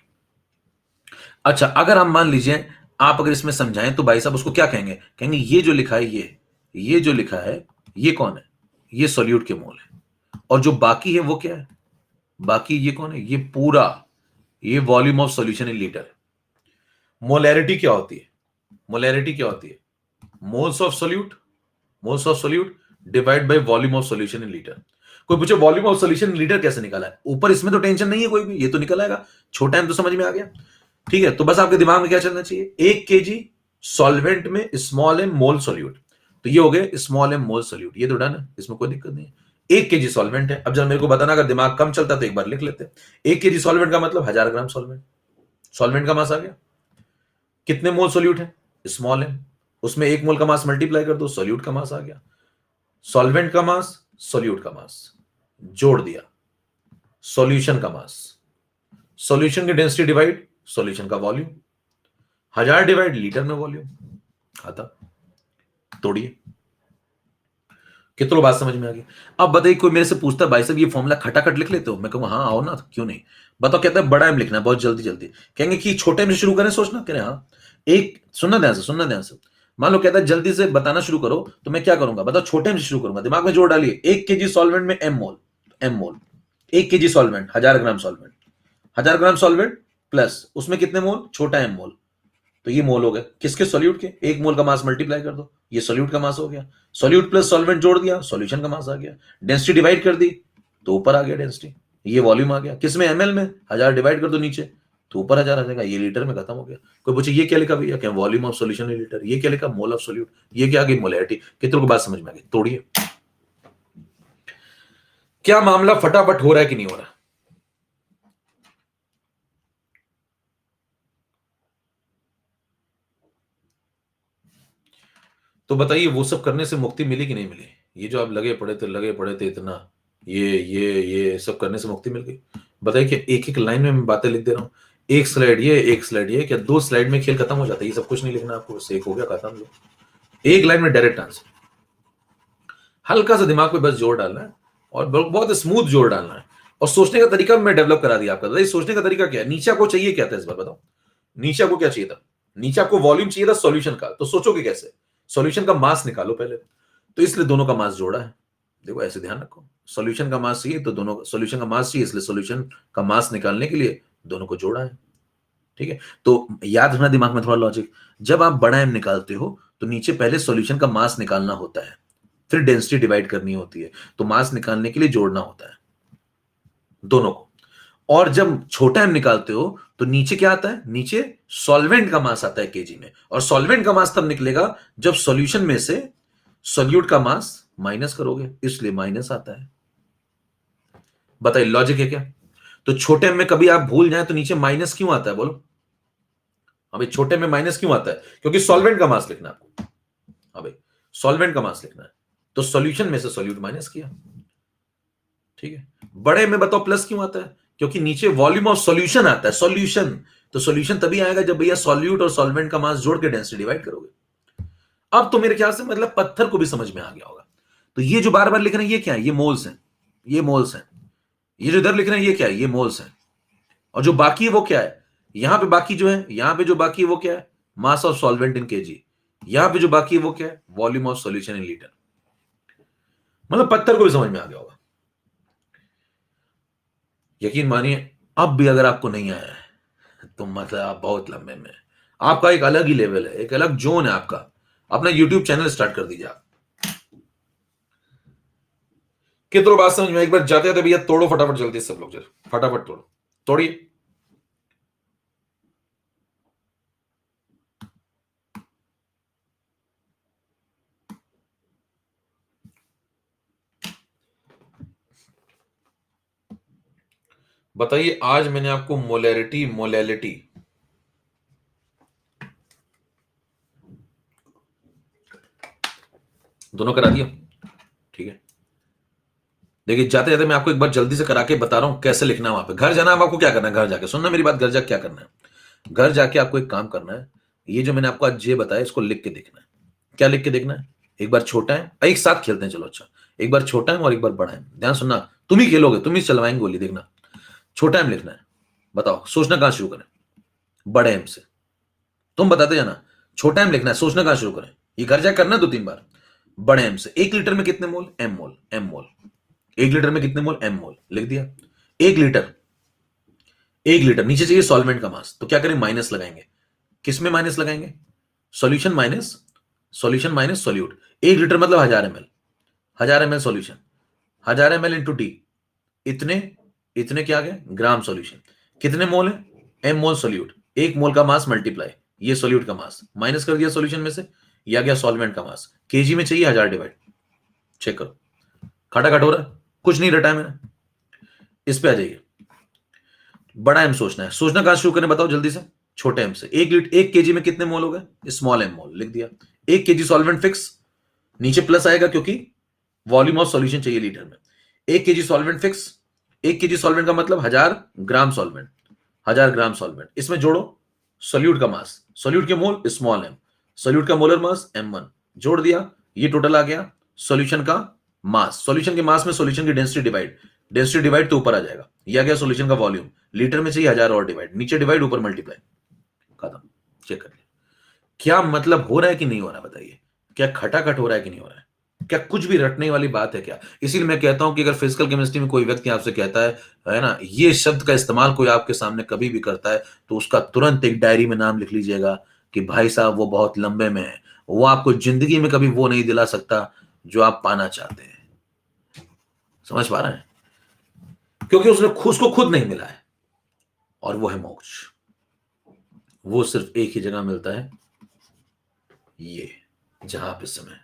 अच्छा, अगर हम मान लीजिए आप अगर इसमें समझाएं तो भाई साहब उसको क्या कहेंगे? कहेंगे ये जो लिखा है, ये जो लिखा है, ये कौन है? ये सॉल्यूट के मोल है। और जो बाकी है वो क्या है? बाकी ये कौन है? ये पूरा, ये volume of solution in litre है। मोलैरिटी क्या होती है? मोलैरिटी क्या होती है? Moles of solute, moles of solute divide by volume of solution in litre. कोई पूछे volume of solution in litre कैसे निकाला है? ऊपर इसमें तो टेंशन नहीं है कोई भी, ये तो निकल आएगा। छोटा एम तो समझ में आ गया, ठीक है। तो बस आपके दिमाग में क्या चलना चाहिए? 1 केजी सॉल्वेंट में स्मॉल एम मोल सॉल्यूट, तो ये हो गए स्मॉल एम मोल सॉल्यूट, ये तो डन है, इसमें कोई दिक्कत नहीं है। 1 केजी सॉल्वेंट है। अब जब मेरे को बताना, अगर दिमाग कम चलता तो एक बार लिख लेते। 1 केजी सॉल्वेंट का मतलब 1000 ग्राम सॉल्वेंट, सॉल्वेंट का मास आ गया। कितने मोल सॉल्यूट है? स्मॉल एम, उसमें 1 मोल का मास मल्टीप्लाई कर दो, सॉल्यूट का मास आ गया। सॉल्वेंट का मास, सॉल्यूट का मास, जोड़ दिया, सॉल्यूशन का मास, सॉल्यूशन की डेंसिटी डिवाइड सॉल्यूशन का वॉल्यूम, 1000 डिवाइड लीटर में वॉल्यूम, आता। तोड़िए, कितनों बात समझ में आ गई? अब बताइए, कोई मेरे से पूछता है भाई साहब ये फॉर्मूला खटाखट लिख लेते हो? मैं कहूंगा हाँ आओ ना, क्यों नहीं। बताओ, कहता है बड़ा एम लिखना है बहुत जल्दी जल्दी। कहेंगे कि छोटे में शुरू करें सोचना, कह रहे हाँ। एक सुनना ध्यान से, सुनना ध्यान से। मान लो कहता है जल्दी से बताना शुरू करो, तो मैं क्या करूंगा? बताओ, छोटे में शुरू करूंगा। दिमाग में जोड़ डालिए, 1 केजी सॉल्वेंट में एम मोल, 1 केजी सॉल्वेंट 1000 ग्राम सॉल्वेंट, 1000 ग्राम सॉल्वेंट प्लस उसमें कितने मोल? छोटा एम मोल, तो ये मोल हो गए किसके? सॉल्यूट के। 1 मोल का मास मल्टीप्लाई कर दो, ये सॉल्यूट का मास हो गया। सॉल्यूट प्लस सॉल्वेंट जोड़ दिया, सॉल्यूशन का मास आ गया। डेंसिटी डिवाइड कर दी तो ऊपर आ गया डेंसिटी, ये वॉल्यूम आ गया। किसमें? एमएल में। 1000 डिवाइड कर दो नीचे तो ऊपर 1000 आ जाएगा, ये लीटर में खत्म हो गया। कोई पूछे ये क्या लिखा भैया? क्या volume of solution in litre. ये क्या लिखा? Mole of solute. ये क्या आ गई? मोलैरिटी। कितनों को बात समझ में आ गई? तोड़िए, क्या मामला फटाफट हो रहा है कि नहीं हो रहा? तो बताइए वो सब करने से मुक्ति मिली कि नहीं मिली? ये जो आप लगे पड़े थे इतना, ये सब करने से मुक्ति मिल गई? बताइए कि एक एक लाइन में मैं बातें लिख दे रहा हूँ, एक स्लाइड ये, एक स्लाइड ये, क्या 2 स्लाइड में खेल खत्म हो जाता है? ये सब कुछ नहीं लिखना आपको, बस एक हो गया खत्म। लो, एक लाइन में डायरेक्ट आंसर। हल्का सा दिमाग पे बस जोर डालना है और बहुत स्मूथ जोर डालना है। और सोचने का तरीका मैं डेवलप करा दिया आपका। बताइए सोचने का तरीका क्या है? नीचा को चाहिए क्या था इस बार बताओ? नीचा को क्या चाहिए था? नीचा को वॉल्यूम चाहिए था सॉल्यूशन का, तो सोचोगे कैसे? सॉल्यूशन का मास निकालो पहले, तो इसलिए दोनों का मास जोड़ा है। देखो ऐसे ध्यान रखो, सॉल्यूशन का मास चाहिए तो दोनों, सॉल्यूशन का मास चाहिए इसलिए सॉल्यूशन का मास निकालने के लिए दोनों को जोड़ा है। ठीक है, तो याद रखना दिमाग में थोड़ा लॉजिक। जब आप बड़ा एम निकालते हो तो नीचे पहले सॉल्यूशन का मास निकालना होता है, फिर डेंसिटी डिवाइड करनी होती है, तो मास निकालने के लिए जोड़ना होता है दोनों को। और जब छोटा एम निकालते हो तो नीचे क्या आता है? नीचे सॉल्वेंट का मास आता है केजी में, और सॉल्वेंट का मास तब निकलेगा जब सॉल्यूशन में से सॉल्यूट का मास माइनस करोगे, इसलिए माइनस आता है। बताइए लॉजिक है क्या? तो छोटे में कभी आप भूल जाए तो नीचे माइनस क्यों आता है बोलो? अबे छोटे में माइनस क्यों आता है? क्योंकि सॉल्वेंट का मास लिखना आपको। अबे सॉल्वेंट का मास लिखना है, तो सॉल्यूशन में से सॉल्यूट माइनस किया। ठीक है, बड़े में बताओ प्लस क्यों आता है? क्योंकि नीचे वॉल्यूम ऑफ सॉल्यूशन आता है, सॉल्यूशन। तो सॉल्यूशन तभी आएगा जब भैया सॉल्यूट और सॉल्वेंट का मास जोड़ के डेंसिटी डिवाइड करोगे। अब तो मेरे ख्याल से मतलब पत्थर को भी समझ में आ गया होगा। तो ये जो बार बार लिख रहे हैं ये क्या है? ये मोल्स हैं, ये मोल्स हैं। ये जो इधर लिख रहे हैं ये क्या है? ये मोल्स हैं। और जो बाकी है वो क्या है? यहां पे बाकी जो है, यहां पे जो बाकी है वो क्या है? Mass of solvent in KG. यहां पे जो बाकी है वो क्या है? Volume of solution in litre. मतलब पत्थर को भी समझ में आ गया होगा। यकीन मानिए अब भी अगर आपको नहीं आया है तो मतलब आप बहुत लंबे में हैं। आपका एक अलग ही लेवल है, एक अलग जोन है आपका। अपना यूट्यूब चैनल स्टार्ट कर दीजिए आप। कितनों बात समझ में? एक बार जाते थे भैया तोड़ो फटाफट जल्दी सब लोग, जरा फटाफट तोड़ो, तोड़िए। बताइए आज मैंने आपको मोलैरिटी मोलैलिटी दोनों करा दिया। ठीक है, देखिए जाते जाते मैं आपको एक बार जल्दी से करा के बता रहा हूं कैसे लिखना है। वहां पे घर जाना, अब आपको क्या करना है? घर जाके सुनना मेरी बात। घर जाके क्या करना है? घर जाके आपको एक काम करना है, ये जो मैंने आपको आज जे बताया इसको लिख के देखना है। क्या लिख के देखना है? एक बार छोटा है, एक साथ खेलते हैं चलो। अच्छा, एक बार छोटा है और एक बार बड़ा है। ध्यान सुनना, तुम ही खेलोगे, तुम ही चलवाएंगे गोली, देखना। छोटा एम लिखना है। बताओ सोचना कहां शुरू करें? बड़े एम से। तुम बताते जाना। छोटा एम लिखना है, सोचना कहां शुरू करें? ये घर जाकर करना 2-3 बार। बड़े एम से। 1 लीटर में कितने मोल? एम मोल, एम मोल। 1 लीटर में कितने मोल? एम मोल। लिख दिया। 1 लीटर, 1 लीटर। नीचे चाहिए सॉल्वेंट का मास, तो क्या करें? माइनस लगाएंगे। किस में माइनस लगाएंगे? Solution minus, solution minus solute. 1 litre मतलब 1000 ml, 1000 ml solution, 1000 ml into T. इतने, इतने क्या आ गए? ग्राम सॉल्यूशन। कितने मोल है? M mole solute. 1 मोल का मास मल्टीप्लाई ये सॉल्यूट का मास, माइनस कर दिया सॉल्यूशन में से, ये आ गया सॉल्वेंट का मास। केजी में चाहिए 1000 डिवाइड। चेक करो, खटाखट हो रहा है? कुछ नहीं रटा है मैंने। इस पे आ जाइए। बड़ा एम सोचना है, सोचना कहां शुरू करें बताओ जल्दी से? छोटे एम से। 1 केजी में कितने मोल हो गए? स्मॉल एम मोल। लिख दिया। 1 केजी सॉल्वेंट फिक्स, नीचे प्लस आएगा क्योंकि वॉल्यूम ऑफ सॉल्यूशन चाहिए लीटर में। 1 KG solvent fix, 1 KG solvent का मतलब 1000 ग्राम सॉल्वेंट, 1000 ग्राम सॉल्वेंट। इसमें जोड़ो सॉल्यूट का मास, सॉल्यूट के मोल स्मॉल एम, सॉल्यूट का मोलर मास m1। जोड़ दिया, ये टोटल आ गया सॉल्यूशन का मास। सॉल्यूशन के मास में सॉल्यूशन की डेंसिटी डिवाइड, डेंसिटी डिवाइड तो ऊपर आ जाएगा। ये आ गया सॉल्यूशन का वॉल्यूम। लीटर में चाहिए 1000 और डिवाइड, नीचे डिवाइड ऊपर मल्टीप्लाई। खत्म। चेक करिए क्या मतलब हो रहा है कि नहीं हो रहा है? बताइए क्या खटाखट हो रहा है कि नहीं हो रहा है? क्या कुछ भी रटने वाली बात है क्या? इसीलिए मैं कहता हूं कि अगर फिजिकल केमिस्ट्री में कोई व्यक्ति आपसे कहता है ना, ये शब्द का इस्तेमाल कोई आपके सामने कभी भी करता है, तो उसका तुरंत एक डायरी में नाम लिख लीजिएगा कि भाई साहब वो बहुत लंबे में है, वो आपको जिंदगी में कभी वो नहीं दिला सकता जो आप पाना चाहते हैं। समझ पा रहे हैं? क्योंकि उसने उसको खुद नहीं मिला है, और वो है मोक्ष। वो सिर्फ एक ही जगह मिलता है, ये जहां पे समय।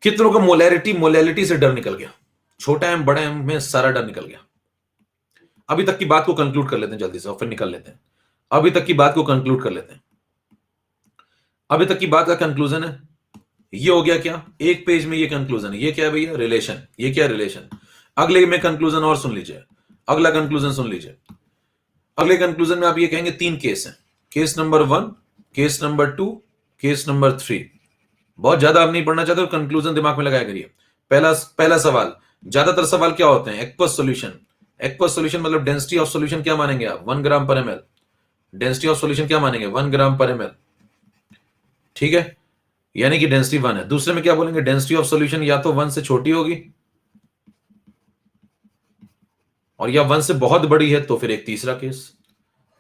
कितनों का मोलैरिटी मोलैलिटी से डर निकल गया? छोटा एम बड़ा एम में सारा डर निकल गया। अभी तक की बात को कंक्लूड कर लेते हैं जल्दी से और फिर निकल लेते हैं। अभी तक की बात को कंक्लूड कर लेते हैं। अभी तक की बात का कंक्लूजन है ये हो गया क्या? एक पेज में ये कंक्लूजन है। ये क्या है भैया? रिलेशन। ये क्या है? रिलेशन। अगले में कंक्लूजन और सुन लीजिए। अगला कंक्लूजन सुन लीजिए। अगले कंक्लूजन में आप ये कहेंगे 3 केस हैं। Case number 1, case number 2, case number 3। बहुत ज्यादा आप नहीं पढ़ना चाहते तो कंक्लूजन दिमाग में लगाया करिए। पहला पहला सवाल, ज्यादातर सवाल क्या होते हैं? Aqueous solution. एक्वस सॉल्यूशन मतलब डेंसिटी ऑफ सॉल्यूशन क्या मानेंगे आप? 1 ग्राम पर एमएल। डेंसिटी ऑफ सॉल्यूशन क्या मानेंगे? 1 ग्राम पर एमएल। ठीक है, यानी कि डेंसिटी 1 है। दूसरे में क्या बोलेंगे? डेंसिटी ऑफ सॉल्यूशन या तो 1 से छोटी होगी, और या 1 से बहुत बड़ी है, तो फिर एक तीसरा केस।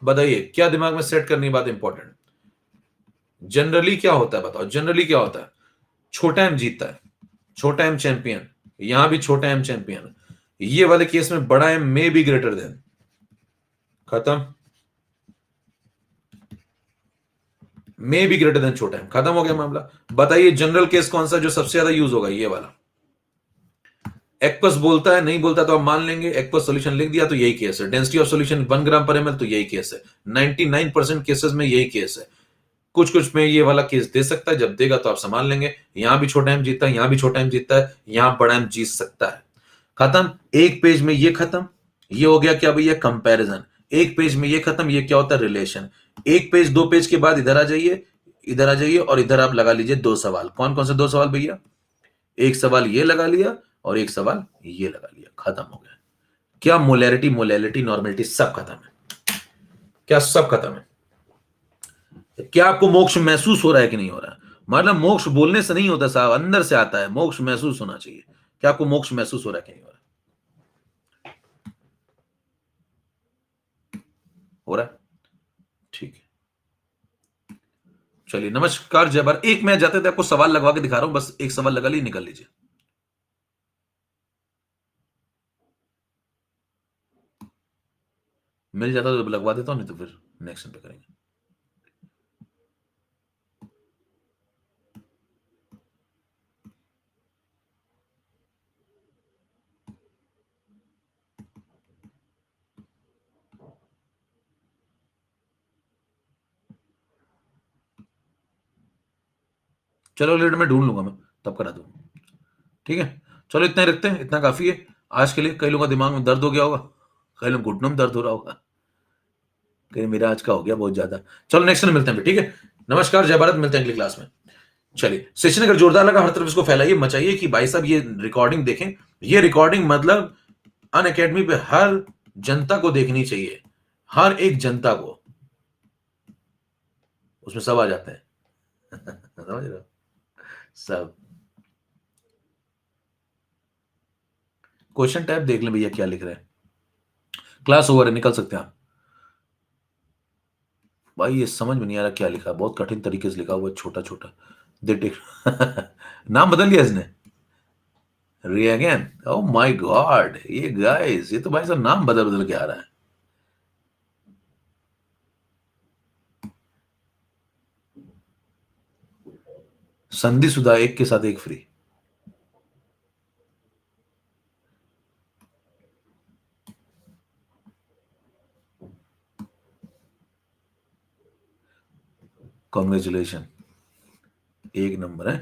बताइए क्या दिमाग में सेट करनी बात इंपॉर्टेंट। जनरली क्या होता है बताओ? जनरली क्या होता है? छोटा एम जीतता है, छोटा एम चैंपियन। यहां भी छोटा एम चैंपियन। ये वाले केस में बड़ा M may be greater than. खत्म। मे बी ग्रेटर देन छोटा एम। खत्म हो गया मामला। बताइए जनरल केस कौन सा जो सबसे ज्यादा यूज होगा? ये वाला। एक्वस बोलता है, नहीं बोलता तो आप मान लेंगे। एक्वस सॉल्यूशन लिख दिया तो यही केस है। डेंसिटी ऑफ सॉल्यूशन 1 ग्राम पर एमएल, तो यही केस है। 99% केसेस में यही केस है। कुछ कुछ में ये वाला केस दे सकता है, जब देगा तो आप संभाल लेंगे। यहां भी छोटा एम जीतता है, यहां भी छोटा एम जीतता है, यहां बड़ा एम जीत सकता है। खत्म। एक पेज में ये खत्म। ये हो गया क्या भैया? कंपैरिजन। एक पेज में ये खत्म। ये क्या होता है? रिलेशन। एक पेज, दो पेज के बाद इधर आ जाइए, इधर आ जाइए, और इधर आप लगा लीजिए दो सवाल। कौन कौन से दो सवाल भैया? एक सवाल ये लगा लिया और एक सवाल ये लगा लिया, खत्म हो गया। क्या मोलैरिटी, मोलैलिटी, नॉर्मेलिटी सब खत्म है। क्या सब खत्म है? क्या आपको मोक्ष महसूस हो रहा है कि नहीं हो रहा है? मतलब मोक्ष बोलने से नहीं होता साहब, अंदर से आता है। मोक्ष महसूस होना चाहिए। क्या आपको मोक्ष महसूस हो रहा है कि नहीं हो रहा है? हो रहा है? ठीक है। चलिए, नमस्कार जय भारत। एक मैं जाते थे आपको सवाल लगवा के दिखा रहा हूं, बस एक सवाल लगा ली, निकल लीजिए। मिल जाता तो लगवा देता हूं, नहीं तो फिर नेक्स्ट पे करेंगे। चलो लेट, मैं ढूंढ लूंगा, मैं तब करा दूंगा। ठीक है। चलो इतना ही रखते हैं, इतना काफी है आज के लिए। कई लोगों का दिमाग में दर्द हो गया होगा, कई लोग घुटनों में दर्द हो रहा होगा, कहीं मेरा आज का हो गया बहुत ज्यादा। चलो नेक्स्ट में मिलते हैं, ठीक है। नमस्कार जय भारत, मिलते हैं अगली क्लास में। चलिए, सेशन अगर जोरदार लगा, हर तरफ इसको फैलाइए, मचाइए कि भाई साहब ये रिकॉर्डिंग देखें। ये रिकॉर्डिंग मतलब अन अकेडमी पे हर जनता को देखनी चाहिए, हर एक जनता को, उसमें सब आ जाते हैं। समझ रहे हो? सब। क्वेश्चन टाइप देख लें भैया क्या लिख रहे हैं। क्लास ओवर है, निकल सकते हैं आप। भाई ये समझ में नहीं आ रहा क्या लिखा, बहुत कठिन तरीके से लिखा हुआ है, छोटा छोटा। दे नाम बदल दिया इसने। रिएगन, ओ माय गॉड, ये गाइस, ये तो भाई साहब नाम बदल बदल के आ रहा है। संधिशुदा एक के साथ एक फ्री। कॉन्ग्रेचुलेशन, एक नंबर है।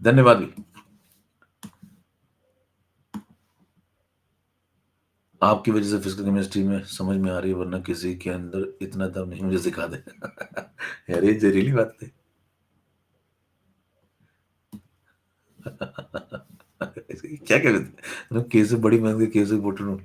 धन्यवाद भी। आपकी वजह से फिजिकल केमिस्ट्री में समझ में आ रही है, वरना किसी के अंदर इतना दम नहीं, मुझे सिखा दे। यार ये जहरीली बात है। क्या कहते हैं, केस बड़ी महंगी, case bottle.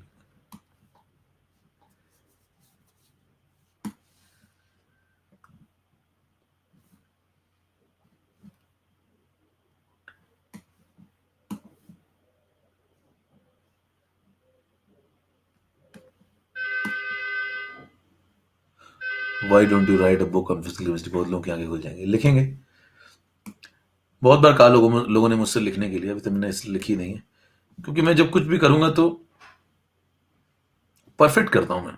Why don't you right a book on physical chemistry? बहुत लोगों के आगे खुल जाएंगे, लिखेंगे। बहुत बार कहा लोगों ने मुझसे लिखने के लिए, अभी तक मैंने इसलिए लिखी नहीं है, क्योंकि मैं जब कुछ भी करूंगा तो परफेक्ट करता हूं मैं।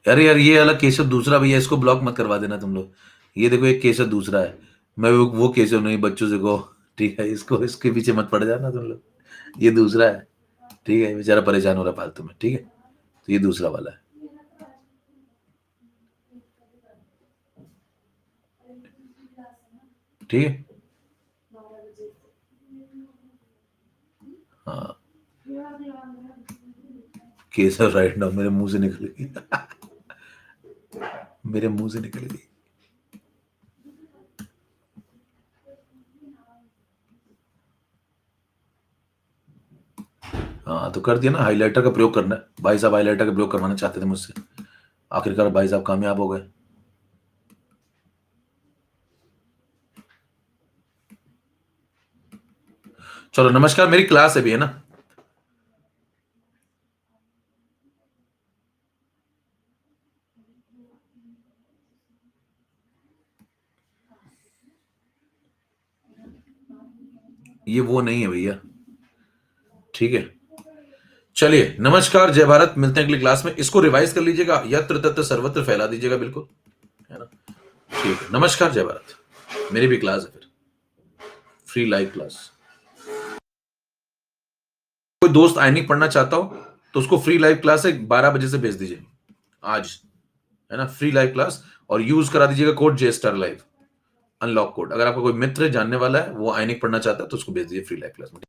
अरे यार ये वाला केशव दूसरा भैया, इसको ब्लॉक मत करवा देना तुम लोग। ये देखो एक केशव दूसरा है, मैं वो केशव नहीं, बच्चों से को। ठीक है, इसको इसके पीछे मत पड़ जाना तुम लोग। ये दूसरा है, ठीक है, बेचारा परेशान हो रहा फालतू में। ठीक है, तो ये दूसरा वाला है। ठीक है। हाँ, केसर राइट नाउ मेरे मुंह से निकल गई। मेरे मुंह से निकल गई। हाँ तो कर दिया ना, हाइलाइटर का प्रयोग करना है भाई साहब, हाइलाइटर का प्रयोग करवाना चाहते थे मुझसे, आखिरकार भाई साहब कामयाब हो गए। चलो नमस्कार, मेरी क्लास है भी, है ना। ये वो नहीं है भैया। ठीक है। चलिए, नमस्कार जय भारत, मिलते हैं अगली क्लास में। इसको रिवाइज कर लीजिएगा, यत्र तत्र सर्वत्र फैला दीजिएगा, बिल्कुल, है ना। ठीक है, नमस्कार जय भारत। मेरी भी क्लास है फिर, फ्री लाइव क्लास। कोई दोस्त आइनिक पढ़ना चाहता हो तो उसको फ्री लाइव क्लास है 12 बजे से भेज दीजिए आज, है ना, फ्री लाइव क्लास, और यूज करा दीजिएगा कोड जे स्टार लाइव, अनलॉक कोड। अगर आपका कोई मित्र जानने वाला है वो आइनिक पढ़ना चाहता है तो उसको भेज दीजिए फ्री लाइव क्लास में।